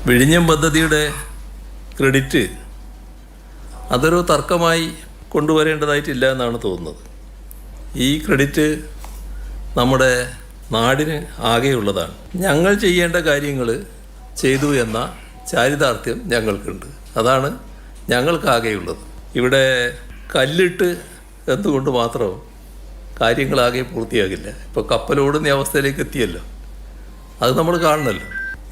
വിഴിഞ്ഞം പദ്ധതിയുടെ ക്രെഡിറ്റ് അതൊരു തർക്കമായി കൊണ്ടുവരേണ്ടതായിട്ടില്ല എന്നാണ് തോന്നുന്നത്. ഈ ക്രെഡിറ്റ് നമ്മുടെ നാടിന് ആകെയുള്ളതാണ്. ഞങ്ങൾ ചെയ്യേണ്ട കാര്യങ്ങൾ ചെയ്തു എന്ന ചാരിതാർത്ഥ്യം ഞങ്ങൾക്കുണ്ട്. അതാണ് ഞങ്ങൾക്കാകെയുള്ളത്. ഇവിടെ കല്ലിട്ട് എന്തുകൊണ്ട് മാത്രം കാര്യങ്ങളാകെ പൂർത്തിയാകില്ല. ഇപ്പോൾ കപ്പലോടുന്ന അവസ്ഥയിലേക്ക് എത്തിയല്ലോ, അത് നമ്മൾ കാണണമല്ലോ.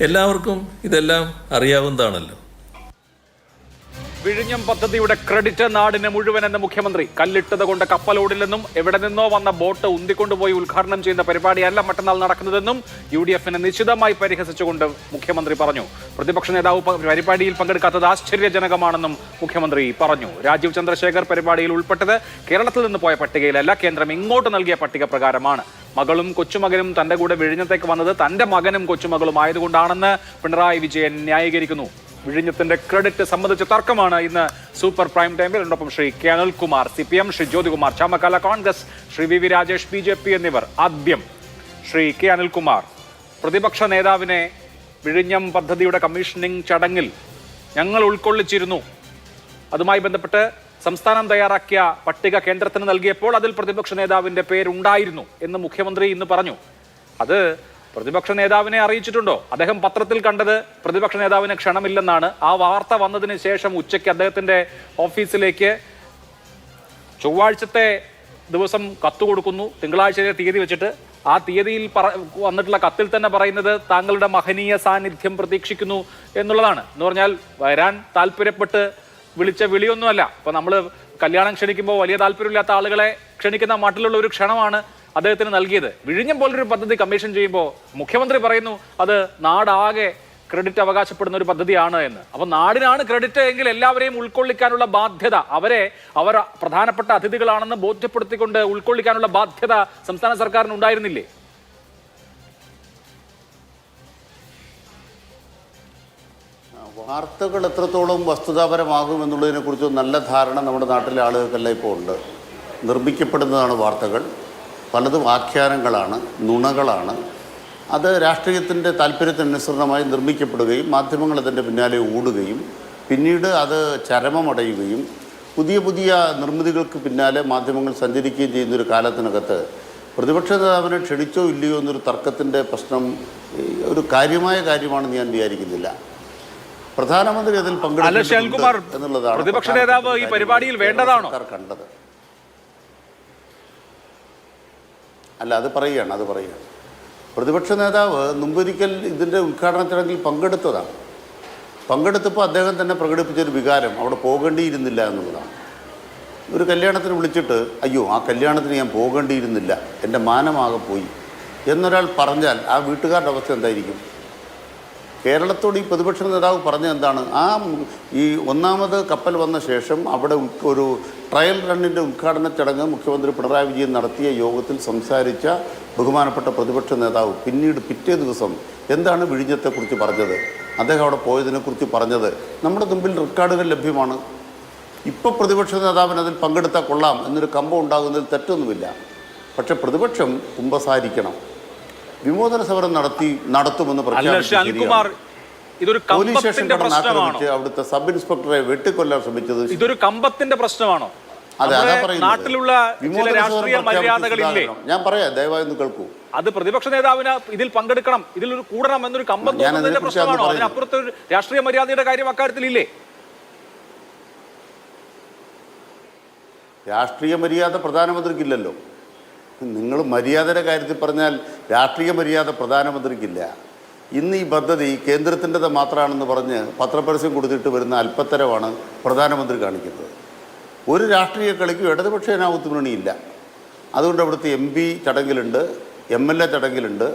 എല്ലാവർക്കും ഇതെല്ലാം അറിയാവുന്നതാണല്ലോ. വിഴിഞ്ഞം പദ്ധതിയുടെ ക്രെഡിറ്റ് നാടിന് മുഴുവനെന്ന് മുഖ്യമന്ത്രി. കല്ലിട്ടത് കൊണ്ട് കപ്പലോടില്ലെന്നും എവിടെ നിന്നോ വന്ന ബോട്ട് ഉന്തിക്കൊണ്ടുപോയി ഉദ്ഘാടനം ചെയ്യുന്ന പരിപാടിയല്ല മറ്റന്നാൾ നടക്കുന്നതെന്നും UDF-നെ നിശിതമായി പരിഹസിച്ചുകൊണ്ട് മുഖ്യമന്ത്രി പറഞ്ഞു. പ്രതിപക്ഷ നേതാവ് പരിപാടിയിൽ പങ്കെടുക്കാത്തത് ആശ്ചര്യജനകമാണെന്നും മുഖ്യമന്ത്രി പറഞ്ഞു. രാജീവ് ചന്ദ്രശേഖർ പരിപാടിയിൽ ഉൾപ്പെട്ടത് കേരളത്തിൽ നിന്ന് പോയ പട്ടികയിലല്ല, കേന്ദ്രം ഇങ്ങോട്ട് നൽകിയ പട്ടിക പ്രകാരമാണ്. മകളും കൊച്ചുമകനും തന്റെ കൂടെ വിഴിഞ്ഞത്തേക്ക് വന്നത് തന്റെ മകനും കൊച്ചുമകളും ആയതുകൊണ്ടാണെന്ന് പിണറായി വിജയൻ ന്യായീകരിക്കുന്നു. വിഴിഞ്ഞത്തിന്റെ ക്രെഡിറ്റ് സംബന്ധിച്ച തർക്കമാണ് ഇന്ന് സൂപ്പർ പ്രൈം ടൈമിൽ. എന്നോടൊപ്പം Shri K Anilkumar CPM, Shri Jyothikumar Chamakkala Congress, Shri VV Rajesh BJP എന്നിവർ. ആദ്യം ശ്രീ കെ അനിൽകുമാർ, പ്രതിപക്ഷ നേതാവിനെ വിഴിഞ്ഞം പദ്ധതിയുടെ കമ്മീഷനിങ് ചടങ്ങിൽ ഞങ്ങൾ ഉൾക്കൊള്ളിച്ചിരുന്നു, അതുമായി ബന്ധപ്പെട്ട് സംസ്ഥാനം തയ്യാറാക്കിയ പട്ടിക കേന്ദ്രത്തിന് നൽകിയപ്പോൾ അതിൽ പ്രതിപക്ഷ നേതാവിന്റെ പേരുണ്ടായിരുന്നു എന്ന് മുഖ്യമന്ത്രി ഇന്ന് പറഞ്ഞു. അത് പ്രതിപക്ഷ നേതാവിനെ അറിയിച്ചിട്ടുണ്ടോ? അദ്ദേഹം പത്രത്തിൽ കണ്ടത് പ്രതിപക്ഷ നേതാവിന് ക്ഷണമില്ലെന്നാണ്. ആ വാർത്ത വന്നതിന് ശേഷം ഉച്ചയ്ക്ക് അദ്ദേഹത്തിന്റെ ഓഫീസിലേക്ക് ചൊവ്വാഴ്ചത്തെ ദിവസം കത്ത് കൊടുക്കുന്നു, തിങ്കളാഴ്ചയിലെ തീയതി വെച്ചിട്ട്. ആ തീയതിയിൽ വന്നിട്ടുള്ള കത്തിൽ തന്നെ പറയുന്നത് താങ്കളുടെ മഹനീയ സാന്നിധ്യം പ്രതീക്ഷിക്കുന്നു എന്നുള്ളതാണ്. എന്ന് പറഞ്ഞാൽ വരാൻ താല്പര്യപ്പെട്ട് വിളിച്ച വിളിയൊന്നുമല്ല. ഇപ്പൊ നമ്മൾ കല്യാണം ക്ഷണിക്കുമ്പോൾ വലിയ താല്പര്യമില്ലാത്ത ആളുകളെ ക്ഷണിക്കുന്ന മട്ടിലുള്ള ഒരു ക്ഷണമാണ് അദ്ദേഹത്തിന് നൽകിയത്. വിഴിഞ്ഞം പോലൊരു പദ്ധതി കമ്മീഷൻ ചെയ്യുമ്പോൾ മുഖ്യമന്ത്രി പറയുന്നു അത് നാടാകെ ക്രെഡിറ്റ് അവകാശപ്പെടുന്ന ഒരു പദ്ധതിയാണ് എന്ന്. അപ്പൊ നാടിനാണ് ക്രെഡിറ്റ് എങ്കിൽ എല്ലാവരെയും ഉൾക്കൊള്ളിക്കാനുള്ള ബാധ്യത, അവർ പ്രധാനപ്പെട്ട അതിഥികളാണെന്ന് ബോധ്യപ്പെടുത്തിക്കൊണ്ട് ഉൾക്കൊള്ളിക്കാനുള്ള ബാധ്യത സംസ്ഥാന സർക്കാരിന് ഉണ്ടായിരുന്നില്ലേ? വാർത്തകൾ എത്രത്തോളം വസ്തുതാപരമാകും എന്നുള്ളതിനെ കുറിച്ച് നല്ല ധാരണ നമ്മുടെ നാട്ടിലെ ആളുകൾക്കെല്ലാം ഇപ്പോൾ ഉണ്ട്. നിർമ്മിക്കപ്പെടുന്നതാണ് വാർത്തകൾ, പലതും ആഖ്യാനങ്ങളാണ്, നുണകളാണ്. അത് രാഷ്ട്രീയത്തിൻ്റെ താല്പര്യത്തിനനുസൃതമായി നിർമ്മിക്കപ്പെടുകയും മാധ്യമങ്ങൾ അതിൻ്റെ പിന്നാലെ ഓടുകയും പിന്നീട് അത് ചരമമടയുകയും പുതിയ പുതിയ നിർമ്മിതികൾക്ക് പിന്നാലെ മാധ്യമങ്ങൾ സഞ്ചരിക്കുകയും ചെയ്യുന്നൊരു കാലത്തിനകത്ത് പ്രതിപക്ഷ നേതാവിനെ ക്ഷണിച്ചോ ഇല്ലയോ എന്നൊരു തർക്കത്തിൻ്റെ പ്രശ്നം ഒരു കാര്യമായ കാര്യമാണെന്ന് ഞാൻ വിചാരിക്കുന്നില്ല. പ്രധാനമന്ത്രി അതിൽ പങ്കെടുക്കുന്നുണ്ട് എന്നുള്ളതാണ് പ്രതിപക്ഷ നേതാവ് ഈ പരിപാടിയിൽ വേണ്ടതാണോ കണ്ടത്. അല്ല, അത് പറയുകയാണ്. പ്രതിപക്ഷ നേതാവ് മുമ്പൊരിക്കൽ ഇതിൻ്റെ ഉദ്ഘാടന ചടങ്ങിൽ പങ്കെടുത്തപ്പോൾ അദ്ദേഹം തന്നെ പ്രകടിപ്പിച്ചൊരു വികാരം അവിടെ പോകേണ്ടിയിരുന്നില്ല എന്നുള്ളതാണ്. ഒരു കല്യാണത്തിന് വിളിച്ചിട്ട് അയ്യോ ആ കല്യാണത്തിന് ഞാൻ പോകേണ്ടിയിരുന്നില്ല, എൻ്റെ മാനമാകെ പോയി എന്നൊരാൾ പറഞ്ഞാൽ ആ വീട്ടുകാരുടെ അവസ്ഥ എന്തായിരിക്കും? കേരളത്തോട് ഈ പ്രതിപക്ഷ നേതാവ് പറഞ്ഞ എന്താണ്? ഈ ഒന്നാമത് കപ്പൽ വന്ന ശേഷം അവിടെ ഒരു ട്രയൽ റണ്ണിൻ്റെ ഉദ്ഘാടന ചടങ്ങ് മുഖ്യമന്ത്രി പിണറായി വിജയൻ നടത്തിയ യോഗത്തിൽ സംസാരിച്ച ബഹുമാനപ്പെട്ട പ്രതിപക്ഷ നേതാവ് പിന്നീട് പിറ്റേ ദിവസം എന്താണ് വിഴിഞ്ഞത്തെക്കുറിച്ച് പറഞ്ഞത്, അദ്ദേഹം അവിടെ പോയതിനെക്കുറിച്ച് പറഞ്ഞത് നമ്മുടെ മുമ്പിൽ റെക്കോർഡുകൾ ലഭ്യമാണ്. ഇപ്പോൾ പ്രതിപക്ഷ നേതാവിന് അതിൽ പങ്കെടുത്താൽ കൊള്ളാം എന്നൊരു കമ്പം ഉണ്ടാകുന്നതിൽ തെറ്റൊന്നുമില്ല. പക്ഷെ പ്രതിപക്ഷം കുമ്പസാരിക്കണം. വിമോചന സമരം നടത്തുമെന്ന് പോലീസ് സ്റ്റേഷൻ ആക്രമിച്ച് അവിടുത്തെ സബ് ഇൻസ്പെക്ടറെ വെട്ടിക്കൊല്ലാൻ ശ്രമിച്ചത് ഇതൊരു കമ്പത്തിന്റെ പ്രശ്നമാണോ? അതെ, അതാ നാട്ടിലുള്ള രാഷ്ട്രീയ മര്യാദകളില്ലേ? ഞാൻ പറയാം, ദയവായി ഒന്ന് കേൾക്കൂ. അത് പ്രതിപക്ഷ നേതാവിന് ഇതിൽ പങ്കെടുക്കണം, ഇതിൽ ഒരു കൂടണം എന്നൊരു കമ്പം തോന്നുന്നതിന്റെ പ്രശ്നമാണോ? അതിനപ്പുറത്ത് ഒരു രാഷ്ട്രീയ മര്യാദയുടെ കാര്യം അക്കാര്യത്തിലില്ലേ? രാഷ്ട്രീയ മര്യാദ പ്രധാനമന്ത്രിക്കില്ലല്ലോ. നിങ്ങൾ മര്യാദയുടെ കാര്യത്തിൽ പറഞ്ഞാൽ രാഷ്ട്രീയ മര്യാദ പ്രധാനമന്ത്രിക്കില്ല. ഇന്ന് ഈ പദ്ധതി കേന്ദ്രത്തിൻ്റെത് മാത്രമാണെന്ന് പറഞ്ഞ് പത്രപരസ്യം കൊടുത്തിട്ട് വരുന്ന അല്പത്തരമാണ് പ്രധാനമന്ത്രി കാണിക്കുന്നത്. ഒരു രാഷ്ട്രീയ കളിക്കും ഇടതുപക്ഷ ജനാധിപത്യ മുന്നണിയില്ല. അതുകൊണ്ട് അവിടുത്തെ MP ചടങ്ങിലുണ്ട്, MLA ചടങ്ങിലുണ്ട്.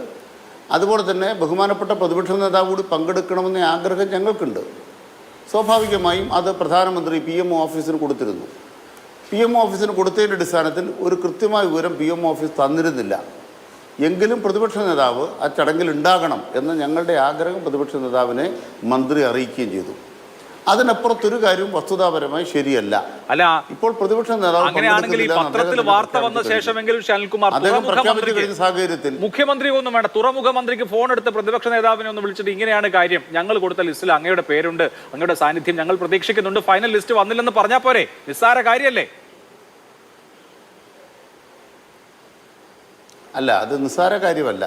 അതുപോലെ തന്നെ ബഹുമാനപ്പെട്ട പ്രതിപക്ഷ നേതാവ് കൂടി പങ്കെടുക്കണമെന്ന ആഗ്രഹം ഞങ്ങൾക്കുണ്ട്. സ്വാഭാവികമായും അത് പ്രധാനമന്ത്രി PMO ഓഫീസിന് കൊടുത്തിരുന്നു. PMO ഓഫീസിന് കൊടുത്തതിൻ്റെ അടിസ്ഥാനത്തിൽ ഒരു കൃത്യമായ വിവരം PMO ഓഫീസ് തന്നിരുന്നില്ല. എങ്കിലും പ്രതിപക്ഷ നേതാവ് ആ ചടങ്ങിൽ ഉണ്ടാകണം എന്ന ഞങ്ങളുടെ ആഗ്രഹം പ്രതിപക്ഷ നേതാവിനെ മന്ത്രി അറിയിക്കുകയും ചെയ്തു. അതിനപ്പുറത്തൊരു കാര്യവും വസ്തുതാപരമായി ശരിയല്ല. അല്ല, ഇപ്പോൾ പ്രതിപക്ഷ നേതാവ് അങ്ങനെയാണെങ്കിൽ ഈ പത്രത്തിൽ വാർത്ത വന്ന ശേഷമെങ്കിലും അനിൽകുമാർ സാഹചര്യത്തിൽ മുഖ്യമന്ത്രി ഒന്നും വേണ്ട, തുറമുഖ മന്ത്രിക്ക് ഫോൺ എടുത്ത് പ്രതിപക്ഷ നേതാവിനെ ഒന്ന് വിളിച്ചിട്ട് ഇങ്ങനെയാണ് കാര്യം, ഞങ്ങൾ കൊടുത്ത ലിസ്റ്റിൽ അങ്ങയുടെ പേരുണ്ട്, അങ്ങയുടെ സാന്നിധ്യം ഞങ്ങൾ പ്രതീക്ഷിക്കുന്നുണ്ട്, ഫൈനൽ ലിസ്റ്റ് വന്നില്ലെന്ന് പറഞ്ഞാൽ പോരെ? നിസ്സാര കാര്യമല്ലേ? അല്ല, അത് നിസ്സാര കാര്യമല്ല.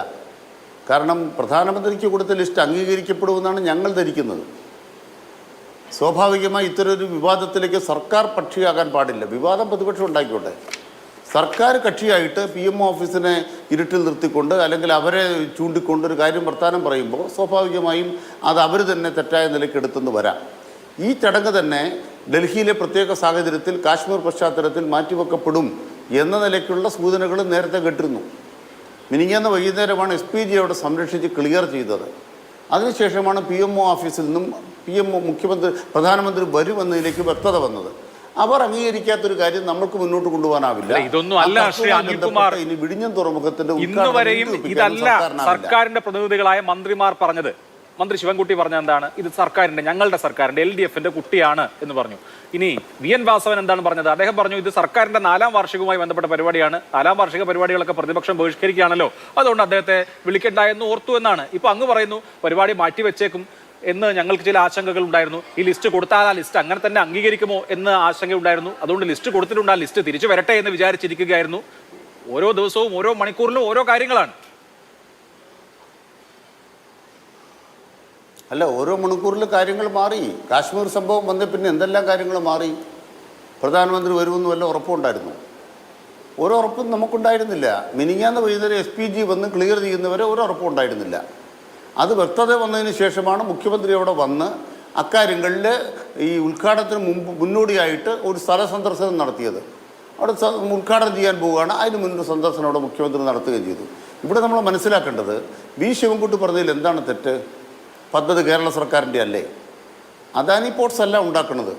കാരണം പ്രധാനമന്ത്രിക്ക് കൊടുത്ത ലിസ്റ്റ് അംഗീകരിക്കപ്പെടുമെന്നാണ് ഞങ്ങൾ ധരിക്കുന്നത്. സ്വാഭാവികമായി ഇത്തരൊരു വിവാദത്തിലേക്ക് സർക്കാർ പക്ഷിയാകാൻ പാടില്ല. വിവാദം പ്രതിപക്ഷം ഉണ്ടാക്കിക്കോട്ടെ. സർക്കാർ കക്ഷിയായിട്ട് PMO ഓഫീസിനെ ഇരുട്ടിൽ നിർത്തിക്കൊണ്ട് അല്ലെങ്കിൽ അവരെ ചൂണ്ടിക്കൊണ്ട് ഒരു കാര്യം വർത്താനം പറയുമ്പോൾ സ്വാഭാവികമായും അത് അവർ തന്നെ തെറ്റായ നിലയ്ക്ക് എടുത്തെന്ന് വരാം. ഈ ചടങ്ങ് തന്നെ ഡൽഹിയിലെ പ്രത്യേക സാഹചര്യത്തിൽ കാശ്മീർ പശ്ചാത്തലത്തിൽ മാറ്റിവെക്കപ്പെടും എന്ന നിലയ്ക്കുള്ള സൂചനകൾ നേരത്തെ കേട്ടിരുന്നു. മിനിങ്ങാന്ന് വൈകുന്നേരമാണ് SPG അവിടെ സംരക്ഷിച്ച് ക്ലിയർ ചെയ്തത്. അതിനുശേഷമാണ് PMO ഓഫീസിൽ നിന്നും പ്രധാനമന്ത്രി വരുമെന്നതിലേക്ക് വ്യക്തത വന്നത്. അവർ അംഗീകരിക്കാത്തൊരു കാര്യം നമുക്ക് മുന്നോട്ട് കൊണ്ടുപോകാനാവില്ല. ഇതൊന്നും അല്ല ശ്രീ അനിൽകുമാർ, ഇനി വിഴിഞ്ഞം തുറമുഖത്തിന്റെ ഇന്നുവരെയും ഇതല്ല സർക്കാരിന്റെ പ്രതിനിധികളായ മന്ത്രിമാർ പറഞ്ഞത്. മന്ത്രി ശിവൻകുട്ടി പറഞ്ഞ എന്താണ്? ഇത് സർക്കാരിന്റെ, ഞങ്ങളുടെ സർക്കാരിന്റെ, LDFന്റെ കുട്ടിയാണ് എന്ന് പറഞ്ഞു. ഇനി VN വാസവൻ എന്താണ് പറഞ്ഞത്? അദ്ദേഹം പറഞ്ഞു ഇത് സർക്കാരിന്റെ 4ാം വാർഷികവുമായി ബന്ധപ്പെട്ട പരിപാടിയാണ്, 4ാം വാർഷിക പരിപാടികളൊക്കെ പ്രതിപക്ഷം ബഹിഷ്കരിക്കുകയാണല്ലോ, അതുകൊണ്ട് അദ്ദേഹത്തെ വിളിക്കണ്ട എന്ന് ഓർത്തു എന്നാണ്. ഇപ്പൊ അങ്ങ് പറയുന്നു പരിപാടി മാറ്റിവെച്ചേക്കും എന്ന് ഞങ്ങൾക്ക് ചില ആശങ്കകൾ ഉണ്ടായിരുന്നു. ഈ ലിസ്റ്റ് കൊടുത്താൽ ആ ലിസ്റ്റ് അങ്ങനെ തന്നെ അംഗീകരിക്കുമോ എന്ന് ആശങ്ക ഉണ്ടായിരുന്നു. അതുകൊണ്ട് ലിസ്റ്റ് കൊടുത്തിട്ടുണ്ട്, ആ ലിസ്റ്റ് തിരിച്ചു വരട്ടെ എന്ന് വിചാരിച്ചിരിക്കുകയായിരുന്നു. ഓരോ ദിവസവും ഓരോ മണിക്കൂറിലും ഓരോ കാര്യങ്ങളാണ്. അല്ല, ഓരോ മണിക്കൂറിൽ കാര്യങ്ങൾ മാറി. കാശ്മീർ സംഭവം വന്ന പിന്നെ എന്തെല്ലാം കാര്യങ്ങൾ മാറി. പ്രധാനമന്ത്രി വരുമെന്ന് വല്ല ഉറപ്പുണ്ടായിരുന്നു? ഒരു ഉറപ്പും നമുക്കുണ്ടായിരുന്നില്ല. മിനിങ്ങാന്ന് വൈകുന്നേരം SPG വന്ന് ക്ലിയർ ചെയ്യുന്നവരെ ഒരു ഉറപ്പും ഉണ്ടായിരുന്നില്ല. അത് വ്യക്തത വന്നതിന് ശേഷമാണ് മുഖ്യമന്ത്രി അവിടെ വന്ന് അക്കാര്യങ്ങളിൽ ഈ ഉദ്ഘാടനത്തിന് മുന്നോടിയായിട്ട് ഒരു സ്ഥല സന്ദർശനം നടത്തിയത്. അവിടെ ഉദ്ഘാടനം ചെയ്യാൻ പോവുകയാണ്, അതിന് മുന്നൊരു സന്ദർശനം അവിടെ മുഖ്യമന്ത്രി നടത്തുകയും ചെയ്തു. ഇവിടെ നമ്മൾ മനസ്സിലാക്കേണ്ടത് ശിവൻകുട്ടി പറഞ്ഞതിൽ എന്താണ് തെറ്റ്? പദ്ധതി കേരള സർക്കാരിൻ്റെ അല്ലേ? അദാനി പോർട്സ് അല്ല ഉണ്ടാക്കുന്നത്,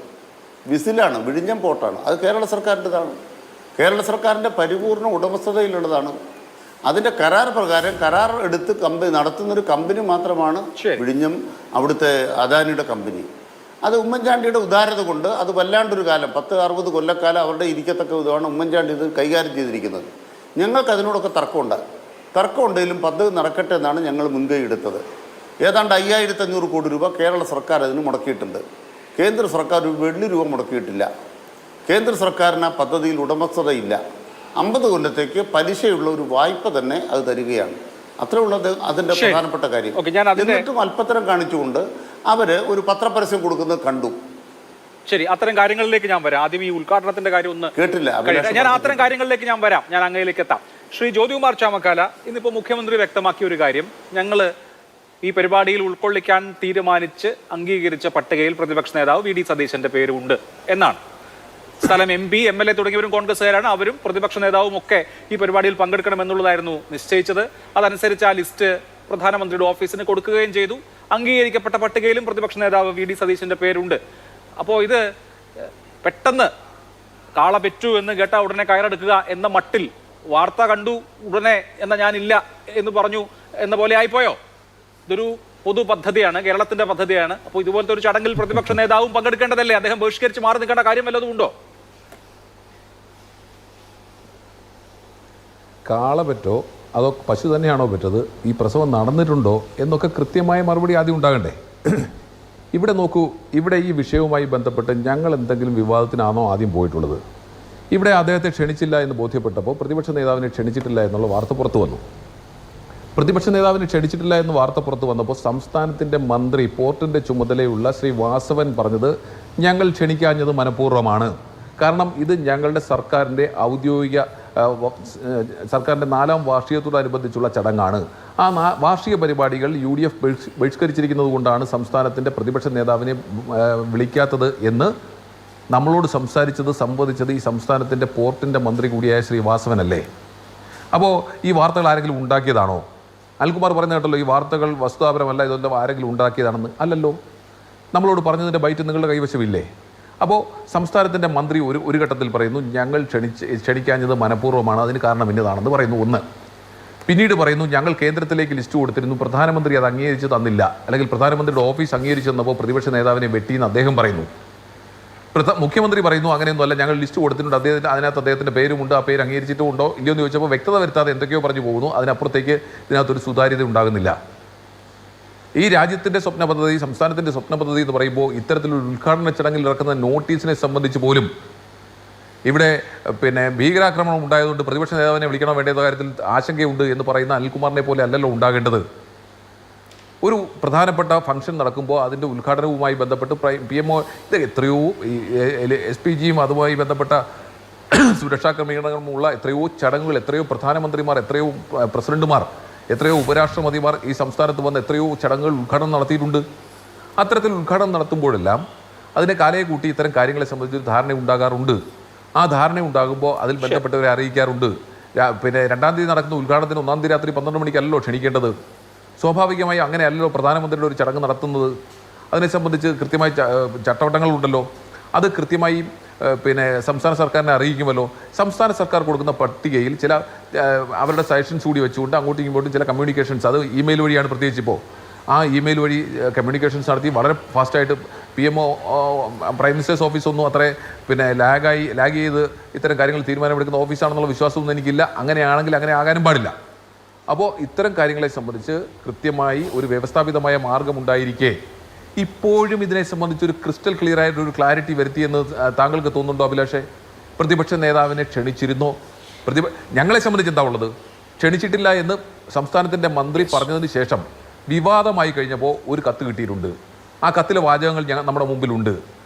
വിസിലാണ്, വിഴിഞ്ഞം പോർട്ടാണ്. അത് കേരള സർക്കാരിൻ്റെതാണ്. കേരള സർക്കാരിൻ്റെ പരിപൂർണ ഉടമസ്ഥതയിലുള്ളതാണ്. അതിൻ്റെ കരാർ പ്രകാരം കരാർ എടുത്ത് നടത്തുന്നൊരു കമ്പനി മാത്രമാണ് വിഴിഞ്ഞം, അവിടുത്തെ അദാനിയുടെ കമ്പനി. അത് ഉമ്മൻചാണ്ടിയുടെ ഉദാരത കൊണ്ട് അത് വല്ലാണ്ടൊരു കാലം 10-60 കൊല്ലക്കാലം അവരുടെ ഇരിക്കത്തക്ക വിധമാണ് ഉമ്മൻചാണ്ടി ഇത് കൈകാര്യം ചെയ്തിരിക്കുന്നത്. ഞങ്ങൾക്ക് അതിനോടൊക്കെ തർക്കമുണ്ടെങ്കിലും പദ്ധതി നടക്കട്ടെ എന്നാണ് ഞങ്ങൾ മുൻകൈ എടുത്തത്. ഏതാണ്ട് 5500 കോടി രൂപ കേരള സർക്കാർ അതിന് മുടക്കിയിട്ടുണ്ട്. കേന്ദ്ര സർക്കാർ ഒരു വെള്ളി രൂപ മുടക്കിയിട്ടില്ല. കേന്ദ്ര സർക്കാരിന് ആ പദ്ധതിയിൽ ഉടമസ്ഥതയില്ല. 50 കൊല്ലത്തേക്ക് പലിശയുള്ള ഒരു വായ്പ തന്നെ അത് തരികയാണ്. അത്രേ ഉള്ളത് അതിൻ്റെ പ്രധാനപ്പെട്ട കാര്യം. എന്നിട്ടും അല്പത്തരം കാണിച്ചുകൊണ്ട് അവര് ഒരു പത്രപരസ്യം കൊടുക്കുന്നത് കണ്ടു. ശരി, അത്തരം കാര്യങ്ങളിലേക്ക് ഞാൻ വരാം. ആദ്യം ഈ ഉദ്ഘാടനത്തിന്റെ കാര്യം ഒന്ന് കേട്ടില്ല. ഞാൻ അത്തരം കാര്യങ്ങളിലേക്ക് ഞാൻ വരാം, ഞാൻ അങ്ങയിലേക്ക് എത്താം. ശ്രീ ജ്യോതികുമാർ ചാമക്കാല, ഇന്നിപ്പോ മുഖ്യമന്ത്രി വ്യക്തമാക്കിയ ഒരു കാര്യം, ഞങ്ങള് ഈ പരിപാടിയിൽ ഉൾക്കൊള്ളിക്കാൻ തീരുമാനിച്ച് അംഗീകരിച്ച പട്ടികയിൽ പ്രതിപക്ഷ നേതാവ് VD സതീശന്റെ പേരുണ്ട് എന്നാണ്. സ്ഥലം MP, MLA തുടങ്ങിയവരും കോൺഗ്രസ്സുകാരാണ്. അവരും പ്രതിപക്ഷ നേതാവും ഒക്കെ ഈ പരിപാടിയിൽ പങ്കെടുക്കണമെന്നുള്ളതായിരുന്നു നിശ്ചയിച്ചത്. അതനുസരിച്ച് ആ ലിസ്റ്റ് പ്രധാനമന്ത്രിയുടെ ഓഫീസിന് കൊടുക്കുകയും ചെയ്തു. അംഗീകരിക്കപ്പെട്ട പട്ടികയിലും പ്രതിപക്ഷ നേതാവ് VD സതീശന്റെ പേരുണ്ട്. അപ്പോൾ ഇത് പെട്ടെന്ന് കാള പെറ്റു എന്ന് കേട്ട ഉടനെ കയറെടുക്കുക എന്ന മട്ടിൽ വാർത്ത കണ്ടു ഉടനെ എന്ന ഞാനില്ല എന്ന് പറഞ്ഞു എന്ന പോലെ ആയിപ്പോയോ? ഇതൊരു പൊതു പദ്ധതിയാണ്, കേരളത്തിന്റെ പദ്ധതിയാണ്. അപ്പോൾ ഇതുപോലത്തെ ഒരു ചടങ്ങിൽ പ്രതിപക്ഷ നേതാവും പങ്കെടുക്കേണ്ടതല്ലേ? അദ്ദേഹം ബഹിഷ്കരിച്ച് മാറി നിൽക്കേണ്ട കാര്യം വല്ലതും ഉണ്ടോ? കാള പറ്റോ അതോ പശു തന്നെയാണോ പറ്റത്, ഈ പ്രസവം നടന്നിട്ടുണ്ടോ എന്നൊക്കെ കൃത്യമായ മറുപടി ആദ്യം ഉണ്ടാകണ്ടേ? ഇവിടെ നോക്കൂ, ഇവിടെ ഈ വിഷയവുമായി ബന്ധപ്പെട്ട് ഞങ്ങൾ എന്തെങ്കിലും വിവാദത്തിനാണോ ആദ്യം പോയിട്ടുള്ളത്? ഇവിടെ അദ്ദേഹത്തെ ക്ഷണിച്ചില്ല എന്ന് ബോധ്യപ്പെട്ടപ്പോൾ പ്രതിപക്ഷ നേതാവിനെ ക്ഷണിച്ചിട്ടില്ല എന്നുള്ള വാർത്ത പുറത്തു വന്നു. പ്രതിപക്ഷ നേതാവിനെ ക്ഷണിച്ചിട്ടില്ല എന്ന് വാർത്ത പുറത്തു വന്നപ്പോൾ സംസ്ഥാനത്തിൻ്റെ മന്ത്രി, പോർട്ടിൻ്റെ ചുമതലയുള്ള ശ്രീ വാസവൻ പറഞ്ഞത് ഞങ്ങൾ ക്ഷണിക്കാഞ്ഞത് മനഃപൂർവ്വമാണ്. കാരണം ഇത് ഞങ്ങളുടെ സർക്കാരിൻ്റെ ഔദ്യോഗിക സർക്കാരിൻ്റെ 4ാം വാർഷികത്തോടനുബന്ധിച്ചുള്ള ചടങ്ങാണ്. ആ വാർഷിക പരിപാടികൾ UDF ബഹിഷ്കരിച്ചിരിക്കുന്നത് കൊണ്ടാണ് സംസ്ഥാനത്തിൻ്റെ പ്രതിപക്ഷ നേതാവിനെ വിളിക്കാത്തത് എന്ന് നമ്മളോട് സംവദിച്ചത് ഈ സംസ്ഥാനത്തിൻ്റെ പോർട്ടിൻ്റെ മന്ത്രി കൂടിയായ ശ്രീ വാസവനല്ലേ? അപ്പോൾ ഈ വാർത്തകൾ ആരെങ്കിലും ഉണ്ടാക്കിയതാണോ? അനിൽകുമാർ പറയുന്ന കേട്ടല്ലോ, ഈ വാർത്തകൾ വസ്തുതാപരമല്ല, ഇതൊന്നും ആരെങ്കിലും ഉണ്ടാക്കിയതാണെന്ന്. അല്ലല്ലോ, നമ്മളോട് പറഞ്ഞതിൻ്റെ ബൈറ്റ് നിങ്ങളുടെ കൈവശമില്ലേ? അപ്പോൾ സംസ്ഥാനത്തിൻ്റെ മന്ത്രി ഒരു ഘട്ടത്തിൽ പറയുന്നു ഞങ്ങൾ ക്ഷണിക്കാഞ്ഞത് മനഃപൂർവ്വമാണ്, അതിന് കാരണം ഇന്നതാണെന്ന് പറയുന്നു. ഒന്ന്. പിന്നീട് പറയുന്നു ഞങ്ങൾ കേന്ദ്രത്തിലേക്ക് ലിസ്റ്റ് കൊടുത്തിരുന്നു, പ്രധാനമന്ത്രി അത് അംഗീകരിച്ച് തന്നില്ല, അല്ലെങ്കിൽ പ്രധാനമന്ത്രിയുടെ ഓഫീസ് അംഗീകരിച്ച് തന്നപ്പോൾ പ്രതിപക്ഷ നേതാവിനെ വെട്ടിയെന്ന് അദ്ദേഹം പറയുന്നു. മുഖ്യമന്ത്രി പറയുന്നു അങ്ങനെയൊന്നുമല്ല, ഞങ്ങൾ ലിസ്റ്റ് കൊടുത്തിട്ടുണ്ട്, അതിനകത്ത് അദ്ദേഹത്തിൻ്റെ പേരുമുണ്ട്, ആ പേര് അംഗീകരിച്ചിട്ടുണ്ടോ ഇല്ലയോ എന്ന് ചോദിച്ചപ്പോൾ വ്യക്തത വരുത്താതെ എന്തൊക്കെയോ പറഞ്ഞു പോകുന്നു. അതിനപ്പുറത്തേക്ക് ഇതിനകത്തൊരു സുതാര്യത ഉണ്ടാകുന്നില്ല. ഈ രാജ്യത്തിൻ്റെ സ്വപ്ന പദ്ധതി, സംസ്ഥാനത്തിൻ്റെ സ്വപ്ന പദ്ധതി എന്ന് പറയുമ്പോൾ ഇത്തരത്തിലൊരു ഉദ്ഘാടന ചടങ്ങിൽ ഇറക്കുന്ന നോട്ടീസിനെ സംബന്ധിച്ച് പോലും ഇവിടെ ഭീകരാക്രമണം ഉണ്ടായതുകൊണ്ട് പ്രതിപക്ഷ നേതാവിനെ വിളിക്കണം വേണ്ട കാര്യത്തിൽ ആശങ്കയുണ്ട് എന്ന് പറയുന്ന അനിൽകുമാറിനെ പോലെ അല്ലല്ലോ ഉണ്ടാകേണ്ടത്. ഒരു പ്രധാനപ്പെട്ട ഫംഗ്ഷൻ നടക്കുമ്പോൾ അതിൻ്റെ ഉദ്ഘാടനവുമായി ബന്ധപ്പെട്ട് PMO ഇത് എത്രയോ SPGയും അതുമായി ബന്ധപ്പെട്ട സുരക്ഷാ ക്രമീകരണങ്ങളുമുള്ള എത്രയോ ചടങ്ങുകൾ, എത്രയോ പ്രധാനമന്ത്രിമാർ, എത്രയോ പ്രസിഡന്റുമാർ, എത്രയോ ഉപരാഷ്ട്രപതിമാർ ഈ സംസ്ഥാനത്ത് വന്ന് എത്രയോ ചടങ്ങുകൾ ഉദ്ഘാടനം നടത്തിയിട്ടുണ്ട്. അത്തരത്തിൽ ഉദ്ഘാടനം നടത്തുമ്പോഴെല്ലാം അതിനെ കാലയെ കൂട്ടി ഇത്തരം കാര്യങ്ങളെ സംബന്ധിച്ചൊരു ധാരണ ഉണ്ടാകാറുണ്ട്. ആ ധാരണ ഉണ്ടാകുമ്പോൾ അതിൽ ബന്ധപ്പെട്ടവരെ അറിയിക്കാറുണ്ട്. രണ്ടാം തീയതി നടക്കുന്ന ഉദ്ഘാടനത്തിന് ഒന്നാം തീയതി രാത്രി 12 മണിക്കല്ലല്ലോ ക്ഷണിക്കേണ്ടത്. സ്വാഭാവികമായി അങ്ങനെയല്ലല്ലോ പ്രധാനമന്ത്രിയുടെ ഒരു ചടങ്ങ് നടത്തുന്നത്. അതിനെ സംബന്ധിച്ച് കൃത്യമായി ചട്ടവട്ടങ്ങളുണ്ടല്ലോ. അത് കൃത്യമായി സംസ്ഥാന സർക്കാരിനെ അറിയിക്കുമല്ലോ. സംസ്ഥാന സർക്കാർ കൊടുക്കുന്ന പട്ടികയിൽ ചില അവരുടെ സജഷൻസ് കൂടി വെച്ചുകൊണ്ട് അങ്ങോട്ടും ഇങ്ങോട്ടും ചില കമ്മ്യൂണിക്കേഷൻസ്, അത് ഇമെയിൽ വഴിയാണ് പ്രത്യേകിച്ച് ഇപ്പോൾ, ആ ഇമെയിൽ വഴി കമ്മ്യൂണിക്കേഷൻസ് നടത്തി വളരെ ഫാസ്റ്റായിട്ട് PMO പ്രൈം മിനിസ്റ്റേഴ്സ് ഓഫീസൊന്നും അത്ര ലാഗ് ചെയ്ത് ഇത്തരം കാര്യങ്ങൾ തീരുമാനമെടുക്കുന്ന ഓഫീസാണെന്നുള്ള വിശ്വാസമൊന്നും എനിക്കില്ല. അങ്ങനെയാണെങ്കിൽ അങ്ങനെ ആകാനും പാടില്ല. അപ്പോൾ ഇത്തരം കാര്യങ്ങളെ സംബന്ധിച്ച് കൃത്യമായി ഒരു വ്യവസ്ഥാപിതമായ മാർഗമുണ്ടായിരിക്കെ ഇപ്പോഴും ഇതിനെ സംബന്ധിച്ചൊരു ക്രിസ്റ്റൽ ക്ലിയർ ആയിട്ടൊരു ക്ലാരിറ്റി വരുത്തിയെന്ന് താങ്കൾക്ക് തോന്നുന്നുണ്ടോ അഭിലാഷേ? പ്രതിപക്ഷ നേതാവിനെ ക്ഷണിച്ചിരുന്നോ? ഞങ്ങളെ സംബന്ധിച്ച് എന്താ ഉള്ളത്? ക്ഷണിച്ചിട്ടില്ല എന്ന് സംസ്ഥാനത്തിൻ്റെ മന്ത്രി പറഞ്ഞതിന് ശേഷം വിവാദമായി കഴിഞ്ഞപ്പോൾ ഒരു കത്ത് കിട്ടിയിട്ടുണ്ട്. ആ കത്തിലെ വാചകങ്ങൾ നമ്മുടെ മുമ്പിലുണ്ട്.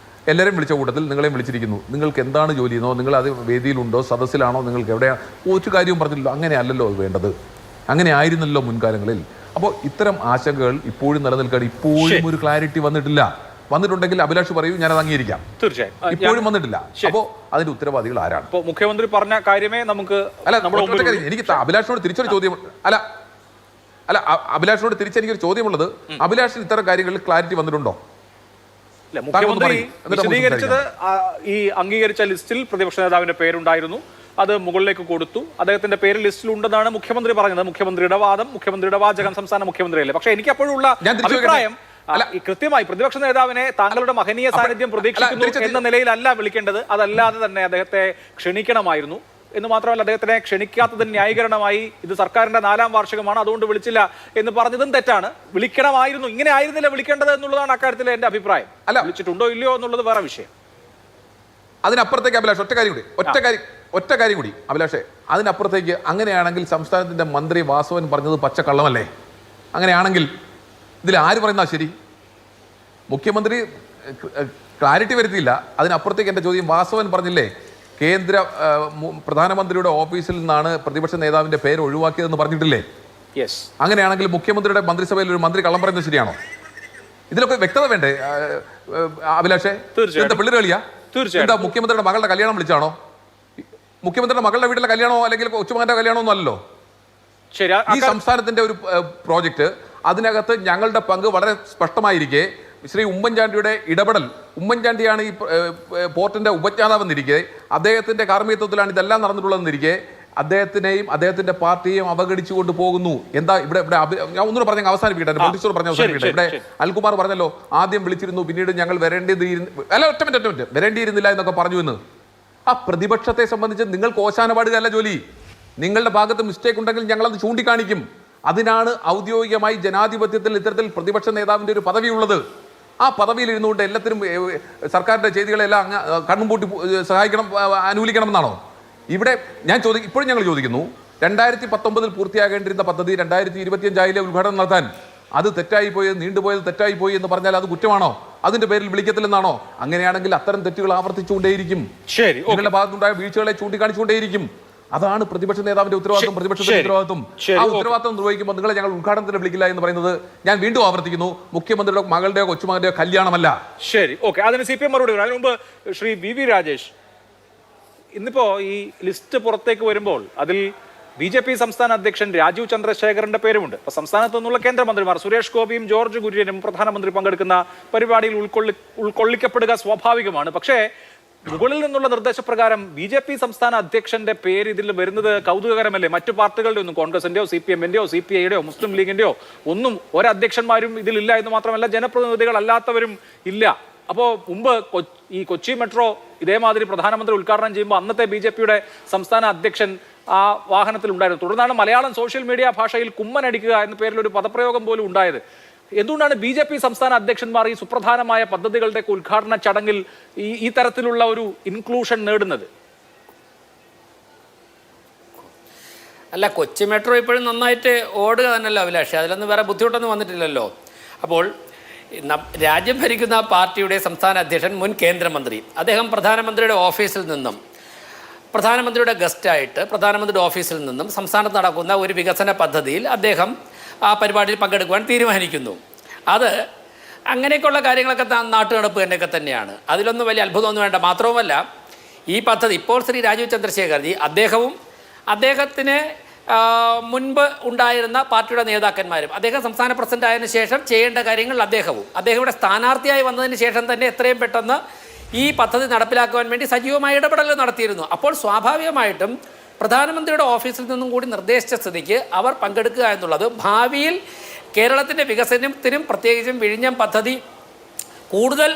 എല്ലാവരും വിളിച്ച കൂട്ടത്തിൽ നിങ്ങളെയും വിളിച്ചിരിക്കുന്നു. നിങ്ങൾക്ക് എന്താണ് ജോലി എന്നോ, നിങ്ങൾ അത് വേദിയിലുണ്ടോ, സദസ്സിലാണോ, നിങ്ങൾക്ക് എവിടെയാണ്, ഒരു കാര്യവും പറഞ്ഞില്ലല്ലോ. അങ്ങനെ അല്ലല്ലോ വേണ്ടത്, അങ്ങനെ ആയിരുന്നല്ലോ മുൻകാലങ്ങളിൽ. അപ്പോൾ ഇത്തരം ആശങ്കകൾ ഇപ്പോഴും നിലനിൽക്കുകയാണ്. ഇപ്പോഴും ഒരു ക്ലാരിറ്റി വന്നിട്ടുണ്ടെങ്കിൽ അഭിലാഷ് പറയൂ, ഞാനത് അംഗീകരിക്കാം. തീർച്ചയായും ഇപ്പോഴും വന്നിട്ടില്ല. അപ്പോൾ അതിന്റെ ഉത്തരവാദികൾ ആരാണ്? ഇപ്പോൾ മുഖ്യമന്ത്രി പറഞ്ഞ കാര്യമേ നമുക്ക് എനിക്ക് അഭിലാഷിനോട് തിരിച്ചൊരു ചോദ്യം അഭിലാഷിനോട് തിരിച്ചെനിക്കൊരു ചോദ്യമുള്ളത്, അഭിലാഷിന് ഇത്തരം കാര്യങ്ങളിൽ ക്ലാരിറ്റി വന്നിട്ടുണ്ടോ? മുഖ്യമന്ത്രി വിശദീകരിച്ചത് ഈ അംഗീകരിച്ച ലിസ്റ്റിൽ പ്രതിപക്ഷ നേതാവിന്റെ പേരുണ്ടായിരുന്നു, അത് മുകളിലേക്ക് കൊടുത്തു, അദ്ദേഹത്തിന്റെ പേര് ലിസ്റ്റിലുണ്ടെന്നാണ് മുഖ്യമന്ത്രി പറഞ്ഞത്. മുഖ്യമന്ത്രിയുടെ വാദം, മുഖ്യമന്ത്രിയുടെ വാചകം സംസ്ഥാന മുഖ്യമന്ത്രിയല്ലേ. പക്ഷേ എനിക്ക് അപ്പോഴുള്ള അഭിപ്രായം കൃത്യമായി പ്രതിപക്ഷ നേതാവിനെ താങ്കളുടെ മഹനീയ സാന്നിധ്യം പ്രതീക്ഷിക്കുന്നു എന്ന നിലയിലല്ല വിളിക്കേണ്ടത്. അതല്ലാതെ തന്നെ അദ്ദേഹത്തെ ക്ഷണിക്കണമായിരുന്നു എന്ന് മാത്രമല്ല, അദ്ദേഹത്തിനെ ക്ഷണിക്കാത്തതിന് ന്യായീകരണമായി ഇത് സർക്കാരിന്റെ 4ാം വാർഷികമാണ് അതുകൊണ്ട് വിളിച്ചില്ല എന്ന് പറഞ്ഞതും തെറ്റാണ്. വിളിക്കണമായിരുന്നു, ഇങ്ങനെ ആയിരുന്നില്ല വിളിക്കേണ്ടത് എന്നുള്ളതാണ് അക്കാര്യത്തിൽ എന്റെ അഭിപ്രായം. വിളിച്ചിട്ടുണ്ടോ ഇല്ലയോ എന്നുള്ളത് വേറെ വിഷയം. അതിനപ്പുറത്തേക്ക് അഭിലാഷ് ഒറ്റ കാര്യം കൂടി അഭിലാഷേ, അതിനപ്പുറത്തേക്ക് അങ്ങനെയാണെങ്കിൽ സംസ്ഥാനത്തിന്റെ മന്ത്രി വാസവൻ പറഞ്ഞത് പച്ചക്കള്ളമല്ലേ? അങ്ങനെയാണെങ്കിൽ ഇതിൽ ആര് പറയുന്ന ശരി? മുഖ്യമന്ത്രി ക്ലാരിറ്റി വരുത്തിയില്ല. അതിനപ്പുറത്തേക്ക് എൻ്റെ ചോദ്യം, വാസവൻ പറഞ്ഞില്ലേ കേന്ദ്ര പ്രധാനമന്ത്രിയുടെ ഓഫീസിൽ നിന്നാണ് പ്രതിപക്ഷ നേതാവിന്റെ പേര് ഒഴിവാക്കിയതെന്ന് പറഞ്ഞിട്ടില്ലേ? അങ്ങനെയാണെങ്കിൽ മുഖ്യമന്ത്രിയുടെ മന്ത്രിസഭയിൽ ഒരു മന്ത്രി കള്ളം പറയുന്നത് ശരിയാണോ? ഇതിലൊക്കെ വ്യക്തത വേണ്ടേ അഭിലാഷേ? എന്താ പിള്ളേർ കളിയാ? എന്താ മുഖ്യമന്ത്രിയുടെ മകളുടെ കല്യാണം വിളിച്ചാണോ? മുഖ്യമന്ത്രിയുടെ മകളുടെ വീട്ടിലെ കല്യാണമോ അല്ലെങ്കിൽ കൊച്ചുമകന്റെ കല്യാണമോ ഒന്നും അല്ലല്ലോ. ഈ സംസ്ഥാനത്തിന്റെ ഒരു പ്രോജക്റ്റ്, അതിനകത്ത് ഞങ്ങളുടെ പങ്ക് വളരെ സ്പഷ്ടമായിരിക്കെ ശ്രീ ഉമ്മൻചാണ്ടിയുടെ ഇടപെടൽ, ഉമ്മൻചാണ്ടിയാണ് ഈ പോർട്ടിന്റെ ഉപജ്ഞാതാവെന്നിരിക്കെ, അദ്ദേഹത്തിന്റെ കാർമ്മികത്വത്തിലാണ് ഇതെല്ലാം നടന്നിട്ടുള്ളതെന്നിരിക്കെ അദ്ദേഹത്തിനെയും അദ്ദേഹത്തിന്റെ പാർട്ടിയെയും അവഗണിച്ചുകൊണ്ട് പോകുന്നു. എന്താ ഇവിടെ ഞാൻ ഒന്നുകൂടെ പറഞ്ഞ അവസാനിപ്പിക്കട്ടെ, പോലീസോട് പറഞ്ഞ അവസാനിപ്പിക്കട്ടെ. ഇവിടെ അൽകുമാർ പറഞ്ഞല്ലോ ആദ്യം വിളിച്ചിരുന്നു, പിന്നീട് ഞങ്ങൾ വരേണ്ടിയിരുന്നില്ല എന്നൊക്കെ പറഞ്ഞു എന്ന്. ആ പ്രതിപക്ഷത്തെ സംബന്ധിച്ച് നിങ്ങൾക്ക് ഓശാന പാടുകയല്ല ജോലി. നിങ്ങളുടെ ഭാഗത്ത് മിസ്റ്റേക്ക് ഉണ്ടെങ്കിൽ ഞങ്ങളത് ചൂണ്ടിക്കാണിക്കും. അതിനാണ് ഔദ്യോഗികമായി ജനാധിപത്യത്തിൽ ഇത്തരത്തിൽ പ്രതിപക്ഷ നേതാവിന്റെ ഒരു പദവിയുള്ളത്. ആ പദവിയിൽ ഇരുന്നുകൊണ്ട് എല്ലാത്തിനും സർക്കാരിന്റെ ചെയ്തികളെല്ലാം കണ്ണും പൂട്ടി സഹായിക്കണം, അനുകൂലിക്കണമെന്നാണോ? ഇവിടെ ഇപ്പോഴും ഞങ്ങൾ ചോദിക്കുന്നു, 2019 പൂർത്തിയാകേണ്ടിരുന്ന പദ്ധതി 2025 ഉദ്ഘാടനം നടത്താൻ അത് തെറ്റായിപ്പോയി, നീണ്ടുപോയത് തെറ്റായിപ്പോയി എന്ന് പറഞ്ഞാൽ അത് കുറ്റമാണോ? അതിന്റെ പേരിൽ വിളിക്കത്തില്ലെന്നാണോ? അങ്ങനെയാണെങ്കിൽ അത്തരം തെറ്റുകൾ ആവർത്തിച്ചുകൊണ്ടേയിരിക്കും. നിങ്ങളുടെ ഭാഗത്തുണ്ടായ വീഴ്ചകളെ ചൂണ്ടിക്കാണിച്ചുകൊണ്ടേയിരിക്കും. അതാണ് പ്രതിപക്ഷ നേതാവിന്റെ ഉത്തരവാദിത്വം, പ്രതിപക്ഷത്തിന്റെ ഉത്തരവാദിത്വം. ആ ഉത്തരവാദിത്വം നിർവഹിക്കുമ്പോൾ നിങ്ങളെ ഞങ്ങൾ ഉദ്ഘാടനത്തിന് വിളിക്കില്ല എന്ന് പറയുന്നത്, ഞാൻ വീണ്ടും ആവർത്തിക്കുന്നു, മുഖ്യമന്ത്രിയുടെ മകളുടെയോ കൊച്ചുമകന്റെയോ കല്യാണമല്ല. ശരി, ഓക്കെ, അതിന് CPM മറുപടി. അതിന് മുമ്പ് ശ്രീ VV രാജേഷ്, ഇന്നിപ്പോ ഈ ലിസ്റ്റ് പുറത്തേക്ക് വരുമ്പോൾ അതിൽ BJP സംസ്ഥാന അധ്യക്ഷൻ രാജീവ് ചന്ദ്രശേഖറിന്റെ പേരുമുണ്ട്. അപ്പൊ സംസ്ഥാനത്തു നിന്നുള്ള കേന്ദ്രമന്ത്രിമാർ സുരേഷ് ഗോപിയും ജോർജ് കുര്യനും പ്രധാനമന്ത്രി പങ്കെടുക്കുന്ന പരിപാടിയിൽ ഉൾക്കൊള്ളിക്കപ്പെടുക സ്വാഭാവികമാണ്. പക്ഷേ മുകളിൽ നിന്നുള്ള നിർദ്ദേശപ്രകാരം BJP സംസ്ഥാന അധ്യക്ഷന്റെ പേര് ഇതിൽ വരുന്നത് കൗതുകകരമല്ലേ? മറ്റു പാർട്ടികളുടെ ഒന്നും, കോൺഗ്രസിന്റെയോ CPM-ന്റെയോ CPI-യുടെയോ മുസ്ലിം ലീഗിന്റെയോ ഒന്നും ഒരധ്യക്ഷന്മാരും ഇതിലില്ല എന്ന് മാത്രമല്ല ജനപ്രതിനിധികളല്ലാത്തവരും ഇല്ല. അപ്പോൾ മുമ്പ് ഈ കൊച്ചി മെട്രോ ഇതേമാതിരി പ്രധാനമന്ത്രി ഉദ്ഘാടനം ചെയ്യുമ്പോൾ അന്നത്തെ BJP-യുടെ സംസ്ഥാന അധ്യക്ഷൻ ആ വാഹനത്തിൽ ഉണ്ടായിരുന്നു. തുടർന്നാണ് മലയാളം സോഷ്യൽ മീഡിയ ഭാഷയിൽ കുമ്മനടിക്കുക എന്ന പേരിൽ ഒരു പദപ്രയോഗം പോലും ഉണ്ടായത്. എന്തുകൊണ്ടാണ് BJP സംസ്ഥാന അധ്യക്ഷന്മാർ ഈ സുപ്രധാനമായ പദ്ധതികളുടെ ഉദ്ഘാടന ചടങ്ങിൽ ഈ തരത്തിലുള്ള ഒരു ഇൻക്ലൂഷൻ നേടുന്നത്? അല്ല, കൊച്ചി മെട്രോ ഇപ്പോഴും നന്നായിട്ട് ഓടുക തന്നെയല്ലോ അഭിലാഷ്, അതിലൊന്നും വേറെ ബുദ്ധിമുട്ടൊന്നും വന്നിട്ടില്ലല്ലോ. അപ്പോൾ രാജ്യം ഭരിക്കുന്ന പാർട്ടിയുടെ സംസ്ഥാന അധ്യക്ഷൻ, മുൻ കേന്ദ്രമന്ത്രി, അദ്ദേഹം പ്രധാനമന്ത്രിയുടെ ഓഫീസിൽ നിന്നും, പ്രധാനമന്ത്രിയുടെ ഗസ്റ്റായിട്ട് പ്രധാനമന്ത്രിയുടെ ഓഫീസിൽ നിന്നും സംസ്ഥാനത്ത് നടക്കുന്ന ഒരു വികസന പദ്ധതിയിൽ അദ്ദേഹം ആ പരിപാടിയിൽ പങ്കെടുക്കുവാൻ തീരുമാനിക്കുന്നു. അത് അങ്ങനെയൊക്കെയുള്ള കാര്യങ്ങളൊക്കെ നാട്ടുനടപ്പ് തന്നെയൊക്കെ തന്നെയാണ്. അതിലൊന്നും വലിയ അത്ഭുതമൊന്നും വേണ്ട. മാത്രവുമല്ല, ഈ പദ്ധതി ഇപ്പോൾ ശ്രീ രാജീവ് ചന്ദ്രശേഖർജി, അദ്ദേഹത്തിന് മുൻപ് ഉണ്ടായിരുന്ന പാർട്ടിയുടെ നേതാക്കന്മാരും, അദ്ദേഹം സംസ്ഥാന പ്രസിഡന്റ് ആയതിനു ശേഷം ചെയ്യേണ്ട കാര്യങ്ങൾ അദ്ദേഹം ഇവിടെ സ്ഥാനാർത്ഥിയായി വന്നതിന് ശേഷം തന്നെ എത്രയും പെട്ടെന്ന് ഈ പദ്ധതി നടപ്പിലാക്കുവാൻ വേണ്ടി സജീവമായ ഇടപെടൽ നടത്തിയിരുന്നു. അപ്പോൾ സ്വാഭാവികമായിട്ടും പ്രധാനമന്ത്രിയുടെ ഓഫീസിൽ നിന്നും കൂടി നിർദ്ദേശിച്ച സ്ഥിതിക്ക് അവർ പങ്കെടുക്കുക എന്നുള്ളത് ഭാവിയിൽ കേരളത്തിൻ്റെ വികസനത്തിനും പ്രത്യേകിച്ചും വിഴിഞ്ഞം പദ്ധതി കൂടുതൽ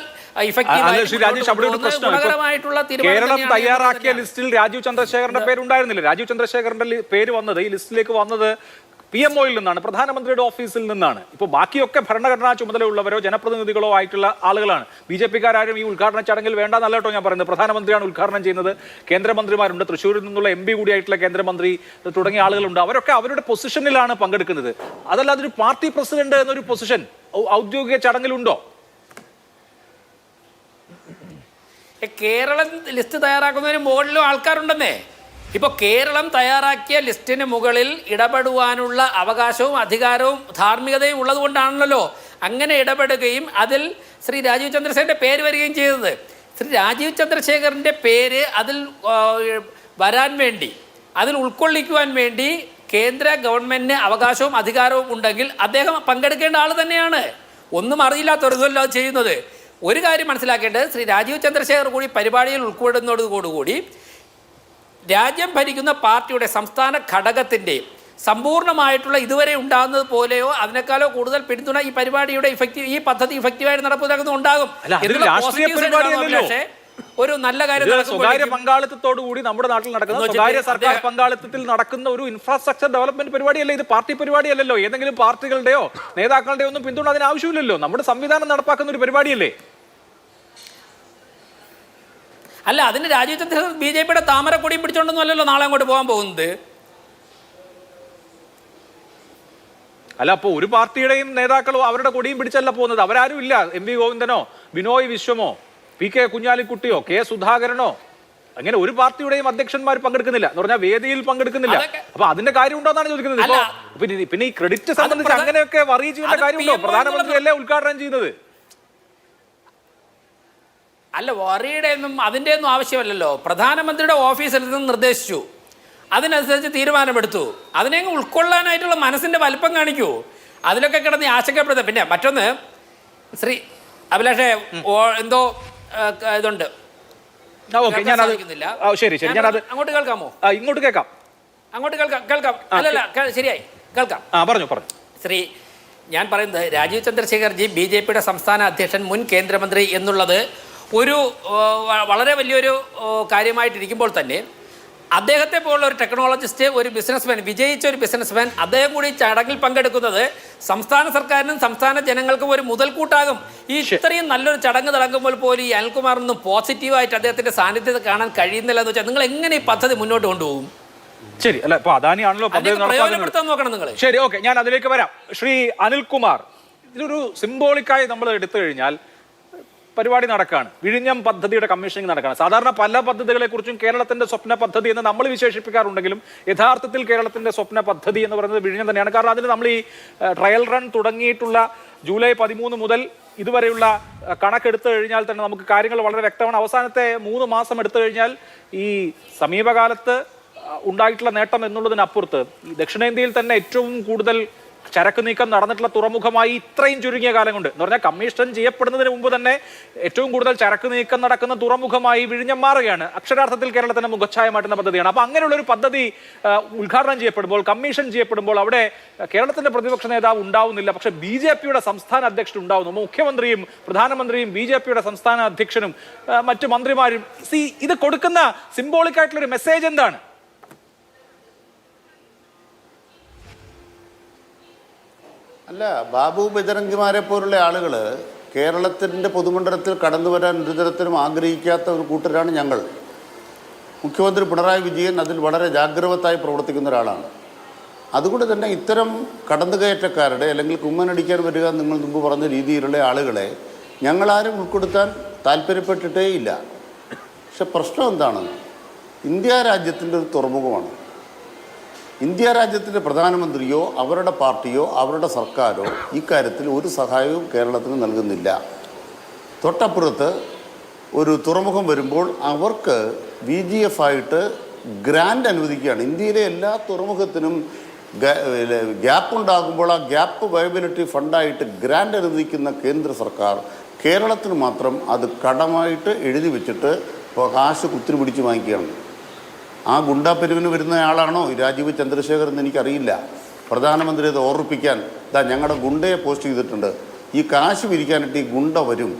കേരളം തയ്യാറാക്കിയ ലിസ്റ്റിൽ രാജീവ് ചന്ദ്രശേഖറിന്റെ പേരുണ്ടായിരുന്നില്ല. രാജീവ് ചന്ദ്രശേഖറിന്റെ പേര് വന്നത്, ഈ ലിസ്റ്റിലേക്ക് വന്നത് PMOയിൽ നിന്നാണ്, പ്രധാനമന്ത്രിയുടെ ഓഫീസിൽ നിന്നാണ്. ഇപ്പോൾ ബാക്കിയൊക്കെ ഭരണഘടനാ ചുമതലയുള്ളവരോ ജനപ്രതിനിധികളോ ആയിട്ടുള്ള ആളുകളാണ്. BJP-കാരും ഈ ഉദ്ഘാടന ചടങ്ങിൽ വേണ്ടെന്നല്ല കേട്ടോ ഞാൻ പറയുന്നത്. പ്രധാനമന്ത്രിയാണ് ഉദ്ഘാടനം ചെയ്യുന്നത്. കേന്ദ്രമന്ത്രിമാരുണ്ട്, തൃശ്ശൂരിൽ നിന്നുള്ള MP കൂടിയായിട്ടുള്ള കേന്ദ്രമന്ത്രി തുടങ്ങിയ ആളുകളുണ്ട്. അവരൊക്കെ അവരുടെ പൊസിഷനിലാണ് പങ്കെടുക്കുന്നത്. അതല്ലാതെ ഒരു പാർട്ടി പ്രസിഡന്റ് എന്നൊരു പൊസിഷൻ ഔദ്യോഗിക ചടങ്ങിലുണ്ടോ? കേരളം ലിസ്റ്റ് തയ്യാറാക്കുന്നതിന് മുകളിലും ആൾക്കാരുണ്ടെന്നേ. ഇപ്പോൾ കേരളം തയ്യാറാക്കിയ ലിസ്റ്റിന് മുകളിൽ ഇടപെടുവാനുള്ള അവകാശവും അധികാരവും ധാർമ്മികതയും ഉള്ളതുകൊണ്ടാണല്ലോ അങ്ങനെ ഇടപെടുകയും അതിൽ ശ്രീ രാജീവ് ചന്ദ്രശേഖരൻ്റെ പേര് വരികയും ചെയ്തത്. ശ്രീ രാജീവ് ചന്ദ്രശേഖറിൻ്റെ പേര് അതിൽ വരാൻ വേണ്ടി, അതിൽ ഉൾക്കൊള്ളിക്കുവാൻ വേണ്ടി കേന്ദ്ര ഗവൺമെൻറ്റിന് അവകാശവും അധികാരവും ഉണ്ടെങ്കിൽ അദ്ദേഹം പങ്കെടുക്കേണ്ട ആൾ തന്നെയാണ്. ഒന്നും അറിയില്ലാത്തൊരുതല്ല ചെയ്യുന്നത്. ഒരു കാര്യം മനസ്സിലാക്കേണ്ടത്, ശ്രീ രാജീവ് ചന്ദ്രശേഖർ കൂടി പരിപാടിയിൽ ഉൾപ്പെടുന്നതോടുകൂടി രാജ്യം ഭരിക്കുന്ന പാർട്ടിയുടെ സംസ്ഥാന ഘടകത്തിൻ്റെ സമ്പൂർണ്ണമായിട്ടുള്ള ഇതുവരെ ഉണ്ടാകുന്നത് പോലെയോ അതിനേക്കാളോ കൂടുതൽ പിന്തുണ ഈ പരിപാടിയുടെ ഈ പദ്ധതി ഇഫക്റ്റീവായിട്ട് നടപ്പിലാക്കുന്നത് ഉണ്ടാകും. ഒരു നല്ല കാര്യം, സ്വകാര്യ പങ്കാളിത്തത്തോടു കൂടി നമ്മുടെ നാട്ടിൽ നടക്കുന്ന, സ്വകാര്യ സർക്കാർ പങ്കാളിത്തത്തിൽ നടക്കുന്ന ഒരു ഇൻഫ്രാസ്ട്രക്ചർ ഡെവലപ്മെന്റ് പരിപാടിയല്ലേ ഇത്? പാർട്ടി പരിപാടിയല്ലല്ലോ. ഏതെങ്കിലും പാർട്ടികളുടെയോ നേതാക്കളുടെയോ ഒന്നും പിന്തുണ അതിന് ആവശ്യമില്ലല്ലോ. നമ്മുടെ സംവിധാനം നടപ്പാക്കുന്ന ഒരു പരിപാടിയല്ലേ? അല്ല, അതിന് രാജീവ് ചന്ദ്രശേഖർ BJP-യുടെ താമരക്കൊടിയും പിടിച്ചോണ്ടൊന്നും അല്ലല്ലോ നാളെ അങ്ങോട്ട് പോകാൻ പോകുന്നത്. അല്ല, അപ്പോൾ ഒരു പാർട്ടിയുടെയും നേതാക്കളോ അവരുടെ കൊടിയും പിടിച്ചല്ല പോകുന്നത്. അവരാരും ഇല്ല. MV ഗോവിന്ദനോ ബിനോയ് വിശ്വമോ PK കുഞ്ഞാലിക്കുട്ടിയോ K സുധാകരനോ അങ്ങനെ ഒരു പാർട്ടിയുടെയും അധ്യക്ഷന്മാർ പങ്കെടുക്കുന്നില്ല എന്ന് പറഞ്ഞാൽ വേദിയിൽ പങ്കെടുക്കുന്നില്ല. അപ്പൊ അതിന്റെ കാര്യം ഉണ്ടോ എന്നാണ് ചോദിക്കുന്നത്. പിന്നെ ഈ ക്രെഡിറ്റ് സംബന്ധിച്ച് അങ്ങനെയൊക്കെ വറി ചെയ്യേണ്ട കാര്യമുണ്ടോ? പ്രധാനമന്ത്രി അല്ലേ ഉദ്ഘാടനം ചെയ്യുന്നത്? അല്ല, വറിയുടെ ഒന്നും അതിൻ്റെ ഒന്നും ആവശ്യമല്ലല്ലോ. പ്രധാനമന്ത്രിയുടെ ഓഫീസിൽ നിന്ന് നിർദ്ദേശിച്ചു, അതിനനുസരിച്ച് തീരുമാനമെടുത്തു. അതിനെ ഉൾക്കൊള്ളാനായിട്ടുള്ള മനസ്സിൻ്റെ വലിപ്പം കാണിക്കൂ. അതിലൊക്കെ കിടന്ന് ആശങ്കപ്പെടുന്നത്. പിന്നെ മറ്റൊന്ന്, ശ്രീ അഭിലാഷേ, എന്തോ ഇതുണ്ട്, അങ്ങോട്ട് കേൾക്കാമോ? ഇങ്ങോട്ട് കേൾക്കാം, അങ്ങോട്ട് കേൾക്കാം. അല്ലല്ല, ശരിയായി കേൾക്കാം. പറഞ്ഞു. ശ്രീ, ഞാൻ പറയുന്നത്, രാജീവ് ചന്ദ്രശേഖർജി BJP-യുടെ സംസ്ഥാന അധ്യക്ഷൻ, മുൻ കേന്ദ്രമന്ത്രി എന്നുള്ളത് ഒരു വളരെ വലിയൊരു കാര്യമായിട്ടിരിക്കുമ്പോൾ തന്നെ അദ്ദേഹത്തെ പോലുള്ള ഒരു ടെക്നോളജിസ്റ്റ്, ഒരു ബിസിനസ്മാൻ, വിജയിച്ച ഒരു ബിസിനസ്മാൻ, അദ്ദേഹം കൂടി ചടങ്ങിൽ പങ്കെടുക്കുന്നത് സംസ്ഥാന സർക്കാരിനും സംസ്ഥാന ജനങ്ങൾക്കും ഒരു മുതൽക്കൂട്ടാകും. ഈ ഇത്രയും നല്ലൊരു ചടങ്ങ് തുടങ്ങുമ്പോൾ പോലും ഈ അനിൽകുമാറിനും പോസിറ്റീവായിട്ട് അദ്ദേഹത്തിന്റെ സാന്നിധ്യത്തെ കാണാൻ കഴിയുന്നില്ല എന്ന് വെച്ചാൽ നിങ്ങൾ എങ്ങനെ ഈ പദ്ധതി മുന്നോട്ട് കൊണ്ടുപോകും? ശരി, അല്ല, ഇപ്പൊ അദാനിയാണല്ലോ പ്രയോജനപ്പെടുത്താൻ നോക്കണം നിങ്ങൾ. ശരി, ഓക്കെ, ഞാൻ അതിലേക്ക് വരാം. ശ്രീ അനിൽകുമാർ, ഇതൊരു സിംബോളിക്കായി നമ്മൾ എടുത്തു കഴിഞ്ഞാൽ പരിപാടി നടക്കുകയാണ്, വിഴിഞ്ഞം പദ്ധതിയുടെ കമ്മീഷനിങ് നടക്കുകയാണ്. സാധാരണ പല പദ്ധതികളെ കുറിച്ചും കേരളത്തിന്റെ സ്വപ്ന പദ്ധതി എന്ന് നമ്മൾ വിശേഷിപ്പിക്കാറുണ്ടെങ്കിലും യഥാർത്ഥത്തിൽ കേരളത്തിന്റെ സ്വപ്ന പദ്ധതി എന്ന് പറയുന്നത് വിഴിഞ്ഞം തന്നെയാണ്. കാരണം അതിന് നമ്മൾ ഈ ട്രയൽ റൺ തുടങ്ങിയിട്ടുള്ള ജൂലൈ 13 മുതൽ ഇതുവരെയുള്ള കണക്കെടുത്തു കഴിഞ്ഞാൽ തന്നെ നമുക്ക് കാര്യങ്ങൾ വളരെ വ്യക്തമാണ്. അവസാനത്തെ 3 മാസം എടുത്തു കഴിഞ്ഞാൽ ഈ സമീപകാലത്ത് ഉണ്ടായിട്ടുള്ള നേട്ടം എന്നുള്ളതിനപ്പുറത്ത് ഈ ദക്ഷിണേന്ത്യയിൽ തന്നെ ഏറ്റവും കൂടുതൽ ചരക്ക് നീക്കം നടന്നിട്ടുള്ള തുറമുഖമായി ഇത്രയും ചുരുങ്ങിയ കാലം കൊണ്ട് എന്ന് പറഞ്ഞാൽ കമ്മീഷൻ ചെയ്യപ്പെടുന്നതിന് മുമ്പ് തന്നെ ഏറ്റവും കൂടുതൽ ചരക്ക് നീക്കം നടക്കുന്ന തുറമുഖമായി വിഴിഞ്ഞം മാറുകയാണ്. അക്ഷരാർത്ഥത്തിൽ കേരളത്തിന്റെ മുഖച്ഛായ മാറ്റുന്ന പദ്ധതിയാണ്. അപ്പൊ അങ്ങനെയുള്ള ഒരു പദ്ധതി ഉദ്ഘാടനം ചെയ്യപ്പെടുമ്പോൾ, കമ്മീഷൻ ചെയ്യപ്പെടുമ്പോൾ അവിടെ കേരളത്തിന്റെ പ്രതിപക്ഷ നേതാവ് ഉണ്ടാവുന്നില്ല, പക്ഷെ BJP-യുടെ സംസ്ഥാന അധ്യക്ഷൻ ഉണ്ടാവുന്നു. മുഖ്യമന്ത്രിയും പ്രധാനമന്ത്രിയും BJP-യുടെ സംസ്ഥാന അധ്യക്ഷനും മറ്റു മന്ത്രിമാരും. ഇത് കൊടുക്കുന്ന സിംബോളിക് ആയിട്ടുള്ള ഒരു മെസ്സേജ് എന്താണ്? അല്ല, ബാബു ബജറംഗിമാരെ പോലുള്ള ആളുകൾ കേരളത്തിൻ്റെ പൊതുമണ്ഡലത്തിൽ കടന്നു വരാൻ ഒരു തരത്തിലും ആഗ്രഹിക്കാത്ത ഒരു കൂട്ടരാണ് ഞങ്ങൾ. മുഖ്യമന്ത്രി പിണറായി വിജയൻ അതിൽ വളരെ ജാഗ്രതയായി പ്രവർത്തിക്കുന്ന ഒരാളാണ്. അതുകൊണ്ട് തന്നെ ഇത്തരം കടന്നുകയറ്റക്കാരുടെ അല്ലെങ്കിൽ കുമ്മനടിക്കാൻ വരിക നിങ്ങൾ മുമ്പ് പറഞ്ഞ രീതിയിലുള്ള ആളുകളെ ഞങ്ങളാരും ഉൾപ്പെടുത്താൻ താല്പര്യപ്പെട്ടിട്ടേ ഇല്ല. പക്ഷെ പ്രശ്നം എന്താണ്? ഇന്ത്യ രാജ്യത്തിൻ്റെ ഒരു തുറമുഖമാണ്. ഇന്ത്യ രാജ്യത്തിൻ്റെ പ്രധാനമന്ത്രിയോ അവരുടെ പാർട്ടിയോ അവരുടെ സർക്കാരോ ഇക്കാര്യത്തിൽ ഒരു സഹായവും കേരളത്തിന് നൽകുന്നില്ല. തൊട്ടപ്പുറത്ത് ഒരു തുറമുഖം വരുമ്പോൾ അവർക്ക് VGF ആയിട്ട് ഗ്രാൻഡ് അനുവദിക്കുകയാണ്. ഇന്ത്യയിലെ എല്ലാ തുറമുഖത്തിനും ഗ്യാപ്പ് ഉണ്ടാകുമ്പോൾ ആ ഗ്യാപ്പ് വയബിലിറ്റി ഫണ്ടായിട്ട് ഗ്രാൻഡ് അനുവദിക്കുന്ന കേന്ദ്ര സർക്കാർ കേരളത്തിന് മാത്രം അത് കടമായിട്ട് എഴുതി വെച്ചിട്ട് കാശ് കുത്തിരി പിടിച്ച് വാങ്ങിക്കുകയാണ്. ആ ഗുണ്ടാപ്പെരുവിന് വരുന്ന ആളാണോ രാജീവ് ചന്ദ്രശേഖർ എന്ന് എനിക്കറിയില്ല. പ്രധാനമന്ത്രി അത് ഓർമ്മിപ്പിക്കാൻ ഞങ്ങളുടെ ഗുണ്ടയെ പോസ്റ്റ് ചെയ്തിട്ടുണ്ട്, ഈ കാശ് പിരിക്കാനായിട്ട് ഈ ഗുണ്ട വരും,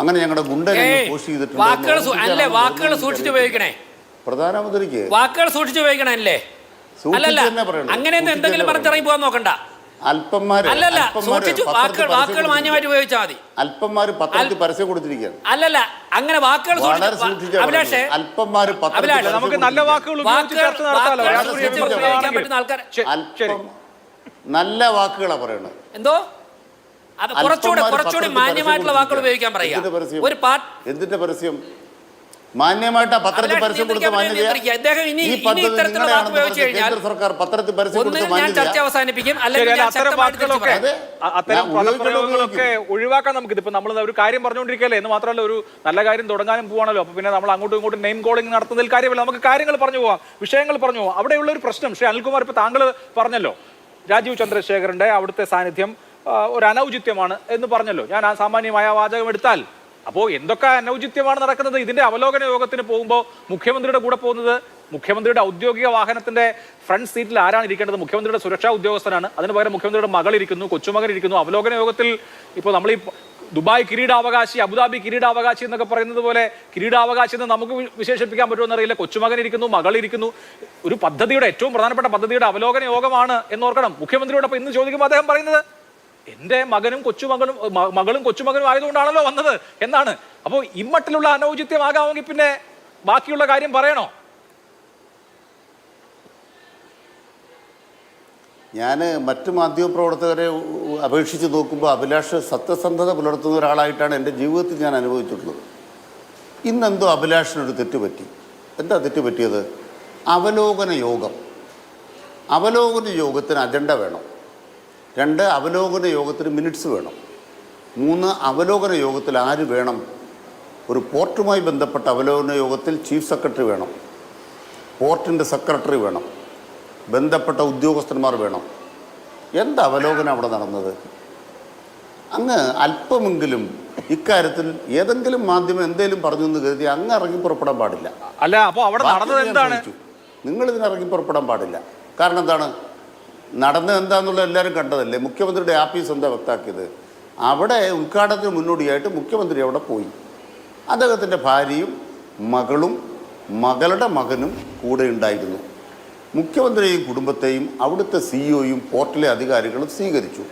അങ്ങനെ ഞങ്ങളുടെ ഗുണ്ട പോസ്റ്റ് ചെയ്തിട്ടുണ്ട്. പ്രധാനമന്ത്രിക്ക് വാക്കുകൾ സൂക്ഷിച്ചു ഉപയോഗിക്കണേ അല്ലേ? അങ്ങനെയൊന്നും എന്തെങ്കിലും പറഞ്ഞിറങ്ങി പോകാൻ നോക്കണ്ട. അല്പന്മാര് പത്രത്തിൽ പരസ്യം കൊടുത്തിരിക്കുകയാണ്. അല്ലല്ല, അങ്ങനെ വാക്കുകൾ നമുക്ക് നല്ല വാക്കുകൾ നല്ല വാക്കുകളാ പറയണത്. എന്തോ കുറച്ചുകൂടി മാന്യമായിട്ടുള്ള വാക്കുകൾ ഉപയോഗിക്കാൻ പറയുക. ഒരു എന്തിന്റെ പരസ്യം? മാന്യമായിട്ട് പത്രത്തിൽ പരസ്യം കൊടുത്ത് മാന്യത സർക്കാർ പത്രത്തിൽ പരസ്യം കൊടുത്ത് ചർച്ച അവസാനിപ്പിക്കും. അത്തരം പദപ്രയോഗങ്ങളൊക്കെ ഒഴിവാക്കാൻ നമുക്ക് ഇതിപ്പോ നമ്മൾ ഒരു കാര്യം പറഞ്ഞുകൊണ്ടിരിക്കുകയല്ലേ എന്ന് മാത്രമല്ല, ഒരു നല്ല കാര്യം തുടങ്ങാനും പോവാണല്ലോ. അപ്പൊ പിന്നെ നമ്മൾ അങ്ങോട്ടും ഇങ്ങോട്ടും നെയിം കോളിംഗ് നടത്തുന്നതിൽ കാര്യമില്ല. നമുക്ക് കാര്യങ്ങൾ പറഞ്ഞു പോവാം, വിഷയങ്ങൾ പറഞ്ഞു പോവാം. അവിടെയുള്ള ഒരു പ്രശ്നം ശ്രീ അനിൽകുമാർ, ഇപ്പൊ താങ്കൾ പറഞ്ഞല്ലോ രാജീവ് ചന്ദ്രശേഖറിന്റെ അവിടുത്തെ സാന്നിധ്യം ഒരു അനൗചിത്യമാണ് എന്ന് പറഞ്ഞല്ലോ. ഞാൻ ആ സാമാന്യമായ വാചകം എടുത്താൽ അപ്പോൾ എന്തൊക്കെ അനൗചിത്യമാണ് നടക്കുന്നത്? ഇതിന്റെ അവലോകന യോഗത്തിന് പോകുമ്പോൾ മുഖ്യമന്ത്രിയുടെ കൂടെ പോകുന്നത്, മുഖ്യമന്ത്രിയുടെ ഔദ്യോഗിക വാഹനത്തിന്റെ ഫ്രണ്ട് സീറ്റിൽ ആരാണ് ഇരിക്കേണ്ടത്? മുഖ്യമന്ത്രിയുടെ സുരക്ഷാ ഉദ്യോഗസ്ഥനാണ്. അതിന് പകരം മുഖ്യമന്ത്രിയുടെ മകൾ ഇരിക്കുന്നു, കൊച്ചുമകൻ ഇരിക്കുന്നു. അവലോകന യോഗത്തിൽ ഇപ്പോൾ നമ്മൾ ഈ ദുബായ് കിരീടാവകാശി, അബുദാബി കിരീടാവകാശി എന്നൊക്കെ പറയുന്നത് പോലെ കിരീടാവകാശി എന്ന് നമുക്ക് വിശേഷിപ്പിക്കാൻ പറ്റുമോ എന്നറിയില്ല. കൊച്ചുമകൻ ഇരിക്കുന്നു, മകൾ ഇരിക്കുന്നു. ഒരു പദ്ധതിയുടെ, ഏറ്റവും പ്രധാനപ്പെട്ട പദ്ധതിയുടെ അവലോകന യോഗമാണ് എന്നോർക്കണം. മുഖ്യമന്ത്രിയോടൊപ്പം ഇന്ന് ചോദിക്കുമ്പോൾ അദ്ദേഹം പറയുന്നത് എന്റെ മകനും കൊച്ചുമകനും ആയതുകൊണ്ടാണല്ലോ വന്നത് എന്നാണ്. അപ്പോൾ ഇമ്മട്ടിലുള്ള അനൗചിത്യമാകാമെങ്കിൽ പിന്നെ ബാക്കിയുള്ള കാര്യം പറയണോ? ഞാൻ മറ്റു മാധ്യമപ്രവർത്തകരെ അപേക്ഷിച്ച് നോക്കുമ്പോൾ അഭിലാഷ് സത്യസന്ധത പുലർത്തുന്ന ഒരാളായിട്ടാണ് എൻ്റെ ജീവിതത്തിൽ ഞാൻ അനുഭവിച്ചിട്ടുള്ളത്. ഇന്നെന്തോ അഭിലാഷിനൊരു തെറ്റുപറ്റി. എന്താ തെറ്റുപറ്റിയത്? അവലോകന യോഗം. അവലോകന യോഗത്തിന് അജണ്ട വേണം. 2, അവലോകന യോഗത്തിന് മിനിറ്റ്സ് വേണം. 3, അവലോകന യോഗത്തിൽ ആര് വേണം? ഒരു പോർട്ടുമായി ബന്ധപ്പെട്ട അവലോകന യോഗത്തിൽ ചീഫ് സെക്രട്ടറി വേണം, പോർട്ടിൻ്റെ സെക്രട്ടറി വേണം, ബന്ധപ്പെട്ട ഉദ്യോഗസ്ഥന്മാർ വേണം. എന്താ അവലോകനം അവിടെ നടന്നത്? അങ്ങ് അല്പമെങ്കിലും ഇക്കാര്യത്തിൽ ഏതെങ്കിലും മാധ്യമം എന്തെങ്കിലും പറഞ്ഞു എന്ന് കരുതി അങ്ങ് ഇറങ്ങി പുറപ്പെടാൻ പാടില്ല. അല്ല, അപ്പോൾ അവിടെ നടന്നത് എന്താണ്? നിങ്ങൾ ഇതിനിറങ്ങി പുറപ്പെടാൻ പാടില്ല. കാരണം എന്താണ് നടന്നത്? എന്താണെന്നുള്ള എല്ലാവരും കണ്ടതല്ലേ. മുഖ്യമന്ത്രിയുടെ ആഫീസ് എന്താ വ്യക്തമാക്കിയത്? അവിടെ ഉദ്ഘാടനത്തിന് മുന്നോടിയായിട്ട് മുഖ്യമന്ത്രി അവിടെ പോയി. അദ്ദേഹത്തിൻ്റെ ഭാര്യയും മകളും മകളുടെ മകനും കൂടെ ഉണ്ടായിരുന്നു. മുഖ്യമന്ത്രിയെയും കുടുംബത്തെയും അവിടുത്തെ സിഇഒയും പോർട്ടിലെ അധികാരികളും സ്വീകരിച്ചു.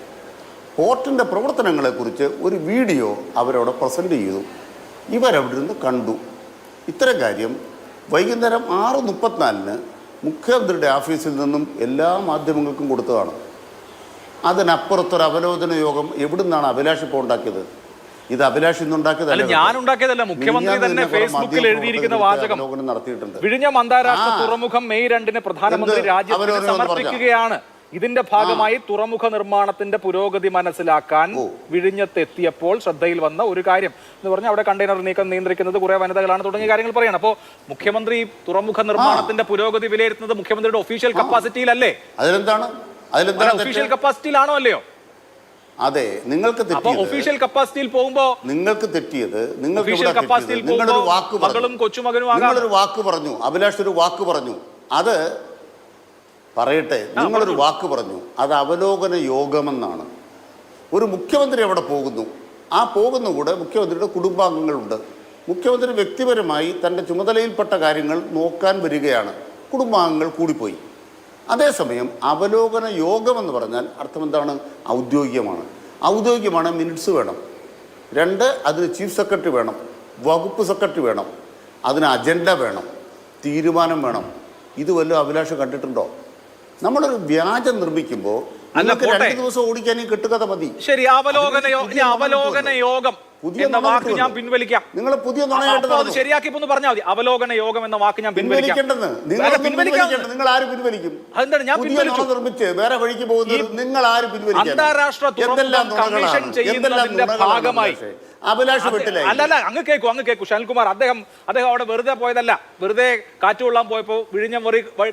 പോർട്ടിൻ്റെ പ്രവർത്തനങ്ങളെക്കുറിച്ച് ഒരു വീഡിയോ അവരവിടെ പ്രസൻറ്റ് ചെയ്തു. ഇവരവിടെ നിന്ന് കണ്ടു. ഇത്തരം കാര്യം വൈകുന്നേരം 6:34 മുഖ്യമന്ത്രിയുടെ ഓഫീസിൽ നിന്നും എല്ലാ മാധ്യമങ്ങൾക്കും കൊടുത്തതാണ്. അതിനപ്പുറത്തൊരു അവലോകന യോഗം എവിടുന്നാണ് അഭിലാഷ് ഇപ്പോൾ ഉണ്ടാക്കിയത്? ഇത് അഭിലാഷ് ഇന്നുണ്ടാക്കിയതല്ല, ഞാൻ ഉണ്ടാക്കിയതല്ല. മുഖ്യമന്ത്രി തന്നെ ഫേസ്ബുക്കിൽ എഴുതിയിരിക്കുന്ന വാചകം നടത്തിയിട്ടുണ്ട്. വിഴിഞ്ഞം അന്താരാഷ്ട്ര തുറമുഖം മെയ് 2 പ്രധാനമന്ത്രി രാജ്യത്തിന് സമർപ്പിക്കുകയാണ്. ഇതിന്റെ ഭാഗമായി തുറമുഖ നിർമ്മാണത്തിന്റെ പുരോഗതി മനസ്സിലാക്കാൻ വിഴിഞ്ഞത്തെത്തിയപ്പോൾ ശ്രദ്ധയിൽ വന്ന ഒരു കാര്യം എന്ന് പറഞ്ഞാൽ അവിടെ കണ്ടെയ്നർ നീക്കം നിയന്ത്രിക്കുന്നത് കുറെ വനിതകളാണ് തുടങ്ങിയ കാര്യങ്ങൾ പറയണം. അപ്പോൾ മുഖ്യമന്ത്രി തുറമുഖ നിർമ്മാണത്തിന്റെ പുരോഗതി വിലയിരുത്തുന്നത് മുഖ്യമന്ത്രിയുടെ ഒഫീഷ്യൽ കപ്പാസിറ്റിയിലല്ലേ? അതിലെന്താണ്? അതിലെന്താ ഒഫീഷ്യൽ കപ്പാസിറ്റിയിലാണോ അല്ലയോ? അതെ, നിങ്ങൾക്ക് തെറ്റിയത് ഒഫീഷ്യൽ കപ്പാസിറ്റിയിൽ പോകുമ്പോ നിങ്ങൾക്ക് തെറ്റിയത് ഒഫീഷ്യൽ കപ്പാസിറ്റിയിൽ നിങ്ങളൊരു വാക്ക് മകളും കൊച്ചുമകനും നിങ്ങളൊരു വാക്ക് പറഞ്ഞു. അഭിലാഷ് ഒരു വാക്ക് പറഞ്ഞു, അത് പറയട്ടെ. നിങ്ങളൊരു വാക്ക് പറഞ്ഞു, അത് അവലോകന യോഗമെന്നാണ്. ഒരു മുഖ്യമന്ത്രി അവിടെ പോകുന്നു, ആ പോകുന്ന കൂടെ മുഖ്യമന്ത്രിയുടെ കുടുംബാംഗങ്ങളുണ്ട്. മുഖ്യമന്ത്രി വ്യക്തിപരമായി തൻ്റെ ചുമതലയിൽപ്പെട്ട കാര്യങ്ങൾ നോക്കാൻ വരികയാണ്, കുടുംബാംഗങ്ങൾ കൂടിപ്പോയി. അതേസമയം അവലോകന യോഗമെന്ന് പറഞ്ഞാൽ അർത്ഥം എന്താണ്? ഔദ്യോഗികമാണ്. ഔദ്യോഗികമാണ്, മിനിറ്റ്സ് വേണം. 2, അതിന് ചീഫ് സെക്രട്ടറി വേണം, വകുപ്പ് സെക്രട്ടറി വേണം, അതിന് അജണ്ട വേണം, തീരുമാനം വേണം. ഇത് വല്ലതും അഭിലാഷ് കണ്ടിട്ടുണ്ടോ? നമ്മളൊരു വ്യാജം നിർമ്മിക്കുമ്പോൾ 2 ദിവസം ഓടിക്കാൻ ഈ കെട്ടുകഥ മതി. ശരി, അവലോകന യോഗം എന്ന വാക്ക് ഞാൻ പിൻവലിക്കാം. നിങ്ങൾ പുതിയ ശരിയാക്കി പറഞ്ഞാൽ മതി. അവലോകന യോഗം എന്ന വാക്ക് ഞാൻ പിൻവലിക്കാം. നിങ്ങൾ ആര് പിൻവലിക്കും? നിർമ്മിച്ച് വേറെ വഴിക്ക് പോകുന്നത് നിങ്ങൾ ആര് പിൻവലിക്കും? അന്താരാഷ്ട്ര കമ്മീഷൻ ചെയ്യുന്നതിന്റെ ഭാഗമായി അഭിലാഷ് വിട്ടില്ല. അല്ലല്ല, അങ്ങ് കേൾക്കൂ ശാൽകുമാർ. അദ്ദേഹം അവിടെ വെറുതെ പോയതല്ല, വെറുതെ കാറ്റുകൊള്ളാൻ പോയപ്പോൾ വിഴിഞ്ഞം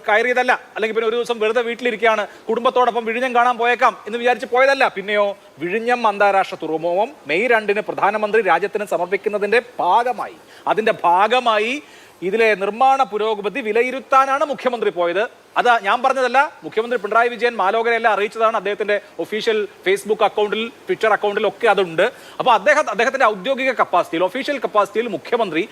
കയറിയതല്ല, അല്ലെങ്കിൽ പിന്നെ ഒരു ദിവസം വെറുതെ വീട്ടിലിരിക്കുകയാണ്, കുടുംബത്തോടൊപ്പം വിഴിഞ്ഞം കാണാൻ പോയേക്കാം എന്ന് വിചാരിച്ച് പോയതല്ല. പിന്നെയോ, വിഴിഞ്ഞം അന്താരാഷ്ട്ര തുറമുഖം മെയ് 2 പ്രധാനമന്ത്രി രാജ്യത്തിന് സമർപ്പിക്കുന്നതിന്റെ ഭാഗമായി ഇതിലെ നിർമ്മാണ പുരോഗതി വിലയിരുത്താനാണ് മുഖ്യമന്ത്രി പോയത്. അത് ഞാൻ പറഞ്ഞതല്ല, മുഖ്യമന്ത്രി പിണറായി വിജയൻ മാലോകരെല്ലാം അറിയിച്ചതാണ്. അദ്ദേഹത്തിന്റെ ഒഫീഷ്യൽ ഫേസ്ബുക്ക് അക്കൗണ്ടിൽ, ട്വിറ്റർ അക്കൗണ്ടിൽ ഒക്കെ അതുണ്ട്. അപ്പോൾ അദ്ദേഹത്തിന്റെ ഔദ്യോഗിക കപ്പാസിറ്റിയിൽ, ഒഫീഷ്യൽ കപ്പാസിറ്റിയിൽ മുഖ്യമന്ത്രി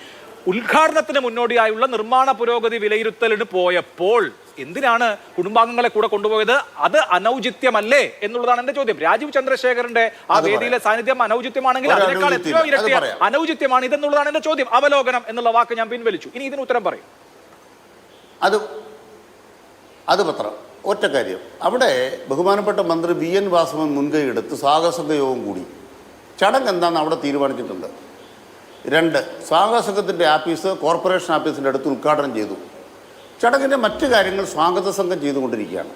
ഉദ്ഘാടനത്തിന് മുന്നോടിയായുള്ള നിർമ്മാണ പുരോഗതി വിലയിരുത്തലിന് പോയപ്പോൾ എന്തിനാണ് കുടുംബാംഗങ്ങളെ കൂടെ കൊണ്ടുപോയത്? അത് അനൗചിത്യമല്ലേ എന്നുള്ളതാണ് എന്റെ ചോദ്യം. രാജീവ് ചന്ദ്രശേഖരന്റെ ആ വേദിയിലെ സാന്നിധ്യം അനൗചിത്യമാണെങ്കിൽ അതിനേക്കാൾ എത്രയോ ഇരട്ടി അനൗചിത്യമാണ് ഇതെന്നുള്ളതാണ് എന്റെ ചോദ്യം. അവലോകനം എന്നുള്ള വാക്ക് ഞാൻ പിൻവലിച്ചു. ഇനി ഇതിന് ഉത്തരം പറയും. അത് പത്രം ഒറ്റ കാര്യം. അവിടെ ബഹുമാനപ്പെട്ട മന്ത്രി VN വാസവൻ മുൻകൈ എടുത്ത് സ്വാഗതസംഘ യോഗം കൂടി. ചടങ്ങ് എന്താണെന്ന് അവിടെ തീരുമാനിച്ചിട്ടുണ്ട്. 2, സ്വാഗതസംഘത്തിൻ്റെ ആഫീസ് കോർപ്പറേഷൻ ആഫീസിൻ്റെ അടുത്ത് ഉദ്ഘാടനം ചെയ്തു. ചടങ്ങിൻ്റെ മറ്റു കാര്യങ്ങൾ സ്വാഗത സംഘം ചെയ്തുകൊണ്ടിരിക്കുകയാണ്.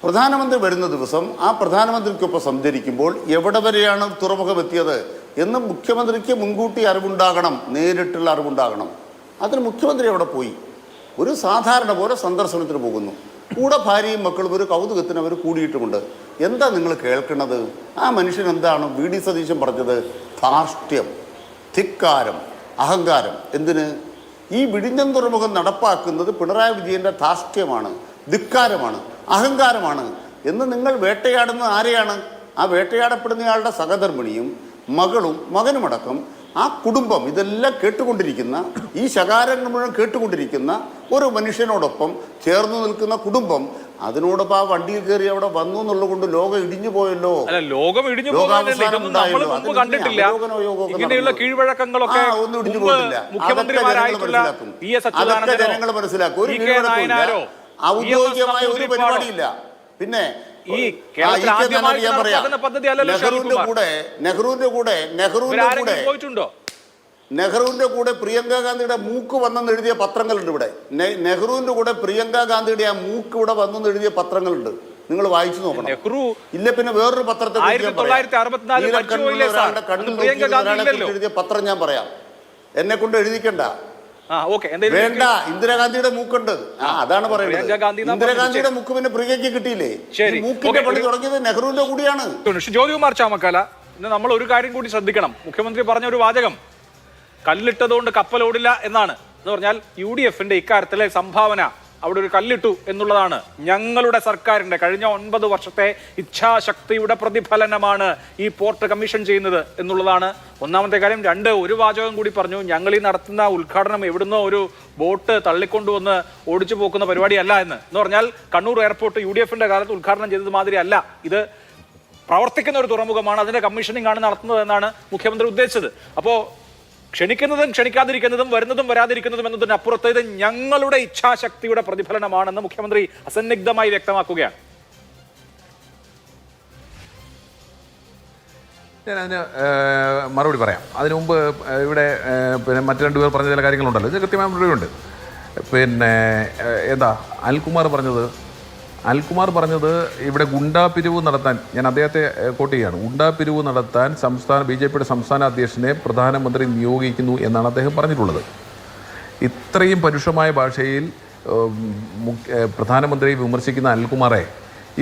പ്രധാനമന്ത്രി വരുന്ന ദിവസം ആ പ്രധാനമന്ത്രിക്കൊപ്പം സഞ്ചരിക്കുമ്പോൾ എവിടെ വരെയാണ് തുറമുഖം എത്തിയത് എന്ന് മുഖ്യമന്ത്രിക്ക് മുൻകൂട്ടി അറിവുണ്ടാകണം, നേരിട്ടുള്ള അറിവുണ്ടാകണം. അതിന് മുഖ്യമന്ത്രി അവിടെ പോയി. ഒരു സാധാരണ പോലെ സന്ദർശനത്തിന് പോകുന്നു. കൂടെ ഭാര്യയും മക്കളും ഒരു കൗതുകത്തിന് അവർ കൂടിയിട്ടുമുണ്ട്. എന്താ നിങ്ങൾ കേൾക്കുന്നത്? ആ മനുഷ്യൻ എന്താണ് VD സതീശൻ പറഞ്ഞത്? ധാർഷ്ട്യം, ധിക്കാരം, അഹങ്കാരം. എന്തിന്? ഈ വിഴിഞ്ഞം തുറമുഖം നടപ്പാക്കുന്നത് പിണറായി വിജയൻ്റെ ധാർഷ്ട്യമാണ്, ധിക്കാരമാണ്, അഹങ്കാരമാണ് എന്ന് നിങ്ങൾ വേട്ടയാടുന്നത് ആരെയാണ്? ആ വേട്ടയാടപ്പെടുന്നയാളുടെ സഹധർമ്മിണിയും മകളും മകനുമടക്കം ആ കുടുംബം, ഇതെല്ലാം കേട്ടുകൊണ്ടിരിക്കുന്ന, ഈ ശകാരങ്ങൾ മുഴുവൻ കേട്ടുകൊണ്ടിരിക്കുന്ന ഒരു മനുഷ്യനോടൊപ്പം ചേർന്ന് നിൽക്കുന്ന കുടുംബം, അതിനോടൊപ്പം ആ വണ്ടിയിൽ കയറി അവിടെ വന്നു എന്നുള്ളത് കൊണ്ട് ലോകം ഇടിഞ്ഞു പോയല്ലോ. ലോകം ഇടിഞ്ഞു കണ്ടിട്ടില്ല. ഇങ്ങനെയുള്ള കീഴ്വഴക്കങ്ങളൊക്കെ മുഖ്യമന്ത്രിമാരായിട്ടുള്ള ജനങ്ങൾ മനസ്സിലാക്കും. ഒരു കീഴ്വഴക്കമില്ല, ഔദ്യോഗികമായ ഒരു പരിപാടിയില്ല. പിന്നെ നെഹ്റുവിന്റെ കൂടെ പ്രിയങ്ക ഗാന്ധിയുടെ മൂക്ക് വന്നെന്ന് എഴുതിയ പത്രങ്ങളുണ്ട് ഇവിടെ. നെഹ്റുവിന്റെ കൂടെ പ്രിയങ്ക ഗാന്ധിയുടെ ആ മൂക്ക് ഇവിടെ വന്നെന്ന് എഴുതിയ പത്രങ്ങളുണ്ട്. നിങ്ങൾ വായിച്ചു നോക്കണം. ഇല്ല പിന്നെ വേറൊരു പത്രത്തെ എഴുതിയ പത്രം ഞാൻ പറയാം. എന്നെ കൊണ്ട് എഴുതിക്കണ്ട. വേണ്ട, ഇന്ദിരാഗാന്ധിയുടെ മൂക്കുണ്ട്. അതാണ് പറയുന്നത്. ഇന്ദിരാഗാന്ധിയുടെ മൂക്ക് പിന്നെ പ്രിയങ്കയ്ക്ക് കിട്ടിയില്ലേ? മൂക്കിന്റെ പണി തുടങ്ങിയത് നെഹ്റുവിന്റെ കൂടിയാണ്. ജ്യോതികുമാർ ചാമക്കാല, ഇന്ന് നമ്മൾ ഒരു കാര്യം കൂടി ശ്രദ്ധിക്കണം. മുഖ്യമന്ത്രി പറഞ്ഞ ഒരു വാചകം, കല്ലിട്ടതുകൊണ്ട് കപ്പലോടില്ല എന്നാണ്. എന്ന് പറഞ്ഞാൽ UDFന്റെ ഇക്കാര്യത്തിലെ സംഭാവന, അവിടെ ഒരു കല്ലിട്ടു എന്നുള്ളതാണ്. ഞങ്ങളുടെ സർക്കാരിന്റെ കഴിഞ്ഞ 9 വർഷത്തെ ഇച്ഛാശക്തിയുടെ പ്രതിഫലനമാണ് ഈ പോർട്ട് കമ്മീഷൻ ചെയ്യുന്നത് എന്നുള്ളതാണ് ഒന്നാമത്തെ കാര്യം. 2, ഒരു വാചകം കൂടി പറഞ്ഞു, ഞങ്ങൾ ഈ നടത്തുന്ന ഉദ്ഘാടനം എവിടുന്നോ ഒരു ബോട്ട് തള്ളിക്കൊണ്ടുവന്ന് ഓടിച്ചു പോക്കുന്ന പരിപാടിയല്ല എന്ന് പറഞ്ഞാൽ കണ്ണൂർ എയർപോർട്ട് UDFന്റെ കാലത്ത് ഉദ്ഘാടനം ചെയ്തത് മാതിരി അല്ല, ഇത് പ്രവർത്തിക്കുന്ന ഒരു തുറമുഖമാണ്, അതിന്റെ കമ്മീഷനിങ് ആണ് നടത്തുന്നത് എന്നാണ് മുഖ്യമന്ത്രി ഉദ്ദേശിച്ചത്. അപ്പോൾ ക്ഷണിക്കുന്നതും ക്ഷണിക്കാതിരിക്കുന്നതും വരുന്നതും വരാതിരിക്കുന്നതും എന്നതിനപ്പുറത്ത് ഇത് ഞങ്ങളുടെ ഇച്ഛാശക്തിയുടെ പ്രതിഫലനമാണെന്ന് മുഖ്യമന്ത്രി അസന്നിഗ്ധമായി വ്യക്തമാക്കുകയാണ്. ഞാനതിന് മറുപടി പറയാം. അതിനു മുമ്പ് ഇവിടെ പിന്നെ മറ്റു 2 പേർ പറഞ്ഞ ചില കാര്യങ്ങളുണ്ടല്ലോ, ഇത് കൃത്യമായ മറുപടിയുണ്ട്. പിന്നെ എന്താ അൽകുമാർ പറഞ്ഞത് ഇവിടെ ഗുണ്ടാപിരിവ് നടത്താൻ, ഞാൻ അദ്ദേഹത്തെ കോട്ട് ചെയ്യുകയാണ്, ഗുണ്ടാപിരിവ് നടത്താൻ BJPയുടെ സംസ്ഥാന അധ്യക്ഷനെ പ്രധാനമന്ത്രി നിയോഗിക്കുന്നു എന്നാണ് അദ്ദേഹം പറഞ്ഞിട്ടുള്ളത്. ഇത്രയും പരുഷമായ ഭാഷയിൽ പ്രധാനമന്ത്രിയെ വിമർശിക്കുന്ന അൽകുമാറെ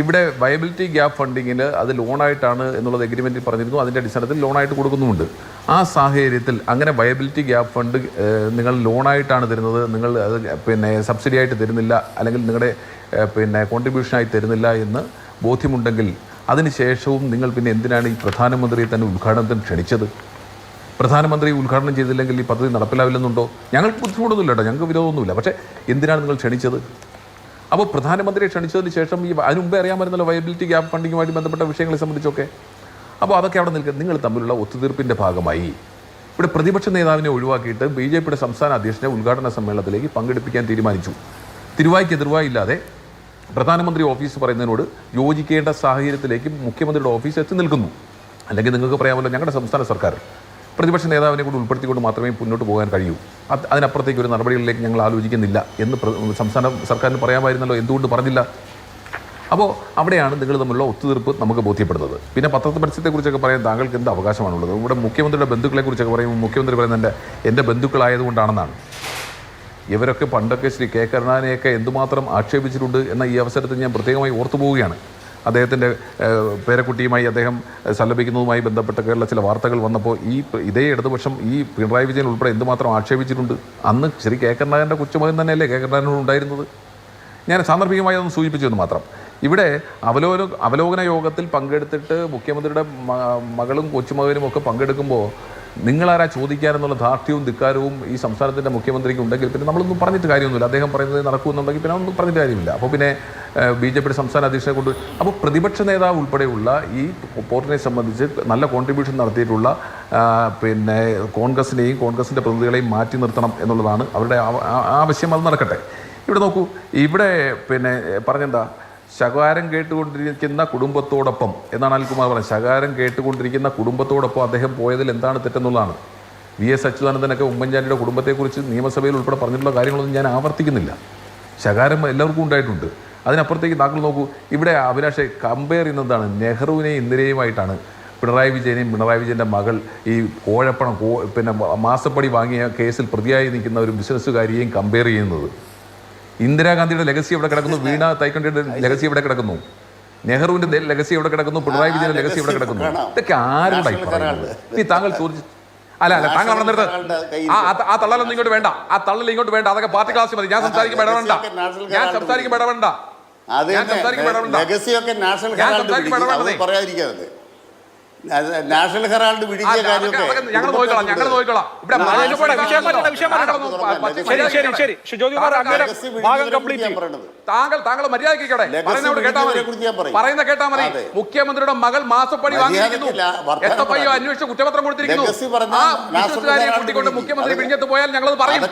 ഇവിടെ വയബിലിറ്റി ഗ്യാപ്പ് ഫണ്ടിങ്ങിൽ അത് ലോണായിട്ടാണ് എന്നുള്ളത് എഗ്രിമെൻറ്റിൽ പറഞ്ഞിരുന്നു. അതിൻ്റെ അടിസ്ഥാനത്തിൽ ലോണായിട്ട് കൊടുക്കുന്നുമുണ്ട്. ആ സാഹചര്യത്തിൽ അങ്ങനെ വയബിലിറ്റി ഗ്യാപ്പ് ഫണ്ട് നിങ്ങൾ ലോണായിട്ടാണ് തരുന്നത്, നിങ്ങൾ അത് പിന്നെ സബ്സിഡി ആയിട്ട് തരുന്നില്ല, അല്ലെങ്കിൽ നിങ്ങളുടെ പിന്നെ കോൺട്രിബ്യൂഷനായി തരുന്നില്ല എന്ന് ബോധ്യമുണ്ടെങ്കിൽ അതിനുശേഷവും നിങ്ങൾ പിന്നെ എന്തിനാണ് ഈ പ്രധാനമന്ത്രിയെ തന്നെ ഉദ്ഘാടനത്തിന് ക്ഷണിച്ചത്? പ്രധാനമന്ത്രി ഉദ്ഘാടനം ചെയ്തില്ലെങ്കിൽ ഈ പദ്ധതി നടപ്പിലാവില്ലെന്നുണ്ടോ? ഞങ്ങൾക്ക് ബുദ്ധിമുട്ടൊന്നുമില്ല കേട്ടോ, ഞങ്ങൾക്ക് വിരോധമൊന്നുമില്ല. പക്ഷേ എന്തിനാണ് നിങ്ങൾ ക്ഷണിച്ചത്? അപ്പോൾ പ്രധാനമന്ത്രിയെ ക്ഷണിച്ചതിന് ശേഷം ഈ അതിന് മുമ്പേ അറിയാമായിരുന്നല്ലോ വയബിലിറ്റി ഗ്യാപ്പ് ഫണ്ടിങ്ങുമായിട്ട് ബന്ധപ്പെട്ട വിഷയങ്ങളെ സംബന്ധിച്ചൊക്കെ. അപ്പോൾ അതൊക്കെ അവിടെ നിൽക്കുക. നിങ്ങൾ തമ്മിലുള്ള ഒത്തുതീർപ്പിൻ്റെ ഭാഗമായി ഇവിടെ പ്രതിപക്ഷ നേതാവിനെ ഒഴിവാക്കിയിട്ട് BJPയുടെ സംസ്ഥാന അധ്യക്ഷനെ ഉദ്ഘാടന സമ്മേളനത്തിലേക്ക് പങ്കെടുപ്പിക്കാൻ തീരുമാനിച്ചു. തിരുവായ്ക്ക് എതിർവായില്ലാതെ പ്രധാനമന്ത്രി ഓഫീസ് പറയുന്നതിനോട് യോജിക്കേണ്ട സാഹചര്യത്തിലേക്ക് മുഖ്യമന്ത്രിയുടെ ഓഫീസ് എത്തി നിൽക്കുന്നു. അല്ലെങ്കിൽ നിങ്ങൾക്ക് പറയാമല്ലോ, ഞങ്ങളുടെ സംസ്ഥാന സർക്കാർ പ്രതിപക്ഷ നേതാവിനെ കൂടി ഉൾപ്പെടുത്തിക്കൊണ്ട് മാത്രമേ മുന്നോട്ട് പോകാൻ കഴിയൂ, അതിനപ്പുറത്തേക്ക് ഒരു നടപടികളിലേക്ക് ഞങ്ങൾ ആലോചിക്കുന്നില്ല എന്ന് സംസ്ഥാന സർക്കാരിന് പറയാമായിരുന്നല്ലോ. എന്തുകൊണ്ട് പറഞ്ഞില്ല? അപ്പോൾ അവിടെയാണ് നിങ്ങൾ തമ്മിലുള്ള ഒത്തുതീർപ്പ് നമുക്ക് ബോധ്യപ്പെടുന്നത്. പിന്നെ പത്രപരസ്യത്തെക്കുറിച്ചൊക്കെ പറയാൻ താങ്കൾക്ക് എന്ത് അവകാശമാണുള്ളത്? ഇവിടെ മുഖ്യമന്ത്രിയുടെ ബന്ധുക്കളെക്കുറിച്ചൊക്കെ പറയുമ്പോൾ മുഖ്യമന്ത്രി പറയുന്നത് എൻ്റെ ബന്ധുക്കളായതുകൊണ്ടാണെന്നാണ്. ഇവരൊക്കെ പണ്ടൊക്കെ ശ്രീ കെ കരുണാനിനെയൊക്കെ എന്തുമാത്രം ആക്ഷേപിച്ചിട്ടുണ്ട് എന്ന ഈ അവസരത്തിൽ ഞാൻ പ്രത്യേകമായി ഓർത്തു പോവുകയാണ്. അദ്ദേഹത്തിൻ്റെ പേരക്കുട്ടിയുമായി അദ്ദേഹം സല്ലപിക്കുന്നതുമായി ബന്ധപ്പെട്ടൊക്കെയുള്ള ചില വാർത്തകൾ വന്നപ്പോൾ ഇതേ ഇടതുപക്ഷം ഈ പിണറായി വിജയൻ ഉൾപ്പെടെ എന്തുമാത്രം ആക്ഷേപിച്ചിട്ടുണ്ട്. അന്ന് ശ്രീ കെ കരുണാകരൻ്റെ കൊച്ചുമകൻ തന്നെയല്ലേ കെ കരുണാകരനോട് ഉണ്ടായിരുന്നത്. ഞാൻ സാന്ദർഭികമായി അതൊന്ന് സൂചിപ്പിച്ചു എന്ന് മാത്രം. ഇവിടെ അവലോകന യോഗത്തിൽ പങ്കെടുത്തിട്ട് മുഖ്യമന്ത്രിയുടെ മകളും കൊച്ചുമകനും ഒക്കെ പങ്കെടുക്കുമ്പോൾ നിങ്ങളാരാ ചോദിക്കാനെന്നുള്ള ധാർഷ്ട്യവും ധിക്കാരവും ഈ സംസ്ഥാനത്തിൻ്റെ മുഖ്യമന്ത്രിക്ക് ഉണ്ടെങ്കിൽ പിന്നെ നമ്മളൊന്നും പറഞ്ഞിട്ട് കാര്യമൊന്നുമില്ല. അദ്ദേഹം പറയുന്നത് നടക്കുമെന്നുണ്ടെങ്കിൽ പിന്നെ ഒന്നും പറഞ്ഞിട്ട് കാര്യമില്ല. അപ്പോൾ പിന്നെ BJPയുടെ സംസ്ഥാന അധ്യക്ഷനെ കൊണ്ട് അപ്പോൾ പ്രതിപക്ഷ നേതാവ് ഉൾപ്പെടെയുള്ള ഈ പോർട്ടിനെ സംബന്ധിച്ച് നല്ല കോൺട്രിബ്യൂഷൻ നടത്തിയിട്ടുള്ള പിന്നെ കോൺഗ്രസിനെയും കോൺഗ്രസിൻ്റെ പ്രതിനിധികളെയും മാറ്റി നിർത്തണം എന്നുള്ളതാണ് അവരുടെ ആവശ്യം. അത് നടക്കട്ടെ. ഇവിടെ നോക്കൂ, ഇവിടെ പിന്നെ പറഞ്ഞെന്താ, ശകാരം കേട്ടുകൊണ്ടിരിക്കുന്ന കുടുംബത്തോടൊപ്പം എന്നാണ് അനിൽകുമാർ പറഞ്ഞത്. ശകാരം കേട്ടുകൊണ്ടിരിക്കുന്ന കുടുംബത്തോടൊപ്പം അദ്ദേഹം പോയതിൽ എന്താണ് തെറ്റെന്നുള്ളതാണ്. VS അച്യുതാനന്ദനൊക്കെ ഉമ്മൻചാണ്ടിയുടെ കുടുംബത്തെക്കുറിച്ച് നിയമസഭയിൽ ഉൾപ്പെടെ പറഞ്ഞിട്ടുള്ള കാര്യങ്ങളൊന്നും ഞാൻ ആവർത്തിക്കുന്നില്ല. ശകാരം എല്ലാവർക്കും ഉണ്ടായിട്ടുണ്ട്. അതിനപ്പുറത്തേക്ക് താങ്കൾ നോക്കൂ, ഇവിടെ അഭിലാഷെ കമ്പയർ ചെയ്യുന്നതാണ് നെഹ്റുവിനെയും ഇന്ദിരയുമായിട്ടാണ് പിണറായി വിജയനെയും പിണറായി വിജയൻ്റെ മകൾ ഈ കോഴപ്പണം പിന്നെ മാസപ്പടി വാങ്ങിയ കേസിൽ പ്രതിയായി നിൽക്കുന്ന ഒരു ബിസിനസ്സുകാരിയെയും കമ്പയർ ചെയ്യുന്നത്. ഇന്ദിരാഗാന്ധിയുടെ ലെഗസി എവിടെ കിടക്കുന്നു, വീണ തൈക്കണ്ടിയുടെ ലെഗസി എവിടെ കിടക്കുന്നു, നെഹ്റുവിന്റെ ലെഗസി എവിടെ കിടക്കുന്നു, പിണറായി വിജയന്റെ ലെഗസി എവിടെ കിടക്കുന്നു? ഇതൊക്കെ ആരുടെ പറയുന്നത്? നീ താങ്കൾ ചോദിച്ചു അല്ല താങ്കൾ അവിടെ നിർത്ത്. ആ തള്ളലൊന്നും ഇങ്ങോട്ട് വേണ്ട, ആ തള്ളൽ ഇങ്ങോട്ട് വേണ്ട. അതൊക്കെ പാർട്ടി ക്ലാസ് മതി. ഞാൻ സംസാരിക്കുമ്പോൾ ഇടപെടണ്ട. നാഷണൽ ഹെറാൾഡ് പിടിച്ച കാര്യമൊക്കെ ഞങ്ങൾ നോക്കിക്കോളാം. താങ്കൾ മര്യാദ പറയുന്ന കേട്ടാ മതി. മുഖ്യമന്ത്രിയുടെ മകൾ മാസപ്പടി വാങ്ങിയിരിക്കുന്നു, SFI അന്വേഷിച്ച് കുറ്റപത്രം കൊടുത്തിരിക്കുന്നു. കൂട്ടിക്കൊണ്ട് മുഖ്യമന്ത്രി പിടിഞ്ഞെത്ത് പോയാൽ ഞങ്ങളത് പറയും.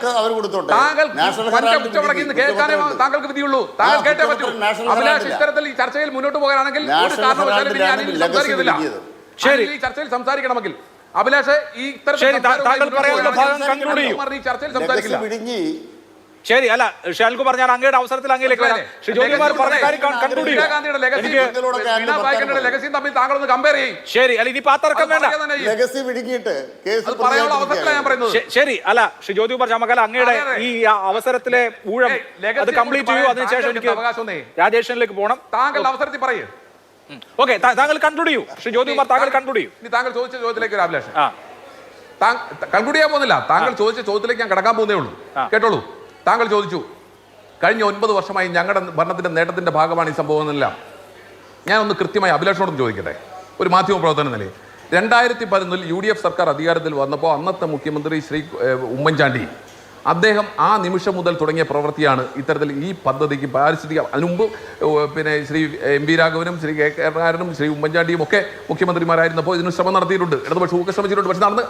താങ്കൾ കേൾക്കാനേ താങ്കൾക്ക് വിധിയുള്ളൂ. താങ്കൾ കേട്ടേ പറ്റൂ. അഭിലാഷ് ഇത്തരത്തിൽ ഈ ചർച്ചയിൽ മുന്നോട്ട് പോകാനാണെങ്കിൽ ഒരു കാരണവശാലും സംസാരിക്കുന്നില്ല. ശരി, ഈ ചർച്ചയിൽ സംസാരിക്കണമെങ്കിൽ അഭിലാഷ് ഈ ചർച്ചയിൽ സംസാരിക്കില്ല. ശരി, അല്ല ഷാൽകുമാർ, ഞാൻ അങ്ങയുടെ അവസരത്തിൽ അങ്ങയിലേക്ക് വരാം. ശരി, അല്ല ഇനി പാത്തർക്കം വേണ്ട. ശരി, അല്ല ജ്യോതികുമാർ ചാമക്കാല, അങ്ങയുടെ ഈ അവസരത്തിലെ ഊഴം അത് കംപ്ലീറ്റ് ചെയ്യൂ. അതിനുശേഷം എനിക്ക് രാജേഷിലേക്ക് പോകണം. താങ്കളുടെ അവസരത്തിൽ പറയൂ. ഓക്കെ, താങ്കൾ കൺക്ലൂഡ് ചെയ്യൂ. ശ്രീ ജ്യോതികുമാർ, താങ്കൾ കൺക്ലൂഡ് ചെയ്യൂ. താങ്കൾ ചോദിച്ച ചോദ്യത്തിലേക്ക് ഒരു അഭിലാഷം കൺക്ലൂഡ് ചെയ്യാൻ പോകുന്നില്ല. താങ്കൾ ചോദിച്ച ചോദ്യത്തിലേക്ക് ഞാൻ കടക്കാൻ പോകുന്നേ ഉള്ളൂ. കേട്ടോളൂ. താങ്കൾ ചോദിച്ചു കഴിഞ്ഞ 9 വർഷമായി ഞങ്ങളുടെ ഭരണത്തിന്റെ നേട്ടത്തിന്റെ ഭാഗമാണ് ഈ സംഭവം എന്നെല്ലാം. ഞാൻ ഒന്ന് കൃത്യമായി അഭിലാഷോടും ചോദിക്കട്ടെ, ഒരു മാധ്യമ പ്രവർത്തന നിലയിൽ. 2011 UDF സർക്കാർ അധികാരത്തിൽ വന്നപ്പോൾ അന്നത്തെ മുഖ്യമന്ത്രി ശ്രീ ഉമ്മൻചാണ്ടി അദ്ദേഹം ആ നിമിഷം മുതൽ തുടങ്ങിയ പ്രവൃത്തിയാണ് ഇത്തരത്തിൽ ഈ പദ്ധതിക്ക് പാരിസ്ഥിതിക. അതിനുമുമ്പ് പിന്നെ ശ്രീ MV രാഘവനും ശ്രീ കെ കരുണാകരനും ശ്രീ ഉമ്മൻചാണ്ടിയും ഒക്കെ മുഖ്യമന്ത്രിമാരായിരുന്നപ്പോൾ ഇതിന് ശ്രമം നടത്തിയിട്ടുണ്ട്. ഇടതുപക്ഷമൊക്കെ ശ്രമിച്ചിട്ടുണ്ട്. പക്ഷെ നടന്ന്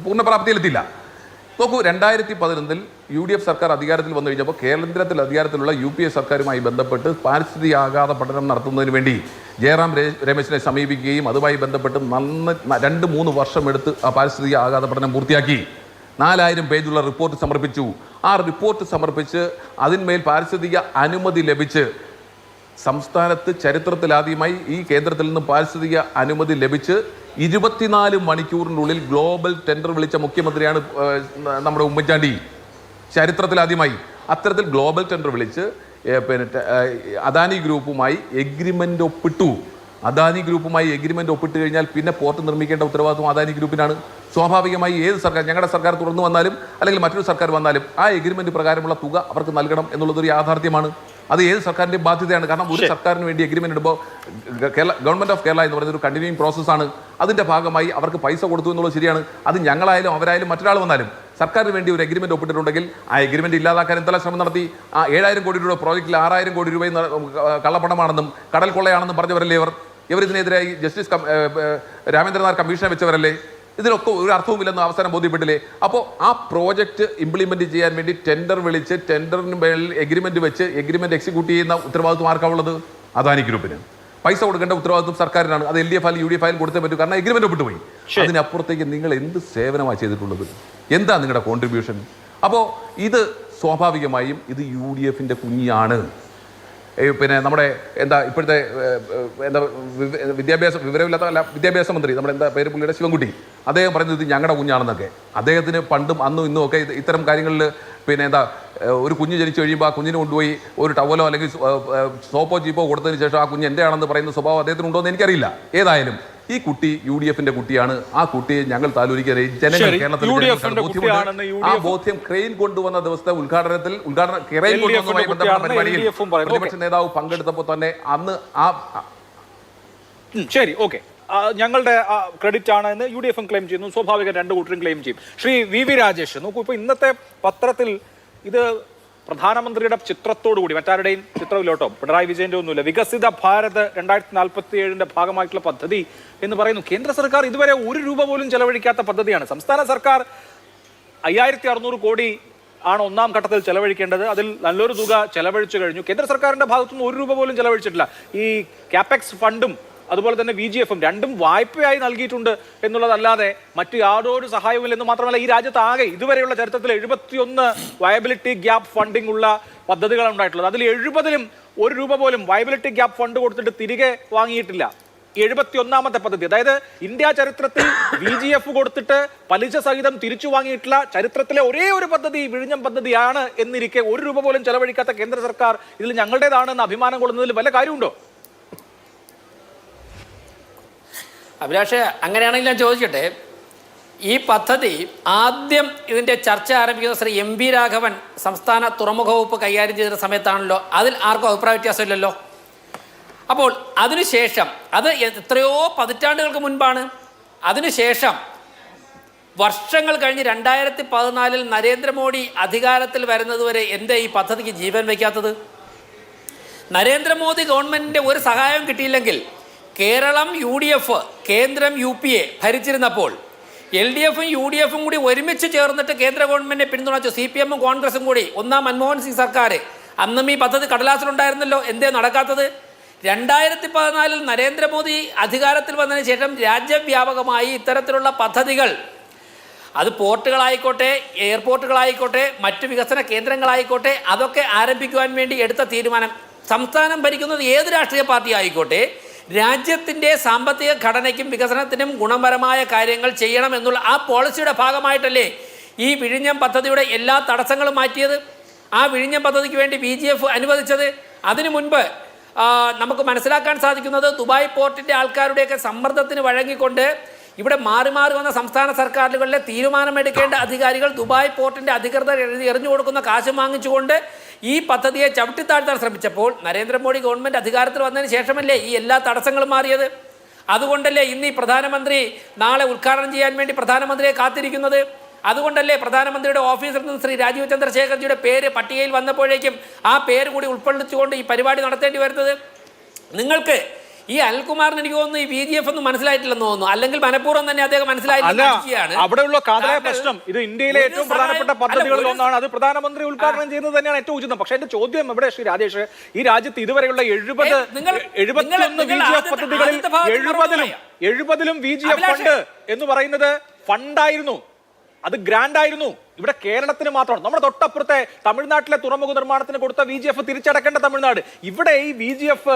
പൂർണ്ണപ്രാപ്തിയിലെത്തില്ല. നോക്കൂ, 2011 UDF സർക്കാർ അധികാരത്തിൽ വന്നു കഴിഞ്ഞപ്പോൾ കേന്ദ്രത്തിൽ അധികാരത്തിലുള്ള UPA സർക്കാരുമായി ബന്ധപ്പെട്ട് പാരിസ്ഥിതിക ആഘാത പഠനം നടത്തുന്നതിന് വേണ്ടി ജയറാം രമേശിനെ സമീപിക്കുകയും അതുമായി ബന്ധപ്പെട്ട് 2-3 വർഷമെടുത്ത് ആ പാരിസ്ഥിതിക ആഘാത പഠനം പൂർത്തിയാക്കി 4000 പേജുള്ള റിപ്പോർട്ട് സമർപ്പിച്ചു. ആ റിപ്പോർട്ട് സമർപ്പിച്ച് അതിന്മേൽ പാരിസ്ഥിതിക അനുമതി ലഭിച്ച് സംസ്ഥാനത്ത് ചരിത്രത്തിലാദ്യമായി ഈ കേന്ദ്രത്തിൽ നിന്ന് പാരിസ്ഥിതിക അനുമതി ലഭിച്ച് 24 മണിക്കൂറിനുള്ളിൽ ഗ്ലോബൽ ടെൻഡർ വിളിച്ച മുഖ്യമന്ത്രിയാണ് നമ്മുടെ ഉമ്മൻചാണ്ടി. ചരിത്രത്തിലാദ്യമായി അത്തരത്തിൽ ഗ്ലോബൽ ടെൻഡർ വിളിച്ച് അദാനി ഗ്രൂപ്പുമായി എഗ്രിമെൻ്റ് ഒപ്പിട്ടു. അദാനി ഗ്രൂപ്പുമായി എഗ്രിമെൻ്റ് ഒപ്പിട്ട് കഴിഞ്ഞാൽ പിന്നെ പോർട്ട് നിർമ്മിക്കേണ്ട ഉത്തരവാദിത്വം അദാനി ഗ്രൂപ്പിനാണ്. സ്വാഭാവികമായി ഏത് സർക്കാർ, ഞങ്ങളുടെ സർക്കാർ തുറന്നു വന്നാലും അല്ലെങ്കിൽ മറ്റൊരു സർക്കാർ വന്നാലും ആ എഗ്രിമെൻ്റ് പ്രകാരമുള്ള തുക അവർക്ക് നൽകണം എന്നുള്ളതൊരു യാഥാർത്ഥ്യമാണ്. അത് ഏത് സർക്കാരിൻ്റെയും ബാധ്യതയാണ്. കാരണം ഒരു സർക്കാരിന് വേണ്ടി എഗ്രിമെൻ്റ് ഇടുമ്പോൾ ഗവൺമെൻറ് ഓഫ് കേരള എന്ന് പറയുന്ന ഒരു കണ്ടിന്യൂയിങ് പ്രോസസ്സാണ്. അതിൻ്റെ ഭാഗമായി അവർക്ക് പൈസ കൊടുത്തു എന്നുള്ളത് ശരിയാണ്. അത് ഞങ്ങളായാലും അവരായാലും മറ്റൊരാൾ വന്നാലും സർക്കാരിന് വേണ്ടി ഒരു എഗ്രിമെൻ്റ് ഒപ്പിട്ടിട്ടുണ്ടെങ്കിൽ ആ എഗ്രിമെൻ്റ് ഇല്ലാതാക്കാൻ എന്തെല്ലാം ശ്രമം നടത്തി. ആ 7,000 കോടി രൂപ പ്രോജക്റ്റിൽ 6,000 കോടി രൂപയും കള്ളപ്പണമാണെന്നും കടൽ കൊള്ളയാണെന്നും പറഞ്ഞവരല്ലേ ഇവർ ഇതിനെതിരായി ജസ്റ്റിസ് രാമേന്ദ്രനാഥ് കമ്മീഷനെ വെച്ചവരല്ലേ? ഇതിനൊക്കെ ഒരു അർത്ഥവുമില്ലെന്ന് അവസാനം ബോധ്യപ്പെട്ടില്ലേ? അപ്പോൾ ആ പ്രോജക്റ്റ് ഇംപ്ലിമെൻറ്റ് ചെയ്യാൻ വേണ്ടി ടെൻഡർ വിളിച്ച് ടെൻഡറിന് മേളിൽ എഗ്രിമെൻറ്റ് വെച്ച് എഗ്രിമെൻറ്റ് എക്സിക്യൂട്ട് ചെയ്യുന്ന ഉത്തരവാദിത്വം ആർക്കാവുള്ളത്? അദാനി ഗ്രൂപ്പിന്. പൈസ കൊടുക്കേണ്ട ഉത്തരവാദിത്വം സർക്കാരിനാണ്. അത് LDF ആയാലും UDF ആയാലും കൊടുത്തേ പറ്റൂ. കാരണം എഗ്രിമെൻറ്റ് ഒപ്പിട്ട് പോയി. അതിനപ്പുറത്തേക്ക് നിങ്ങൾ എന്ത് സേവനമാണ് ചെയ്തിട്ടുള്ളത്? എന്താ നിങ്ങളുടെ കോൺട്രിബ്യൂഷൻ? അപ്പോൾ ഇത് സ്വാഭാവികമായും ഇത് UDFൻ്റെ കുഞ്ഞാണ്. പിന്നെ നമ്മുടെ ഇപ്പോഴത്തെ വിദ്യാഭ്യാസ മന്ത്രി നമ്മുടെ പേര് പുള്ളിയുടെ ശിവൻകുട്ടി, അദ്ദേഹം പറയുന്നത് ഇത് ഞങ്ങളുടെ കുഞ്ഞാണെന്നൊക്കെ. അദ്ദേഹത്തിന് പണ്ടും അന്നും ഇന്നും ഒക്കെ ഇത്തരം കാര്യങ്ങളിൽ ഒരു കുഞ്ഞ് ജനിച്ചു കഴിയുമ്പോൾ ആ കുഞ്ഞിന് കൊണ്ടുപോയി ഒരു ടവലോ അല്ലെങ്കിൽ സോപ്പോ ചീപ്പോ കൊടുത്തതിന് ശേഷം ആ കുഞ്ഞ് എൻ്റെ ആണെന്ന് പറയുന്ന സ്വഭാവം അദ്ദേഹത്തിന് ഉണ്ടോ എന്ന് എനിക്കറിയില്ല. ഏതായാലും ഈ കുട്ടി UDFൻ്റെ കുട്ടിയാണ്. ആ കുട്ടിയെ ഞങ്ങൾ താലൂരിക്കരെ ജനങ്ങൾ കേരളത്തിൽ ആ ബോധ്യം ക്രെയിൻ കൊണ്ടുവന്ന ദിവസത്തെ ക്രെയിൻ കൊണ്ടുവന്നതുമായി ബന്ധപ്പെട്ട പരിപാടിയിൽ പ്രതിപക്ഷ നേതാവ് പങ്കെടുത്തപ്പോൾ തന്നെ അന്ന് ശരി, ഓക്കെ, ഞങ്ങളുടെ ക്രെഡിറ്റ് ആണ് എന്ന് UDF ക്ലെയിം ചെയ്യുന്നു. സ്വാഭാവികം രണ്ടു കൂട്ടരും ക്ലെയിം ചെയ്യും. ശ്രീ VV രാജേഷ്, നോക്കൂ, ഇപ്പൊ ഇന്നത്തെ പത്രത്തിൽ ഇത് പ്രധാനമന്ത്രിയുടെ ചിത്രത്തോടുകൂടി, മറ്റാരുടെയും ചിത്രമില്ലോട്ടോ, പിണറായി വിജയന്റെ ഒന്നുമില്ല, വികസിത ഭാരത് 2047 ഭാഗമായിട്ടുള്ള പദ്ധതി എന്ന് പറയുന്നു. കേന്ദ്ര സർക്കാർ ഇതുവരെ 1 രൂപ പോലും ചെലവഴിക്കാത്ത പദ്ധതിയാണ്. സംസ്ഥാന സർക്കാർ 5600 കോടി ആണ് ഒന്നാം ഘട്ടത്തിൽ ചെലവഴിക്കേണ്ടത്. അതിൽ നല്ലൊരു തുക ചെലവഴിച്ചു കഴിഞ്ഞു. കേന്ദ്ര സർക്കാരിന്റെ ഭാഗത്തുനിന്ന് 1 രൂപ പോലും ചെലവഴിച്ചിട്ടില്ല. ഈ ക്യാപെക്സ് ഫണ്ടും അതുപോലെ തന്നെ VGF രണ്ടും വായ്പയായി നൽകിയിട്ടുണ്ട് എന്നുള്ളതല്ലാതെ മറ്റു യാതൊരു സഹായവുമില്ലെന്ന് മാത്രമല്ല, ഈ രാജ്യത്ത് ആകെ ഇതുവരെയുള്ള ചരിത്രത്തിൽ 71 വയബിലിറ്റി ഗ്യാപ്പ് ഫണ്ടിംഗ് ഉള്ള പദ്ധതികളാണ് ഉണ്ടായിട്ടുള്ളത്. അതിൽ 70-ലും 1 രൂപ പോലും വയബിലിറ്റി ഗ്യാപ്പ് ഫണ്ട് കൊടുത്തിട്ട് തിരികെ വാങ്ങിയിട്ടില്ല. 71ാമത്തെ പദ്ധതി, അതായത് ഇന്ത്യ ചരിത്രത്തിൽ VGF കൊടുത്തിട്ട് പലിശ സഹിതം തിരിച്ചു വാങ്ങിയിട്ടുള്ള ചരിത്രത്തിലെ ഒരേ ഒരു പദ്ധതി വിഴിഞ്ഞം പദ്ധതിയാണ് എന്നിരിക്കെ 1 രൂപ പോലും ചെലവഴിക്കാത്ത കേന്ദ്ര സർക്കാർ ഇതിൽ ഞങ്ങളുടേതാണെന്ന് അഭിമാനം കൊള്ളുന്നതിൽ വല്ല കാര്യമുണ്ടോ? അഭിലാഷ്, അങ്ങനെയാണെങ്കിൽ ഞാൻ ചോദിക്കട്ടെ, ഈ പദ്ധതി ആദ്യം ഇതിൻ്റെ ചർച്ച ആരംഭിക്കുന്ന ശ്രീ MV രാഘവൻ സംസ്ഥാന തുറമുഖ വകുപ്പ് കൈകാര്യം ചെയ്ത സമയത്താണല്ലോ. അതിൽ ആർക്കും അഭിപ്രായ വ്യത്യാസമില്ലല്ലോ. അപ്പോൾ അതിനുശേഷം, അത് എത്രയോ പതിറ്റാണ്ടുകൾക്ക് മുൻപാണ്. അതിനുശേഷം വർഷങ്ങൾ കഴിഞ്ഞ് 2014 നരേന്ദ്രമോദി അധികാരത്തിൽ വരുന്നതുവരെ എന്താ ഈ പദ്ധതിക്ക് ജീവൻ വയ്ക്കാത്തത്? നരേന്ദ്രമോദി ഗവൺമെൻറ്റിൻ്റെ ഒരു സഹായം കിട്ടിയില്ലെങ്കിൽ കേരളം UDF, കേന്ദ്രം UPA ഭരിച്ചിരുന്നപ്പോൾ LDFും UDFും കൂടി ഒരുമിച്ച് ചേർന്നിട്ട് കേന്ദ്ര ഗവൺമെൻറ്റിനെ പിന്തുണച്ചു. CPMും കോൺഗ്രസും കൂടി, ഒന്നാം മൻമോഹൻ സിംഗ് സർക്കാർ. അന്നും ഈ പദ്ധതി കടലാസിലുണ്ടായിരുന്നല്ലോ. എന്തേ നടക്കാത്തത്? 2014 നരേന്ദ്രമോദി അധികാരത്തിൽ വന്നതിന് ശേഷം രാജ്യവ്യാപകമായി ഇത്തരത്തിലുള്ള പദ്ധതികൾ, അത് പോർട്ടുകളായിക്കോട്ടെ, എയർപോർട്ടുകളായിക്കോട്ടെ, മറ്റ് വികസന കേന്ദ്രങ്ങളായിക്കോട്ടെ, അതൊക്കെ ആരംഭിക്കുവാൻ വേണ്ടി എടുത്ത തീരുമാനം, സംസ്ഥാനം ഭരിക്കുന്നത് ഏത് രാഷ്ട്രീയ പാർട്ടി ആയിക്കോട്ടെ, രാജ്യത്തിൻ്റെ സാമ്പത്തിക ഘടനയ്ക്കും വികസനത്തിനും ഗുണപരമായ കാര്യങ്ങൾ ചെയ്യണം എന്നുള്ള ആ പോളിസിയുടെ ഭാഗമായിട്ടല്ലേ ഈ വിഴിഞ്ഞം പദ്ധതിയുടെ എല്ലാ തടസ്സങ്ങളും മാറ്റിയത്? ആ വിഴിഞ്ഞം പദ്ധതിക്ക് വേണ്ടി VGF അനുവദിച്ചത്. അതിനു മുൻപ് നമുക്ക് മനസ്സിലാക്കാൻ സാധിക്കുന്നത്, ദുബായ് പോർട്ടിൻ്റെ ആൾക്കാരുടെയൊക്കെ സമ്മർദ്ദത്തിന് വഴങ്ങിക്കൊണ്ട് ഇവിടെ മാറി മാറി വന്ന സംസ്ഥാന സർക്കാരുകളിലെ തീരുമാനമെടുക്കേണ്ട അധികാരികൾ ദുബായ് പോർട്ടിൻ്റെ അധികൃതർ എറിഞ്ഞു കൊടുക്കുന്ന കാശ് വാങ്ങിച്ചുകൊണ്ട് ഈ പദ്ധതിയെ ചവിട്ടിത്താഴ്ത്താൻ ശ്രമിച്ചപ്പോൾ നരേന്ദ്രമോദി ഗവൺമെൻറ് അധികാരത്തിൽ വന്നതിന് ശേഷമല്ലേ ഈ എല്ലാ തടസ്സങ്ങളും മാറിയത്? അതുകൊണ്ടല്ലേ ഇന്ന് ഈ പ്രധാനമന്ത്രി നാളെ ഉദ്ഘാടനം ചെയ്യാൻ വേണ്ടി പ്രധാനമന്ത്രിയെ കാത്തിരിക്കുന്നത്? അതുകൊണ്ടല്ലേ പ്രധാനമന്ത്രിയുടെ ഓഫീസിൽ നിന്ന് ശ്രീ രാജീവ് ചന്ദ്രശേഖർജിയുടെ പേര് പട്ടികയിൽ വന്നപ്പോഴേക്കും ആ പേര് കൂടി ഉൾപ്പെടുത്തിച്ചുകൊണ്ട് ഈ പരിപാടി നടത്തേണ്ടി വരുന്നത്? നിങ്ങൾക്ക് ഈ അനിൽകുമാറിന് എനിക്ക് തോന്നുന്നു ഈ VGF ഒന്നും മനസ്സിലായിട്ടില്ലെന്ന് തോന്നുന്നു, അല്ലെങ്കിൽ മനഃപൂർവ്വം തന്നെ അദ്ദേഹം മനസ്സിലായിട്ടില്ല. അവിടെയുള്ള കാതലായ പ്രശ്നം, ഇത് ഇന്ത്യയിലെ ഏറ്റവും പ്രധാനപ്പെട്ട പദ്ധതികളിൽ ഒന്നാണ്. അത് പ്രധാനമന്ത്രി ഉദ്ഘാടനം ചെയ്യുന്നത് തന്നെയാണ് ഏറ്റവും ഉചിതം. പക്ഷേ എന്റെ ചോദ്യം എവിടെ ശ്രീ രാജേഷ്, ഈ രാജ്യത്ത് ഇതുവരെയുള്ള 71 VGF പദ്ധതികളിൽ 70-ലും VGF ഫണ്ട് എന്ന് പറയുന്നത് ഫണ്ടായിരുന്നു, അത് ഗ്രാൻഡ് ആയിരുന്നു. ഇവിടെ കേരളത്തിന് മാത്രമാണ്. നമ്മുടെ തൊട്ടപ്പുറത്തെ തമിഴ്നാട്ടിലെ തുറമുഖ നിർമ്മാണത്തിന് കൊടുത്ത VGF തിരിച്ചടക്കേണ്ട തമിഴ്നാട്. ഇവിടെ ഈ VGF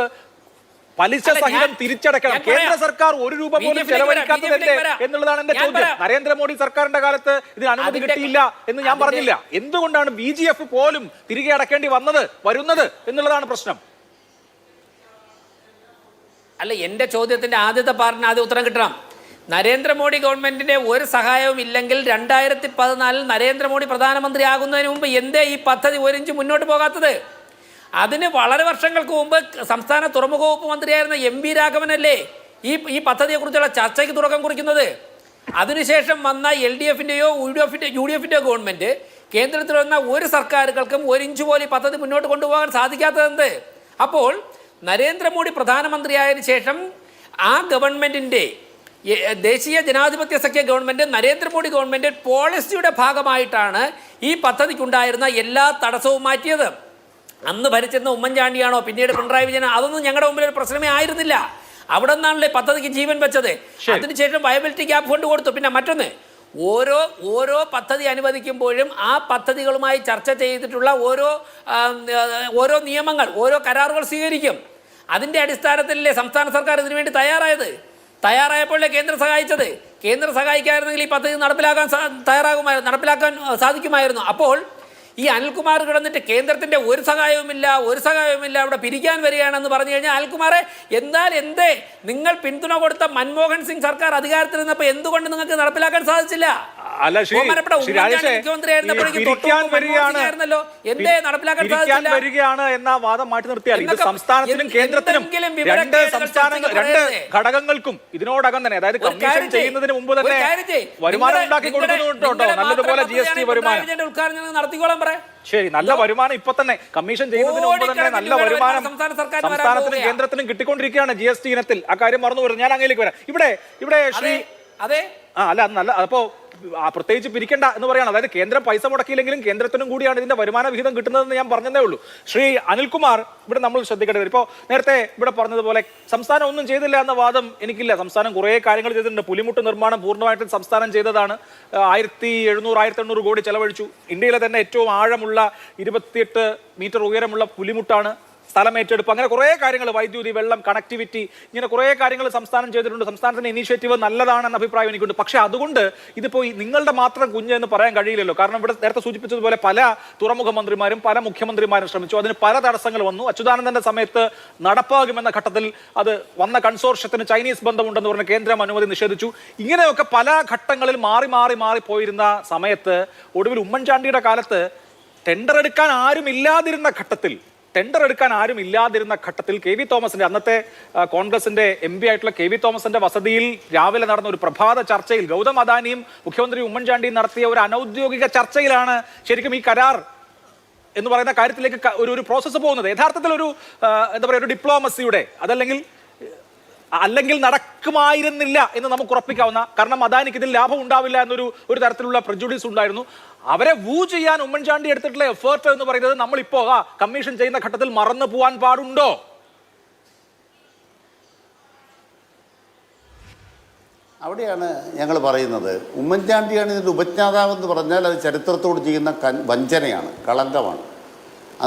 പലിശ അല്ല, സഹിതം ഞാൻ തിരിച്ചടക്കണം. പറയാം. കേന്ദ്ര സർക്കാർ ഒരു രൂപ പോലും BJP യിലേക്ക് ചെലവഴിക്കാത്തതല്ലേ വരാം. എന്നുള്ളതാണ് എന്റെ ഞാൻ ചോദ്യം. പറയാം. നരേന്ദ്രമോദി സർക്കാരിന്റെ കാലത്ത് ഇതിന് അനുമതി കിട്ടിയില്ല എന്ന് ഞാൻ പറഞ്ഞില്ല. എന്തുകൊണ്ടാണ് BGF പോലും തിരികെ അടക്കേണ്ടി വരുന്നത് എന്നുള്ളതാണ് പ്രശ്നം. അല്ല, എൻ്റെ ചോദ്യത്തിന്റെ ആദ്യത്തെ പാർട്ടിന് ആദ്യം ഉത്തരം കിട്ടണം. നരേന്ദ്രമോദി ഗവൺമെന്റിന്റെ ഒരു സഹായവും ഇല്ലെങ്കിൽ 2014 നരേന്ദ്രമോദി പ്രധാനമന്ത്രി ആകുന്നതിന് മുമ്പ് എന്തേ ഈ പദ്ധതി ഒരു ഇഞ്ച് മുന്നോട്ട് പോകാത്തത്? അതിന് വളരെ വർഷങ്ങൾക്ക് മുമ്പ് സംസ്ഥാന തുറമുഖ വകുപ്പ് മന്ത്രിയായിരുന്ന MV രാഘവനല്ലേ ഈ പദ്ധതിയെക്കുറിച്ചുള്ള ചർച്ചയ്ക്ക് തുടക്കം കുറിക്കുന്നത്. അതിനുശേഷം വന്ന LDFന്റെയോ UDFന്റെയോ ഗവൺമെന്റ് കേന്ദ്രത്തിൽ വന്ന ഒരു സർക്കാരുകൾക്കും ഒരു ഇഞ്ച് പോലും ഈ പദ്ധതി മുന്നോട്ട് കൊണ്ടുപോകാൻ സാധിക്കാത്തതെന്ത്? അപ്പോൾ നരേന്ദ്രമോദി പ്രധാനമന്ത്രിയായതിനു ശേഷം ആ ഗവൺമെന്റിന്റെ ദേശീയ ജനാധിപത്യ സഖ്യ ഗവൺമെന്റ് നരേന്ദ്രമോദി ഗവൺമെന്റ് പോളിസിയുടെ ഭാഗമായിട്ടാണ് ഈ പദ്ധതിക്കുണ്ടായിരുന്ന എല്ലാ തടസ്സവും മാറ്റിയത്. അന്ന് ഭരിച്ചിരുന്ന ഉമ്മൻചാണ്ടിയാണോ പിന്നീട് പിണറായി വിജയനോ അതൊന്നും ഞങ്ങളുടെ മുമ്പിൽ ഒരു പ്രശ്നമേ ആയിരുന്നില്ല. അവിടെ നിന്നാണല്ലേ പദ്ധതിക്ക് ജീവൻ വെച്ചത്. അതിനുശേഷം വയബിലിറ്റി ഗ്യാപ്പ് ഫണ്ട് കൊടുത്തു. പിന്നെ മറ്റൊന്ന്, ഓരോ പദ്ധതി അനുവദിക്കുമ്പോഴും ആ പദ്ധതികളുമായി ചർച്ച ചെയ്തിട്ടുള്ള ഓരോ നിയമങ്ങൾ, ഓരോ കരാറുകൾ സ്വീകരിക്കും. അതിൻ്റെ അടിസ്ഥാനത്തിലല്ലേ സംസ്ഥാന സർക്കാർ ഇതിനുവേണ്ടി തയ്യാറായപ്പോഴല്ലേ കേന്ദ്രം സഹായിച്ചത്. കേന്ദ്രം സഹായിക്കായിരുന്നെങ്കിൽ ഈ പദ്ധതി നടപ്പിലാക്കാൻ സാധിക്കുമായിരുന്നു. അപ്പോൾ ഈ അനിൽകുമാർ കിടന്നിട്ട് കേന്ദ്രത്തിന്റെ ഒരു സഹായവുമില്ല അവിടെ പിരിക്കാൻ വരികയാണെന്ന് പറഞ്ഞു കഴിഞ്ഞാൽ, അനിൽകുമാറെ എന്തേ നിങ്ങൾ പിന്തുണ കൊടുത്ത മൻമോഹൻ സിംഗ് സർക്കാർ അധികാരത്തിൽ നിന്നപ്പോൾ എന്തുകൊണ്ട് നിങ്ങൾക്ക് നടപ്പിലാക്കാൻ സാധിച്ചില്ല? എന്തേ നടപ്പിലാക്കാൻ വരികയാണ് എന്ന വാദം മാറ്റി നിർത്തിയാൽ ഇത് സംസ്ഥാനത്തിനും കേന്ദ്രത്തിനും രണ്ട് ഘടകങ്ങൾക്കും ഇതിനോടകം തന്നെ, അതായത് കമ്മീഷൻ ചെയ്യുന്നതിന് മുമ്പ് തന്നെ വരുമാനം ഉണ്ടാക്കി കൊടുക്കുന്നുണ്ടോ നല്ലതുപോലെ GST വരുമാനം ഉദ്ഘാടനം നടത്തിക്കോളാം. ശരി, നല്ല വരുമാനം ഇപ്പൊ തന്നെ കമ്മീഷൻ ചെയ്യുന്നതിന് മുമ്പ് തന്നെ നല്ല വരുമാനം സംസ്ഥാനത്തിനും കേന്ദ്രത്തിനും കിട്ടിക്കൊണ്ടിരിക്കുകയാണ് GST ഇനത്തിൽ. ആ കാര്യം മറന്നു വരുന്നത്. ഞാൻ അങ്ങേലേക്ക് വരാം. ഇവിടെ ശ്രീ അല്ല നല്ല അപ്പോ പ്രത്യേകിച്ച് പിരിക്കണ്ട എന്ന് പറയാണ്. അതായത് കേന്ദ്രം പൈസ മുടക്കിയില്ലെങ്കിലും കേന്ദ്രത്തിനും കൂടിയാണ് ഇതിന്റെ വരുമാന വിഹിതം കിട്ടുന്നതെന്ന് ഞാൻ പറഞ്ഞതേ ഉള്ളൂ. ശ്രീ അനിൽകുമാർ, ഇവിടെ നമ്മൾ ശ്രദ്ധിക്കേണ്ടത്, ഇപ്പോൾ നേരത്തെ ഇവിടെ പറഞ്ഞതുപോലെ സംസ്ഥാനം ഒന്നും ചെയ്തില്ല എന്ന വാദം എനിക്കില്ല. സംസ്ഥാനം കുറേ കാര്യങ്ങൾ ചെയ്തിട്ടുണ്ട്. പുലിമുട്ട് നിർമ്മാണം പൂർണ്ണമായിട്ടും സംസ്ഥാനം ചെയ്തതാണ്. 1700-1800 കോടി ചെലവഴിച്ചു. ഇന്ത്യയിലെ തന്നെ ഏറ്റവും ആഴമുള്ള 28 മീറ്റർ ഉയരമുള്ള പുലിമുട്ടാണ്. സ്ഥലം ഏറ്റെടുപ്പ്, അങ്ങനെ കുറേ കാര്യങ്ങൾ, വൈദ്യുതി, വെള്ളം, കണക്ടിവിറ്റി, ഇങ്ങനെ കുറേ കാര്യങ്ങൾ സംസ്ഥാനം ചെയ്തിട്ടുണ്ട്. സംസ്ഥാനത്തിന്റെ ഇനീഷ്യേറ്റീവ് നല്ലതാണെന്ന അഭിപ്രായം എനിക്കുണ്ട്. പക്ഷേ അതുകൊണ്ട് ഇതിപ്പോൾ നിങ്ങളുടെ മാത്രം കുഞ്ഞ് എന്ന് പറയാൻ കഴിയില്ലല്ലോ. കാരണം ഇവിടെ നേരത്തെ സൂചിപ്പിച്ചതുപോലെ പല തുറമുഖ മന്ത്രിമാരും പല മുഖ്യമന്ത്രിമാരും ശ്രമിച്ചു. അതിന് പല തടസ്സങ്ങൾ വന്നു. അച്യുതാനന്ദന്റെ സമയത്ത് നടപ്പാകുമെന്ന ഘട്ടത്തിൽ അത് വന്ന കൺസോർഷ്യത്തിന് ചൈനീസ് ബന്ധമുണ്ടെന്ന് പറഞ്ഞ് കേന്ദ്രം അനുമതി നിഷേധിച്ചു. ഇങ്ങനെയൊക്കെ പല ഘട്ടങ്ങളിൽ മാറി പോയിരുന്ന സമയത്ത് ഒടുവിൽ ഉമ്മൻചാണ്ടിയുടെ കാലത്ത് ടെൻഡർ എടുക്കാൻ ആരുമില്ലാതിരുന്ന ഘട്ടത്തിൽ KV തോമസിന്റെ, അന്നത്തെ കോൺഗ്രസിന്റെ MP ആയിട്ടുള്ള KV തോമസിന്റെ വസതിയിൽ രാവിലെ നടന്ന ഒരു പ്രഭാത ചർച്ചയിൽ ഗൗതം അദാനിയും മുഖ്യമന്ത്രി ഉമ്മൻചാണ്ടിയും നടത്തിയ ഒരു അനൗദ്യോഗിക ചർച്ചയിലാണ് ശരിക്കും ഈ കരാർ എന്ന് പറയുന്ന കാര്യത്തിലേക്ക് ഒരു പ്രോസസ്സ് പോകുന്നത്. യഥാർത്ഥത്തിൽ ഒരു ഡിപ്ലോമസിയുടെ അല്ലെങ്കിൽ നടക്കുമായിരുന്നില്ല എന്ന് നമുക്ക് ഉറപ്പിക്കാവുന്ന, കാരണം അദാനിക്ക് ഇതിൽ ലാഭം ഉണ്ടാവില്ല എന്നൊരു തരത്തിലുള്ള പ്രജുഡീസ് ഉണ്ടായിരുന്നു. അവരെ ചെയ്യാൻ ഉമ്മൻചാണ്ടി എടുത്തിട്ടുള്ള എഫേർട്ട് എന്ന് പറയുന്നത് നമ്മളിപ്പോ കമ്മീഷൻ ചെയ്യുന്ന ഘട്ടത്തിൽ മറന്നു പോവാൻ പാടുണ്ടോ? അവിടെയാണ് ഞങ്ങൾ പറയുന്നത്. ഉമ്മൻചാണ്ടിയാണ് ഇതിൻ്റെ ഉപജ്ഞാതാവെന്ന് പറഞ്ഞാൽ അത് ചരിത്രത്തോട് ചെയ്യുന്ന വഞ്ചനയാണ്, കളങ്കമാണ്.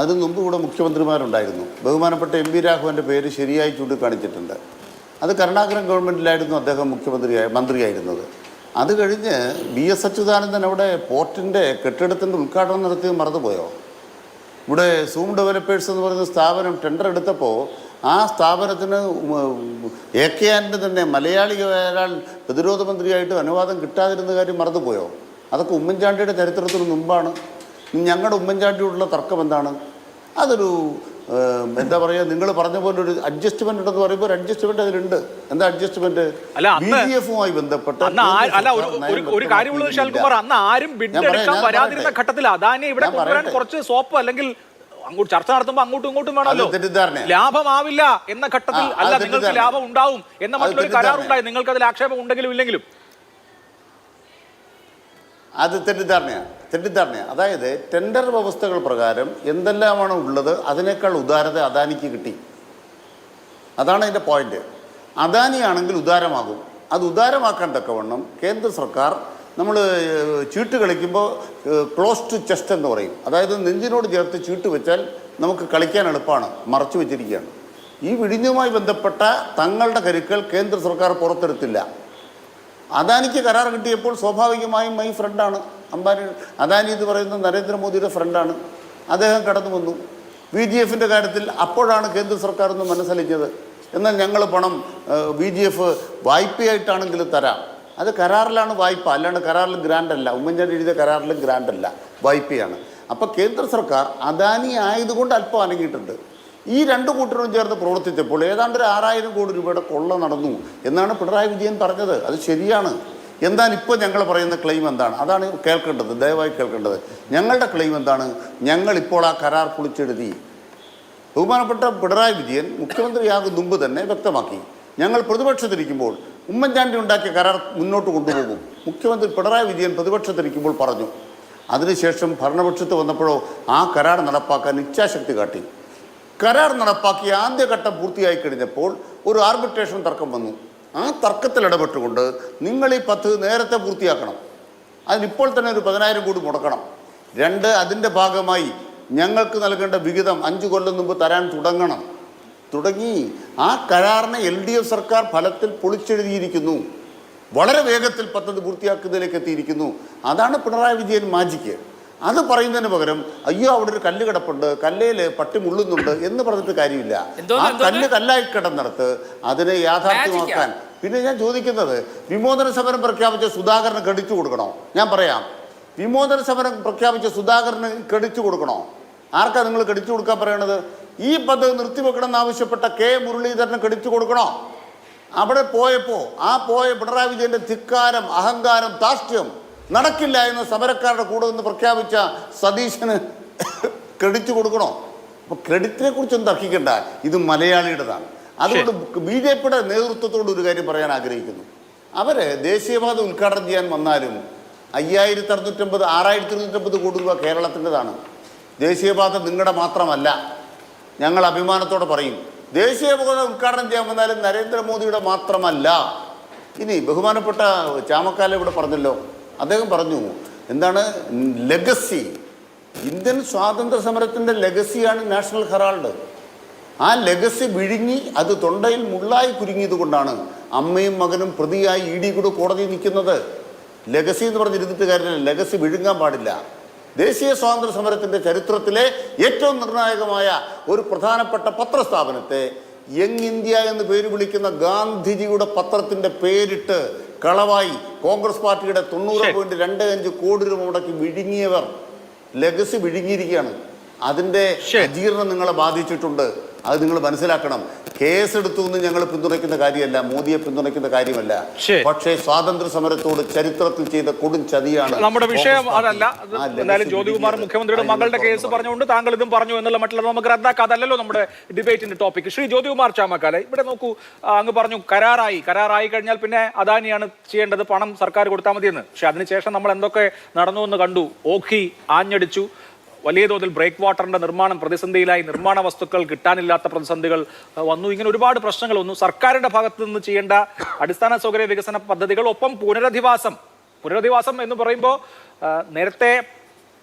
അതിനു മുമ്പ് ഇവിടെ മുഖ്യമന്ത്രിമാരുണ്ടായിരുന്നു. ബഹുമാനപ്പെട്ട MP രാഘവൻ്റെ പേര് ശരിയായി ചൂണ്ടിക്കാണിച്ചിട്ടുണ്ട്. അത് കരുണാകരൻ ഗവൺമെൻറ്റിലായിരുന്നു അദ്ദേഹം മന്ത്രിയായിരുന്നത്. അത് കഴിഞ്ഞ് BS അച്യുതാനന്ദൻ അവിടെ പോർട്ടിൻ്റെ കെട്ടിടത്തിൻ്റെ ഉദ്ഘാടനം നടത്തിയത് മറന്നുപോയോ? ഇവിടെ സൂം ഡെവലപ്പേഴ്സ് എന്ന് പറയുന്ന സ്ഥാപനം ടെൻഡർ എടുത്തപ്പോൾ ആ സ്ഥാപനത്തിന് AK ആന്റണി തന്നെ മലയാളി ഒരാൾ പ്രതിരോധ മന്ത്രിയായിട്ട് അനുവാദം കിട്ടാതിരുന്ന കാര്യം മറന്നുപോയോ? അതൊക്കെ ഉമ്മൻചാണ്ടിയുടെ ചരിത്രത്തിന് മുമ്പാണ്. ഞങ്ങളുടെ ഉമ്മൻചാണ്ടിയോടുള്ള തർക്കം എന്താണ്? അതൊരു എന്താ പറയുക, നിങ്ങൾ പറഞ്ഞ പോലെ ഒരു അഡ്ജസ്റ്റ്മെന്റ് ഉണ്ടെന്ന് പറയുമ്പോൾ ഒരു അഡ്ജസ്റ്റ്മെന്റ് അതിലുണ്ട്. എന്താ അഡ്ജസ്റ്റ്മെന്റ്? BGF-മായി ബന്ധപ്പെട്ട ഒരു കാര്യമുള്ളത് ശാൽകുമാർ, അന്ന് ആരും ബിഡ് എടുക്കാൻ വരാതിരുന്ന ഘട്ടത്തിൽ അദാനി ഇവിടെ കൊണ്ടുവരാൻ കുറച്ച് സോപ്പ് അല്ലെങ്കിൽ അങ്ങോട്ട് ചർച്ച നടത്തുമ്പോൾ അങ്ങോട്ടും ഇങ്ങോട്ടും വേണമല്ലോ. ലാഭമാവില്ല എന്ന ഘട്ടത്തിൽ അല്ല, നിങ്ങൾക്ക് ലാഭം ഉണ്ടാവും എന്ന മറ്റൊരു കരാറുണ്ടായി. നിങ്ങൾക്ക് അതിൽ ആക്ഷേപം ഉണ്ടെങ്കിലും ഇല്ലെങ്കിലും അത് തെറ്റിദ്ധാരണയാണ്. അതായത് ടെൻഡർ വ്യവസ്ഥകൾ പ്രകാരം എന്തെല്ലാമാണോ ഉള്ളത് അതിനേക്കാൾ ഉദാരത അദാനിക്ക് കിട്ടി. അതാണ് അതിൻ്റെ പോയിന്റ്. അദാനിയാണെങ്കിൽ ഉദാരമാകും. അത് ഉദാരമാക്കാൻ തക്കവണ്ണം കേന്ദ്ര സർക്കാർ, നമ്മൾ ചീട്ട് കളിക്കുമ്പോൾ ക്ലോസ് ടു ചെസ്റ്റ് എന്ന് പറയും. അതായത് നെഞ്ചിനോട് ചേർത്ത് ചീട്ട് വെച്ചാൽ നമുക്ക് കളിക്കാൻ എളുപ്പമാണ്, മറച്ചു വെച്ചിരിക്കുകയാണ്. ഈ വിഴിഞ്ഞുമായി ബന്ധപ്പെട്ട തങ്ങളുടെ കരുക്കൾ കേന്ദ്ര സർക്കാർ പുറത്തെടുത്തില്ല. അദാനിക്ക് കരാർ കിട്ടിയപ്പോൾ സ്വാഭാവികമായും മൈ ഫ്രണ്ടാണ് അംബാനി. അദാനി എന്ന് പറയുന്നത് നരേന്ദ്രമോദിയുടെ ഫ്രണ്ടാണ്. അദ്ദേഹം കടന്നു വന്നു. VGF-ൻ്റെ കാര്യത്തിൽ അപ്പോഴാണ് കേന്ദ്ര സർക്കാർ ഒന്ന് മനസ്സലിഞ്ഞത്. എന്നാൽ ഞങ്ങൾ പണം VGF വായ്പയായിട്ടാണെങ്കിലും തരാം. അത് കരാറിലാണ് വായ്പ, അല്ലാണ്ട് കരാറിൽ ഗ്രാൻഡ് അല്ല. ഉമ്മൻചാണ്ടി എഴുതിയ കരാറിൽ ഗ്രാൻഡ് അല്ല, വായ്പയാണ്. അപ്പോൾ കേന്ദ്ര സർക്കാർ അദാനി ആയതുകൊണ്ട് അല്പം അനങ്ങിയിട്ടുണ്ട്. ഈ രണ്ട് കൂട്ടരും ചേർന്ന് പ്രവർത്തിച്ചപ്പോൾ ഏതാണ്ട് 6000 കോടി രൂപയുടെ കൊള്ള നടന്നു എന്നാണ് പിണറായി വിജയൻ പറഞ്ഞത്. അത് ശരിയാണ്. എന്നാൽ ഇപ്പോൾ ഞങ്ങൾ പറയുന്ന ക്ലെയിം എന്താണ്? അതാണ് കേൾക്കേണ്ടത്, ദയവായി കേൾക്കേണ്ടത്. ഞങ്ങളുടെ ക്ലെയിം എന്താണ്? ഞങ്ങളിപ്പോൾ ആ കരാർ പൊളിച്ചെഴുതി. ബഹുമാനപ്പെട്ട പിണറായി വിജയൻ മുഖ്യമന്ത്രിയാകും മുമ്പ് തന്നെ വ്യക്തമാക്കി, ഞങ്ങൾ പ്രതിപക്ഷത്തിരിക്കുമ്പോൾ ഉമ്മൻചാണ്ടി ഉണ്ടാക്കിയ കരാർ മുന്നോട്ട് കൊണ്ടുപോകും. മുഖ്യമന്ത്രി പിണറായി വിജയൻ പ്രതിപക്ഷത്തിരിക്കുമ്പോൾ പറഞ്ഞു. അതിനുശേഷം ഭരണപക്ഷത്ത് വന്നപ്പോഴോ ആ കരാർ നടപ്പാക്കാൻ ഇച്ഛാശക്തി കാട്ടി. കരാർ നടപ്പാക്കി ആദ്യഘട്ടം പൂർത്തിയായി കഴിഞ്ഞപ്പോൾ ഒരു ആർബിട്രേഷൻ തർക്കം വന്നു. ആ തർക്കത്തിൽ ഇടപെട്ടുകൊണ്ട് നിങ്ങൾ ഈ പദ്ധതി നേരത്തെ പൂർത്തിയാക്കണം, അതിനിപ്പോൾ തന്നെ ഒരു 10,000 കോടി മുടക്കണം. 2, അതിൻ്റെ ഭാഗമായി ഞങ്ങൾക്ക് നൽകേണ്ട വിഹിതം 5 കൊല്ലം മുമ്പ് തരാൻ തുടങ്ങി. ആ കരാറിനെ LDF സർക്കാർ ഫലത്തിൽ പൊളിച്ചെഴുതിയിരിക്കുന്നു. വളരെ വേഗത്തിൽ പദ്ധതി പൂർത്തിയാക്കുന്നതിലേക്ക് എത്തിയിരിക്കുന്നു. അതാണ് പിണറായി വിജയൻ മാജിക്ക്. അത് പറയുന്നതിന് പകരം അയ്യോ അവിടെ ഒരു കല്ല് കിടപ്പുണ്ട്, കല്ലയിൽ പട്ടി മുള്ളുന്നുണ്ട് എന്ന് പറഞ്ഞിട്ട് കാര്യമില്ല. ആ കല്ല് കല്ലായി കിടന്നിടത്ത് അതിനെ യാഥാർത്ഥ്യമാക്കാൻ. പിന്നെ ഞാൻ ചോദിക്കുന്നത്, വിമോചന സമരം പ്രഖ്യാപിച്ച സുധാകരന് ക്രെഡിറ്റ് കൊടുക്കണോ? ഞാൻ പറയാം, വിമോചന സമരം പ്രഖ്യാപിച്ച സുധാകരന് ക്രെഡിറ്റ് കൊടുക്കണോ? ആർക്കാ നിങ്ങൾ ക്രെഡിറ്റ് കൊടുക്കാൻ പറയണത്? ഈ പദ്ധതി നിർത്തിവെക്കണം എന്നാവശ്യപ്പെട്ട K. മുരളീധരന് ക്രെഡിറ്റ് കൊടുക്കണോ? അവിടെ പോയപ്പോൾ ആ പോയ പിണറായി വിജയൻ്റെ ധിക്കാരം, അഹങ്കാരം, ധാർഷ്ട്യം നടക്കില്ല എന്ന് സമരക്കാരുടെ കൂടെ നിന്ന് പ്രഖ്യാപിച്ച സതീശന് ക്രെഡിറ്റ് കൊടുക്കണോ? അപ്പോൾ ക്രെഡിറ്റിനെ കുറിച്ചൊന്നും തർക്കിക്കണ്ട, ഇത് മലയാളിയുടേതാണ്. അതുകൊണ്ട് BJP-യുടെ നേതൃത്വത്തോട് ഒരു കാര്യം പറയാൻ ആഗ്രഹിക്കുന്നു. അവർ ദേശീയപാത ഉദ്ഘാടനം ചെയ്യാൻ വന്നാലും 5650, 6250 കോടി രൂപ കേരളത്തിൻ്റെതാണ്. ദേശീയപാത നിങ്ങളുടെ മാത്രമല്ല. ഞങ്ങൾ അഭിമാനത്തോടെ പറയും, ദേശീയപാത ഉദ്ഘാടനം ചെയ്യാൻ വന്നാലും നരേന്ദ്രമോദിയുടെ മാത്രമല്ല. ഇനി ബഹുമാനപ്പെട്ട ചാമക്കാല ഇവിടെ പറഞ്ഞല്ലോ, അദ്ദേഹം പറഞ്ഞു എന്താണ് ലെഗസി, ഇന്ത്യൻ സ്വാതന്ത്ര്യ സമരത്തിൻ്റെ ലെഗസിയാണ് നാഷണൽ ഹെറാൾഡ്. ആ ലെഗസി വിഴുങ്ങി അത് തൊണ്ടയിൽ മുള്ളായി കുരുങ്ങിയത് കൊണ്ടാണ് അമ്മയും മകനും പ്രതിയായി ED കൂടെ കോടതിയിൽ നിൽക്കുന്നത്. ലെഗസി എന്ന് പറഞ്ഞിരുന്നിട്ട് കാര്യമില്ല, ലെഗസി വിഴുങ്ങാൻ പാടില്ല. ദേശീയ സ്വാതന്ത്ര്യ സമരത്തിൻ്റെ ചരിത്രത്തിലെ ഏറ്റവും നിർണായകമായ ഒരു പ്രധാനപ്പെട്ട പത്രസ്ഥാപനത്തെ യങ് ഇന്ത്യ എന്ന് പേര് വിളിക്കുന്ന ഗാന്ധിജിയുടെ പത്രത്തിൻ്റെ പേരിട്ട് കളവായി കോൺഗ്രസ് പാർട്ടിയുടെ 90.25 കോടി രൂപ മുടക്കി വിഴുങ്ങിയവർ ലെഗസി വിഴുങ്ങിയിരിക്കുകയാണ്. അതിൻ്റെ അജീർണം നിങ്ങളെ ബാധിച്ചിട്ടുണ്ട്. അത് നിങ്ങൾ മനസ്സിലാക്കണം. കേസെടുത്തു എന്ന് ഞങ്ങൾ പിന്തുണയ്ക്കുന്ന കാര്യമല്ല, മോദിയെ പിന്തുണയ്ക്കുന്ന കാര്യമല്ല. പക്ഷേ സ്വാതന്ത്ര്യ സമരത്തോട് ചരിത്രത്തിൽ ചെയ്ത കൊടും ചതിയാണ് നമ്മുടെ വിഷയം. അതല്ല, എന്തായാലും ജ്യോതികുമാർ മുഖ്യമന്ത്രിയുടെ മകളുടെ കേസ് പറഞ്ഞുകൊണ്ട് താങ്കൾ ഇതും പറഞ്ഞു എന്നുള്ള മറ്റുള്ള നമുക്ക് റദ്ദാക്കാം. അതല്ലല്ലോ നമ്മുടെ ഡിബേറ്റിന്റെ ടോപ്പിക്. ശ്രീ ജ്യോതികുമാർ ചാമക്കാല, ഇവിടെ നോക്കൂ, അങ്ങ് പറഞ്ഞു കരാറായി കഴിഞ്ഞാൽ പിന്നെ അദാനിയാണ് ചെയ്യേണ്ടത്, പണം സർക്കാർ കൊടുത്താൽ മതിയെന്ന്. പക്ഷെ അതിനുശേഷം നമ്മൾ എന്തൊക്കെ നടന്നു എന്ന് കണ്ടു. ഓഖി ആഞ്ഞടിച്ചു, വലിയ തോതിൽ ബ്രേക്ക് വാട്ടറിന്റെ നിർമ്മാണം പ്രതിസന്ധിയിലായി, നിർമ്മാണ വസ്തുക്കൾ കിട്ടാനില്ലാത്ത പ്രതിസന്ധികൾ വന്നു. ഇങ്ങനെ ഒരുപാട് പ്രശ്നങ്ങൾ വന്നു. സർക്കാരിന്റെ ഭാഗത്ത് നിന്ന് ചെയ്യേണ്ട അടിസ്ഥാന സൗകര്യ വികസന പദ്ധതികൾ, ഒപ്പം പുനരധിവാസം എന്ന് പറയുമ്പോൾ നേരത്തെ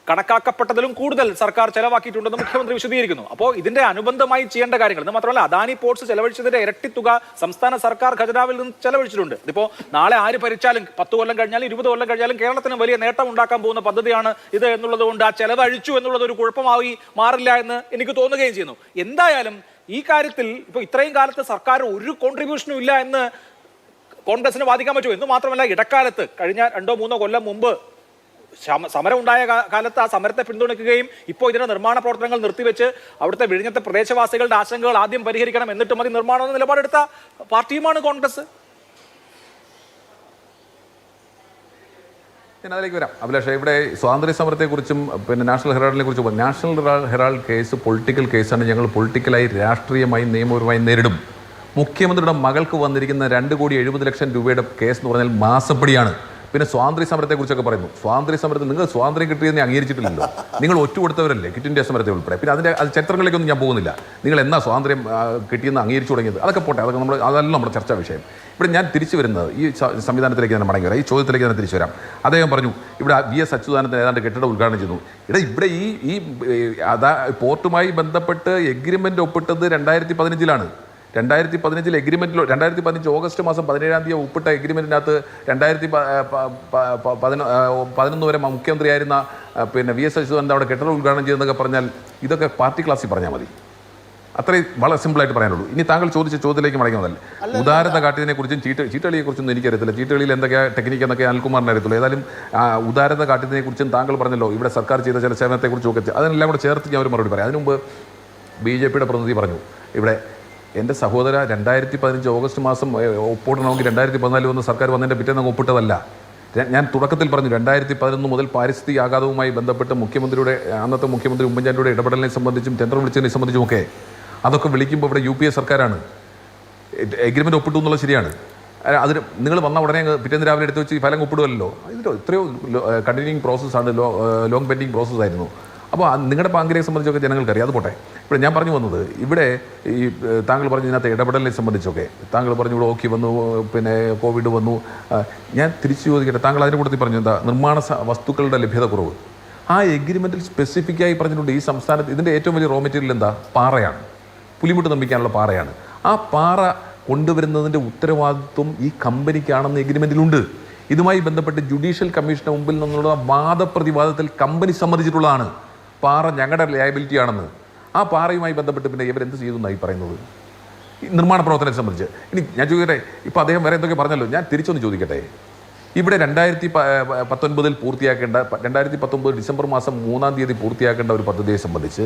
കണക്കാക്കപ്പെട്ടതിലും കൂടുതൽ സർക്കാർ ചെലവാക്കിയിട്ടുണ്ടെന്ന് മുഖ്യമന്ത്രി വിശദീകരിക്കുന്നു. അപ്പോൾ ഇതിന്റെ അനുബന്ധമായി ചെയ്യേണ്ട കാര്യങ്ങൾ, ഇത് മാത്രമല്ല അദാനി പോർട്സ് ചെലവഴിച്ചതിന്റെ ഇരട്ടി തുക സംസ്ഥാന സർക്കാർ ഖജനാവിൽ നിന്ന് ചെലവഴിച്ചിട്ടുണ്ട്. ഇതിപ്പോൾ നാളെ ആര് ഭരിച്ചാലും 10 കൊല്ലം കഴിഞ്ഞാലും 20 കൊല്ലം കഴിഞ്ഞാലും കേരളത്തിന് വലിയ നേട്ടം ഉണ്ടാക്കാൻ പോകുന്ന പദ്ധതിയാണ് ഇത് എന്നുള്ളത് കൊണ്ട് ആ ചെലവഴിച്ചു എന്നുള്ളത് ഒരു കുഴപ്പമായി മാറില്ല എന്ന് എനിക്ക് തോന്നുകയും ചെയ്യുന്നു. എന്തായാലും ഈ കാര്യത്തിൽ ഇപ്പോൾ ഇത്രയും കാലത്ത് സർക്കാർ ഒരു കോൺട്രിബ്യൂഷനും ഇല്ല എന്ന് കോൺഗ്രസിന് വാദിക്കാൻ പറ്റുമോ? എന്ന് മാത്രമല്ല, ഇടക്കാലത്ത് കഴിഞ്ഞ 2-3 കൊല്ലം മുമ്പ് സമരം ഉണ്ടായ കാലത്ത് ആ സമരത്തെ പിന്തുണയ്ക്കുകയും ഇപ്പോൾ ഇതിന്റെ നിർമ്മാണ പ്രവർത്തനങ്ങൾ നിർത്തിവെച്ച് അവിടുത്തെ വിഴിഞ്ഞത്തെ പ്രദേശവാസികളുടെ ആശങ്കകൾ ആദ്യം പരിഹരിക്കണം, എന്നിട്ട് മതി നിർമ്മാണം എന്ന നിലപാടെടുത്ത പാർട്ടിയുമാണ് കോൺഗ്രസ്. ഞാൻ അതിലേക്ക് വരാം അഭിലാഷ്. ഇവിടെ സ്വാതന്ത്ര്യ സമരത്തെക്കുറിച്ചും പിന്നെ നാഷണൽ ഹെറാൾഡിനെ കുറിച്ചും, നാഷണൽ ഹെറാൾഡ് കേസ് പൊളിറ്റിക്കൽ കേസാണ്. ഞങ്ങൾ പൊളിറ്റിക്കലായി, രാഷ്ട്രീയമായി, നിയമപരമായി നേരിടും. മുഖ്യമന്ത്രിയുടെ മകൾക്ക് വന്നിരിക്കുന്ന 2,70,00,000 രൂപയുടെ കേസ് എന്ന് പറഞ്ഞാൽ മാസപ്പടിയാണ്. പിന്നെ സ്വാതന്ത്ര്യ സമരത്തെക്കുറിച്ചൊക്കെ പറയുന്നു. സ്വാതന്ത്ര്യ സമരത്തിൽ നിങ്ങൾ സ്വാതന്ത്ര്യം കിട്ടിയെന്ന് അംഗീകരിച്ചിട്ടില്ലല്ലോ. നിങ്ങൾ ഒറ്റ കൊടുത്തവരല്ലേ ക്വിറ്റ് ഇന്ത്യ സമരത്തെ ഉൾപ്പെടെ. പിന്നെ അത് ചരിത്രങ്ങളിലേക്കൊന്നും ഞാൻ പോകുന്നില്ല. നിങ്ങൾ എന്നാ സ്വാതന്ത്ര്യം കിട്ടിയെന്ന് അംഗീകരിച്ചു തുടങ്ങിയത്? അതൊക്കെ പോട്ടെ, അതൊക്കെ അതല്ല നമ്മുടെ ചർച്ചാ വിഷയം. ഇവിടെ ഞാൻ തിരിച്ചു വരുന്നത് ഈ സംവിധാനത്തിലേക്ക് തന്നെ മടങ്ങി വരാം, ഈ ചോദ്യത്തിലേക്ക് തന്നെ തിരിച്ചു വരാം. അദ്ദേഹം പറഞ്ഞു ഇവിടെ VS അച്യുതാനന്ദൻ ഏതാണ്ട് കെട്ടിടം ഉദ്ഘാടനം ചെയ്തു. ഇവിടെ ഈ പോർട്ടുമായി ബന്ധപ്പെട്ട് എഗ്രിമെൻ്റ് ഒപ്പിട്ടത് 2015-ലാണ്. 2015 എഗ്രിമെൻറ്റിലോ 2015 ഓഗസ്റ്റ് മാസം 17-ാം തീയതി ഒപ്പിട്ട എഗ്രിമെൻറ്റിനകത്ത് 2011 വരെ മുഖ്യമന്ത്രിയായിരുന്ന പിന്നെ VS അച്യുതാനന്ദൻ അവിടെ കെട്ടിടം ഉദ്ഘാടനം ചെയ്തെന്നൊക്കെ പറഞ്ഞാൽ ഇതൊക്കെ പാർട്ടി ക്ലാസ്സിൽ പറഞ്ഞാൽ മതി. അത്രയും വളരെ സിമ്പിളായിട്ട് പറയാനുള്ളൂ. ഇനി താങ്കൾ ചോദിച്ച ചോദ്യത്തിലേക്ക് മടങ്ങി വന്നല്ലേ, ഉദാരത കാട്ടിയതിനെ കുറിച്ചും ചീട്ടളിയെ കുറിച്ചൊന്നും എനിക്കറിയത്തില്ല. ചീട്ടളിയിൽ എന്തൊക്കെയാണ് ടെക്നിക്ക് എന്നൊക്കെ അനിൽകുമാറിനെ അറിയത്തുള്ളൂ. ഏതായാലും ഉദാരത കാട്ടിയതിനെ കുറിച്ചും താങ്കൾ പറഞ്ഞല്ലോ ഇവിടെ സർക്കാർ ചെയ്ത ചില സേവനത്തെക്കുറിച്ചും ഒക്കെ അതിനെല്ലാം കൂടെ ചേർത്ത് ഞാൻ ഒരു മറുപടി പറയാം. അതിനു മുമ്പ് BJPയുടെ പ്രതിനിധി പറഞ്ഞു ഇവിടെ എൻ്റെ സഹോദര 2015 ഓഗസ്റ്റ് മാസം ഒപ്പിടണമെങ്കിൽ 2014 വന്ന് സർക്കാർ വന്നതിൻ്റെ പിറ്റേന്ന് ഒപ്പിട്ടതല്ല. ഞാൻ തുടക്കത്തിൽ പറഞ്ഞു 2011 മുതൽ പാരിസ്ഥിതിക ആഘാതവുമായി ബന്ധപ്പെട്ട് അന്നത്തെ മുഖ്യമന്ത്രി ഉമ്മൻചാണ്ടിയുടെ ഇടപെടലിനെ സംബന്ധിച്ചും ടെൻഡർ വിളിച്ചതിനെ സംബന്ധിച്ചുമൊക്കെ അതൊക്കെ വിളിക്കുമ്പോൾ ഇവിടെ UPA സർക്കാരാണ് എഗ്രിമെൻ്റ് ഒപ്പിട്ടു എന്നുള്ളത് ശരിയാണ്. അതിന് നിങ്ങൾ വന്ന ഉടനെ പിറ്റേന്ന് രാവിലെ എടുത്ത് വെച്ച് ഫലം ഒപ്പിടുമല്ലോ. ഇതിലോ എത്രയോ കണ്ടിന്യൂയിങ് പ്രോസസ്സാണ്, ലോങ് പെൻഡിങ് പ്രോസസ്സായിരുന്നു. അപ്പോൾ നിങ്ങളുടെ ബാങ്കിനെ സംബന്ധിച്ചൊക്കെ ജനങ്ങൾക്കറിയാം. അത് പോട്ടെ. ഇവിടെ ഞാൻ പറഞ്ഞു വന്നത് ഇവിടെ ഈ താങ്കൾ പറഞ്ഞു ഇതിനകത്ത് ഇടപെടലിനെ സംബന്ധിച്ചൊക്കെ താങ്കൾ പറഞ്ഞു ഇവിടെ ഓക്കി വന്നു, പിന്നെ കോവിഡ് വന്നു. ഞാൻ തിരിച്ചു ചോദിക്കട്ടെ, താങ്കൾ അതിൻ്റെ കൂട്ടത്തിൽ പറഞ്ഞു എന്താ നിർമ്മാണ വസ്തുക്കളുടെ ലഭ്യത കുറവ്. ആ എഗ്രിമെൻറ്റിൽ സ്പെസിഫിക്കായി പറഞ്ഞിട്ടുണ്ട് ഈ സംസ്ഥാനത്ത് ഇതിൻ്റെ ഏറ്റവും വലിയ റോ മെറ്റീരിയൽ എന്താ? പാറയാണ്. പുലിമുട്ട് നിർമ്മിക്കാനുള്ള പാറയാണ്. ആ പാറ കൊണ്ടുവരുന്നതിൻ്റെ ഉത്തരവാദിത്വം ഈ കമ്പനിക്കാണെന്ന് എഗ്രിമെൻറ്റിലുണ്ട്. ഇതുമായി ബന്ധപ്പെട്ട് ജുഡീഷ്യൽ കമ്മീഷന് മുമ്പിൽ നിന്നുള്ള വാദപ്രതിവാദത്തിൽ കമ്പനി സമ്മതിച്ചിട്ടുള്ളതാണ് പാറ ഞങ്ങളുടെ ലയബിലിറ്റി ആണെന്ന്. ആ പാറയുമായി ബന്ധപ്പെട്ട് പിന്നെ ഇവരെന്ത് ചെയ്തു എന്നായി പറയുന്നത് ഈ നിർമ്മാണ പ്രവർത്തനത്തെ സംബന്ധിച്ച്. ഇനി ഞാൻ ചോദിക്കട്ടെ, ഇപ്പോൾ അദ്ദേഹം വേറെ എന്തൊക്കെ പറഞ്ഞല്ലോ, ഞാൻ തിരിച്ചൊന്ന് ചോദിക്കട്ടെ. ഇവിടെ 2019 പൂർത്തിയാക്കേണ്ട 2019 ഡിസംബർ മാസം 3-ാം തീയതി പൂർത്തിയാക്കേണ്ട ഒരു പദ്ധതിയെ സംബന്ധിച്ച്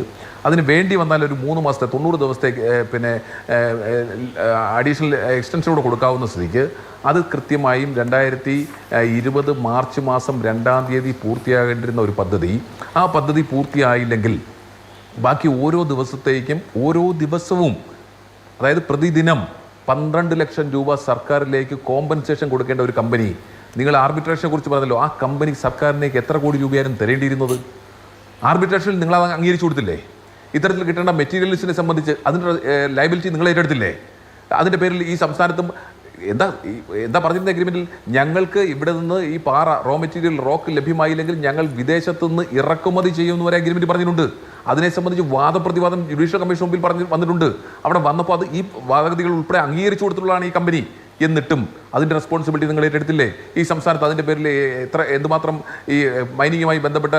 അതിന് വേണ്ടി വന്നാൽ ഒരു 3 മാസത്തെ 90 ദിവസത്തെ പിന്നെ അഡീഷണൽ എക്സ്റ്റൻഷനോട് കൊടുക്കാവുന്ന സ്ഥിതിക്ക് അത് കൃത്യമായും 2020 മാർച്ച് മാസം 2-ാം തീയതി പൂർത്തിയാകേണ്ടിരുന്ന ഒരു പദ്ധതി, ആ പദ്ധതി പൂർത്തിയായില്ലെങ്കിൽ ബാക്കി ഓരോ ദിവസവും അതായത് പ്രതിദിനം 12 ലക്ഷം രൂപ സർക്കാരിലേക്ക് കോമ്പൻസേഷൻ കൊടുക്കേണ്ട ഒരു കമ്പനി, നിങ്ങൾ ആർബിട്രേഷനെ കുറിച്ച് പറഞ്ഞല്ലോ, ആ കമ്പനി സർക്കാരിലേക്ക് എത്ര കോടി രൂപയായിരുന്നു തരേണ്ടിയിരുന്നത്? ആർബിട്രേഷനിൽ നിങ്ങൾ അത് അംഗീകരിച്ചു കൊടുത്തില്ലേ? ഇത്തരത്തിൽ കിട്ടേണ്ട മെറ്റീരിയൽസിനെ സംബന്ധിച്ച് അതിൻ്റെ ലയബിലിറ്റി നിങ്ങൾ ഏറ്റെടുത്തില്ലേ? അതിൻ്റെ പേരിൽ ഈ സംസ്ഥാനത്തും എന്താ പറഞ്ഞിരുന്ന എഗ്രിമെൻറ്റിൽ, ഞങ്ങൾക്ക് ഇവിടെ നിന്ന് ഈ പാറ റോ മെറ്റീരിയൽ റോക്ക് ലഭ്യമായില്ലെങ്കിൽ ഞങ്ങൾ വിദേശത്തു നിന്ന് ഇറക്കുമതി ചെയ്യുമെന്ന് വരെ എഗ്രിമെൻറ്റ് പറഞ്ഞിട്ടുണ്ട്. അതിനെ സംബന്ധിച്ച് വാദപ്രതിവാദം ജുഡീഷ്യൽ കമ്മീഷൻ മുമ്പിൽ വന്നിട്ടുണ്ട്. അവിടെ വന്നപ്പോൾ അത് ഈ വാദഗതികൾ ഉൾപ്പെടെ അംഗീകരിച്ചു കൊടുത്തിട്ടുള്ളതാണ് ഈ കമ്പനി. എന്നിട്ടും അതിൻ്റെ റെസ്പോൺസിബിലിറ്റി നിങ്ങൾ ഏറ്റെടുത്തില്ലേ? ഈ സംസ്ഥാനത്ത് അതിൻ്റെ പേരിൽ എന്തുമാത്രം ഈ മൈനിങ്ങുമായി ബന്ധപ്പെട്ട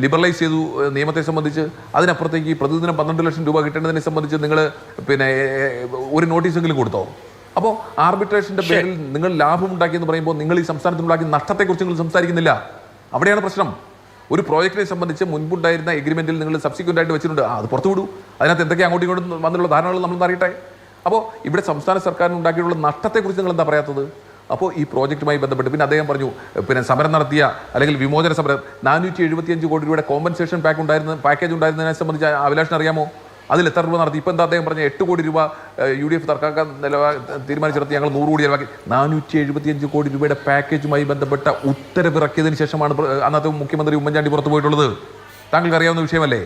ലിബറലൈസ് ചെയ്തു നിയമത്തെ സംബന്ധിച്ച്. അതിനപ്പുറത്തേക്ക് ഈ പ്രതിദിനം 12 ലക്ഷം രൂപ കിട്ടേണ്ടതിനെ സംബന്ധിച്ച് നിങ്ങൾ പിന്നെ ഒരു നോട്ടീസെങ്കിലും കൊടുത്തോ? അപ്പോൾ ആർബിട്രേഷൻ്റെ പേരിൽ നിങ്ങൾ ലാഭം ഉണ്ടാക്കിയെന്ന് പറയുമ്പോൾ നിങ്ങൾ ഈ സംസ്ഥാനത്തിനുണ്ടാക്കിയ നഷ്ടത്തെക്കുറിച്ച് നിങ്ങൾ സംസാരിക്കുന്നില്ല. അവിടെയാണ് പ്രശ്നം. ഒരു പ്രോജക്റ്റിനെ സംബന്ധിച്ച് മുൻപുണ്ടായിരുന്ന എഗ്രിമെൻറ്റിൽ നിങ്ങൾ സബ്സിക്വൻ്റ് ആയിട്ട് വെച്ചിട്ടുണ്ട്, അത് പുറത്തു വിടൂ. അതിനകത്ത് എന്തൊക്കെ അങ്ങോട്ടും ഇങ്ങോട്ടും വന്നിട്ടുള്ള ധാരണകൾ നമ്മൾ അറിയട്ടെ. അപ്പോൾ ഇവിടെ സംസ്ഥാന സർക്കാരിന് ഉണ്ടാക്കിയിട്ടുള്ള നഷ്ടത്തെക്കുറിച്ച് നിങ്ങൾ എന്താ പറയാത്തത്? അപ്പോൾ ഈ പ്രോജക്റ്റുമായി ബന്ധപ്പെട്ട് പിന്നെ അദ്ദേഹം പറഞ്ഞു പിന്നെ സമരം നടത്തിയ അല്ലെങ്കിൽ വിമോചന സമരം 475 കോടി രൂപയുടെ കോമ്പൻസേഷൻ പാക്കേജ് ഉണ്ടായിരുന്നതിനെ സംബന്ധിച്ച് അഭിലാഷിന് അറിയാമോ? അതിൽ എത്ര രൂപ നടത്തി? ഇപ്പോൾ എന്താ അദ്ദേഹം പറഞ്ഞ 8 കോടി രൂപ UDF തർക്കാക്കാൻ തീരുമാനിച്ചിടത്ത് ഞങ്ങൾ 100 കോടി ചിലവാക്കി. 475 കോടി രൂപയുടെ പാക്കേജുമായി ബന്ധപ്പെട്ട ഉത്തരവിറക്കിയതിന് ശേഷമാണ് അന്നത്തെ മുഖ്യമന്ത്രി ഉമ്മൻചാണ്ടി പുറത്തു പോയിട്ടുള്ളത്. താങ്കൾക്ക് അറിയാവുന്ന വിഷയമല്ലേ?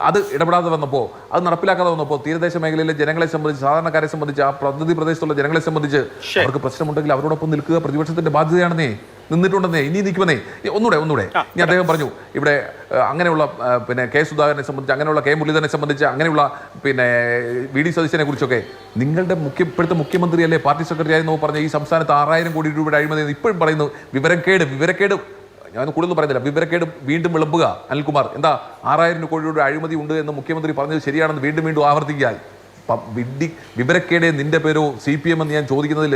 അത് ഇടപെടാതെ വന്നപ്പോൾ, അത് നടപ്പിലാക്കാതെ വന്നപ്പോൾ തീരദേശ മേഖലയിലെ ജനങ്ങളെ സംബന്ധിച്ച്, സാധാരണക്കാരെ സംബന്ധിച്ച്, ആ പദ്ധതി പ്രദേശത്തുള്ള ജനങ്ങളെ സംബന്ധിച്ച് അവർക്ക് പ്രശ്നമുണ്ടെങ്കിൽ അവരോടൊപ്പം നിൽക്കുക പ്രതിപക്ഷത്തിന്റെ ബാധ്യതയാണെന്നേ. നിന്നിട്ടുണ്ടെന്നേ, ഇനി നിൽക്കുമെന്നേ. ഒന്നുകൂടെ ഇനി അദ്ദേഹം പറഞ്ഞു ഇവിടെ അങ്ങനെയുള്ള പിന്നെ കെ സുധാകരനെ സംബന്ധിച്ച്, അങ്ങനെയുള്ള കെ മുരളീധരനെ സംബന്ധിച്ച്, അങ്ങനെയുള്ള പിന്നെ VD സതീശനെ കുറിച്ചൊക്കെ നിങ്ങളുടെ ഇപ്പോഴത്തെ മുഖ്യമന്ത്രിയല്ലേ പാർട്ടി സെക്രട്ടറി ആയിരുന്നു പറഞ്ഞ ഈ സംസ്ഥാനത്ത് 6000 കോടി രൂപയുടെ അഴിമതി ഇപ്പോഴും പറയുന്നു. വിവരക്കേട് ഞാൻ കൂടുതൽ പറയുന്നില്ല, വിവരക്കേട് വീണ്ടും വിളമ്പുക. അനിൽകുമാർ എന്താ 6000 കോടി രൂപയുടെ അഴിമതി ഉണ്ട് എന്ന് മുഖ്യമന്ത്രി പറഞ്ഞത് ശരിയാണെന്ന് വീണ്ടും ആവർത്തിക്കുക. വിവരക്കേടെ നിന്റെ പേരോ CPM എന്ന് ഞാൻ ചോദിക്കുന്നതിൽ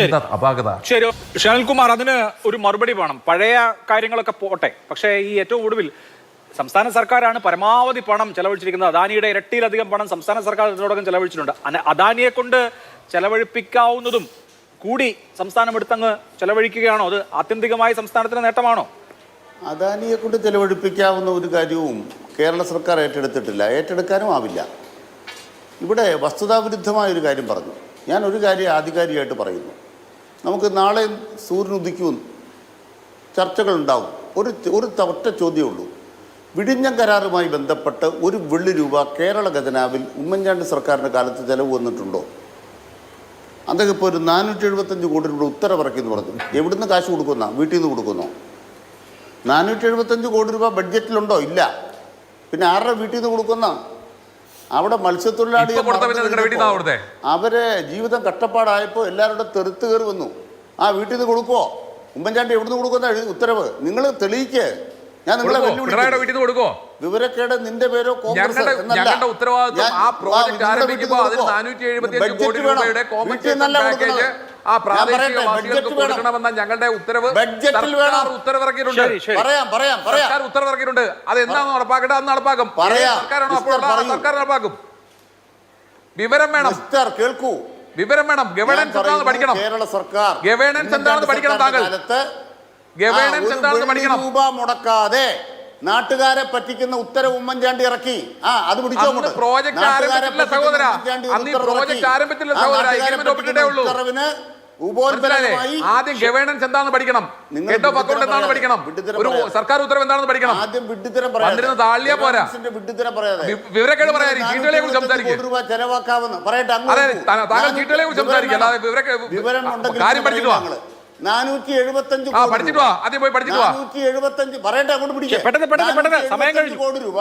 എന്താ അപാകത? ശരി ഷാനിൽകുമാർ, അതിന് ഒരു മറുപടി വേണം. പഴയ കാര്യങ്ങളൊക്കെ പോട്ടെ, പക്ഷേ ഈ ഏറ്റവും ഒടുവിൽ സംസ്ഥാന സർക്കാരാണ് പരമാവധി പണം ചെലവഴിച്ചിരിക്കുന്നത്. അദാനിയുടെ ഇരട്ടിയിലധികം പണം സംസ്ഥാന സർക്കാർ ഇതിനോടകം ചെലവഴിച്ചിട്ടുണ്ട്. അദാനിയെ കൊണ്ട് ചെലവഴിപ്പിക്കാവുന്നതും കൂടി സംസ്ഥാനം എടുത്തങ്ങ് ചെലവഴിക്കുകയാണോ? അത് ആത്യന്തികമായി സംസ്ഥാനത്തിന് നേട്ടമാണോ? അദാനിയെ കൊണ്ട് ചെലവഴിപ്പിക്കാവുന്ന ഒരു കാര്യവും കേരള സർക്കാർ ഏറ്റെടുക്കാനും ആവില്ല. ഇവിടെ വസ്തുതാവിരുദ്ധമായൊരു കാര്യം പറഞ്ഞു. ഞാൻ ഒരു കാര്യം ആധികാരികമായിട്ട് പറയുന്നു. നമുക്ക് നാളെ സൂര്യൻ ഉദിക്കും, ചർച്ചകളുണ്ടാവും. ഒരു ഒറ്റ ചോദ്യമേ ഉള്ളൂ. വിഴിഞ്ഞം കരാറുമായി ബന്ധപ്പെട്ട് 1 വെള്ളി രൂപ കേരള ഖജനാവിൽ ഉമ്മൻചാണ്ടി സർക്കാരിൻ്റെ കാലത്ത് ചിലവ് വന്നിട്ടുണ്ടോ? അദ്ദേഹം ഇപ്പോൾ ഒരു 475 കോടി രൂപ ഉത്തരവിറക്കിയെന്ന് പറഞ്ഞു. എവിടുന്ന് കാശ് കൊടുക്കുന്ന? വീട്ടിൽ നിന്ന് കൊടുക്കുന്നോ? 475 കോടി രൂപ ബഡ്ജറ്റിലുണ്ടോ? ഇല്ല. പിന്നെ ആരുടെ വീട്ടിൽ നിന്ന് കൊടുക്കുന്ന? അവിടെ മത്സ്യത്തൊഴിലാളി ഇപ്പൊ കൊടുത്ത പിന്നെ നിങ്ങളുടെ വീട്ടിൽ നിന്നാ കൊടുത്തേ? അവരെ ജീവിതം കഷ്ടപ്പാടായപ്പോൾ എല്ലാവരുടെ തെറുത്ത് കയറി വന്നു. ആ വീട്ടിൽ നിന്ന് കൊടുക്കുവോ? ഉമ്മൻചാണ്ടി എവിടുന്ന് കൊടുക്കുന്ന ഉത്തരവ് നിങ്ങൾ തെളിയിക്കേ. ഞാൻ നിങ്ങളെ പിണറായിയുടെ വീട്ടിൽ നിന്ന് കൊടുക്കോ? വിവരക്കേട് നിന്റെ പേരോ കോൺഗ്രസ് എന്നല്ല. ഞങ്ങളുടെ ഉത്തരവാദിത്വം ആ പ്രോജക്ട് ആരംഭിക്കുമ്പോൾ അതിന് 475 കോടി രൂപയുടെ കോമ്പൻസേഷൻ പാക്കേജ് ആ പ്രാദേശിക വാസികൾക്ക് കൊടുക്കണമെന്ന ഞങ്ങളുടെ ഉത്തരവ് സർക്കാർ ഉത്തരവിറക്കിയിട്ടുണ്ട്. സർക്കാർ ഉത്തരവിറക്കിയിട്ടുണ്ട്. അത് എന്നാണ് നടപ്പാക്കേണ്ടത്? അന്ന് നടപ്പാക്കും. സർക്കാരാണോ അപ്പോൾ സർക്കാർ നടപ്പാക്കും. വിവരം വേണം, കേൾക്കൂ. വിവരം വേണം. ഗവേണൻസ് എന്താണെന്ന് പഠിക്കണം. കേരള സർക്കാർ ഗവേണൻസ് എന്താണെന്ന് പഠിക്കണം. താങ്കൾ ഗവേണൻസ് എന്താണെന്ന് പഠിക്കണം. രൂപ മുടക്കാതെ നാട്ടുകാരെ പറ്റിക്കുന്ന ഉത്തരവ് ഉമ്മൻചാണ്ടി ഇറക്കി. അത് പിടിച്ചോ. പ്രോജക്ട് ആരംഭിച്ചില്ല സഹോദര. അന്ന് ഈ പ്രോജക്ട് ആരംഭിച്ചില്ല സഹോദര. എഗ്രിമെന്റ് ഒപ്പിട്ടേ ഉള്ളൂ. ആദ്യം ഗവേണൻസ് എന്താണെന്ന് പഠിക്കണം. ഹെഡ് ഓഫ് അക്കൗണ്ട് എന്താണെന്ന് പഠിക്കണം. ഒരു സർക്കാർ ഉത്തരവ് എന്താണെന്ന് പഠിക്കണം. ആദ്യം വിഡ്ഢിത്തരം പറയാം. താളിയാ പോരാ. വിവരക്കേട് പറയാൻ ചീട്ടുകളെ കുറിച്ച് സംസാരിക്കും. താങ്കൾ ചീട്ടുകളെ കുറിച്ച് സംസാരിക്കും. അല്ലാതെ കാര്യം പഠിച്ചിട്ട് വാ. 475 പഠിച്ചിട്ട് വാ. ആദ്യം പോയി പഠിച്ചിട്ട് വാ. 475 പറയട്ടെ, അങ്ങോട്ട് പിടിക്കുക. സമയം കഴിഞ്ഞു. കോടി രൂപ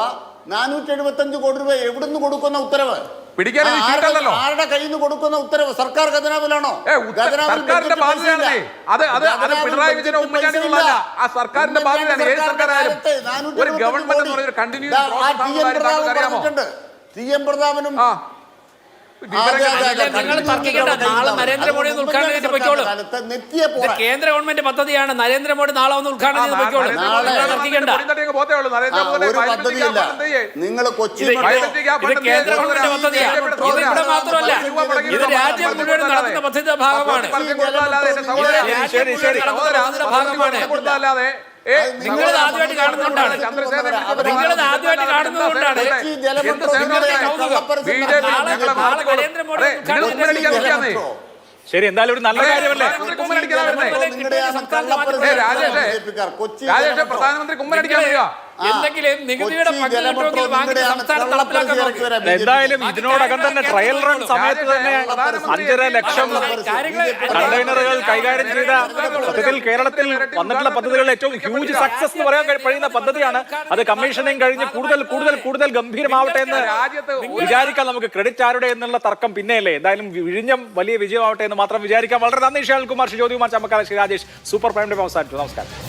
475 കോടി രൂപ എവിടുന്ന് കൊടുക്കുന്ന ഉത്തരവ്? പിടിക്കാൻ ആരുടെ കയ്യിൽ നിന്ന് കൊടുക്കുന്ന ഉത്തരവ്? സർക്കാർ ഖജനാവിലാണോ? സർക്കാരിന്റെ ബാധ്യതയാണ്. അത് പിണറായി വിജയൻ ഉമ്മൻചാണ്ടിയുള്ളതല്ല. ആ സർക്കാരിന്റെ ബാധ്യതയാണ്. ഏത് സർക്കാരായാലും ഒരു ഗവൺമെന്റ് എന്ന് പറയുന്ന കണ്ടിന്യൂസ് TM പ്രതാപനും നിങ്ങൾ തർക്കിക്കേണ്ട. നാളെ നരേന്ദ്രമോദി ഒന്ന് ഉദ്ഘാടനം ചെയ്ത് പൊയ്ക്കോളൂ. കേന്ദ്ര ഗവൺമെന്റ് പദ്ധതിയാണ്. നരേന്ദ്രമോദി നാളെ ഒന്ന് ഉദ്ഘാടനം ചെയ്ത് പൊയ്ക്കോളൂ. തർക്കിക്കേണ്ട. നിങ്ങൾ കൊച്ചി കേന്ദ്ര ഗവൺമെന്റ് പദ്ധതിയാണ്. ഇത് ഇവിടെ മാത്രമല്ല, ഇത് രാജ്യം മുഴുവൻ നടത്തുന്ന പദ്ധതിയുടെ ഭാഗമാണ്. ഭാഗമാണ്. നിങ്ങളത് ആദ്യമായിട്ട് കാണുന്നതുകൊണ്ടാണ്. നിങ്ങളത് ആദ്യമായിട്ട് കാണുന്നതുകൊണ്ടാണ്. ശരി, എന്തായാലും ഒരു നല്ല കാര്യമല്ലേ? രാജേഷ്, പ്രധാനമന്ത്രി കുമ്മനടിക്കാൻ വരിക. എന്തെങ്കിലും നികുതിയുടെ പങ്കിട്ടുണ്ടെങ്കിൽ വാങ്ങി സംസ്ഥാനം നടപ്പിലാക്കാൻ നോക്കുക. എന്തായാലും ഇതിനോടകം തന്നെ ട്രയൽ റൺ സമയത്ത് തന്നെ 5.5 ലക്ഷം കണ്ടെയ്നറുകൾ കൈകാര്യം ചെയ്ത സത്യത്തിൽ കേരളത്തിൽ വന്നിട്ടുള്ള പദ്ധതികളിൽ ഏറ്റവും ഹ്യൂജ് സക്സസ് എന്ന് പറയാൻ കഴിയുന്ന പദ്ധതിയാണ്. അത് കമ്മീഷനിങ് കഴിഞ്ഞ് കൂടുതൽ ഗംഭീരമാവട്ടെ എന്ന് വിചാരിക്കാൻ നമുക്ക്. ക്രെഡിറ്റ് ആരുടെ എന്നുള്ള തർക്കം പിന്നെയല്ലേ. എന്തായാലും വിഴിഞ്ഞം വലിയ വിജയമാവട്ടെ എന്ന് മാത്രം വിചാരിക്കാം. വളരെ നന്ദി. Shalkumar, Jyothikumar Chammakkala, Shri Rajesh. Super prime time അവസാനിച്ചു. നമസ്കാരം.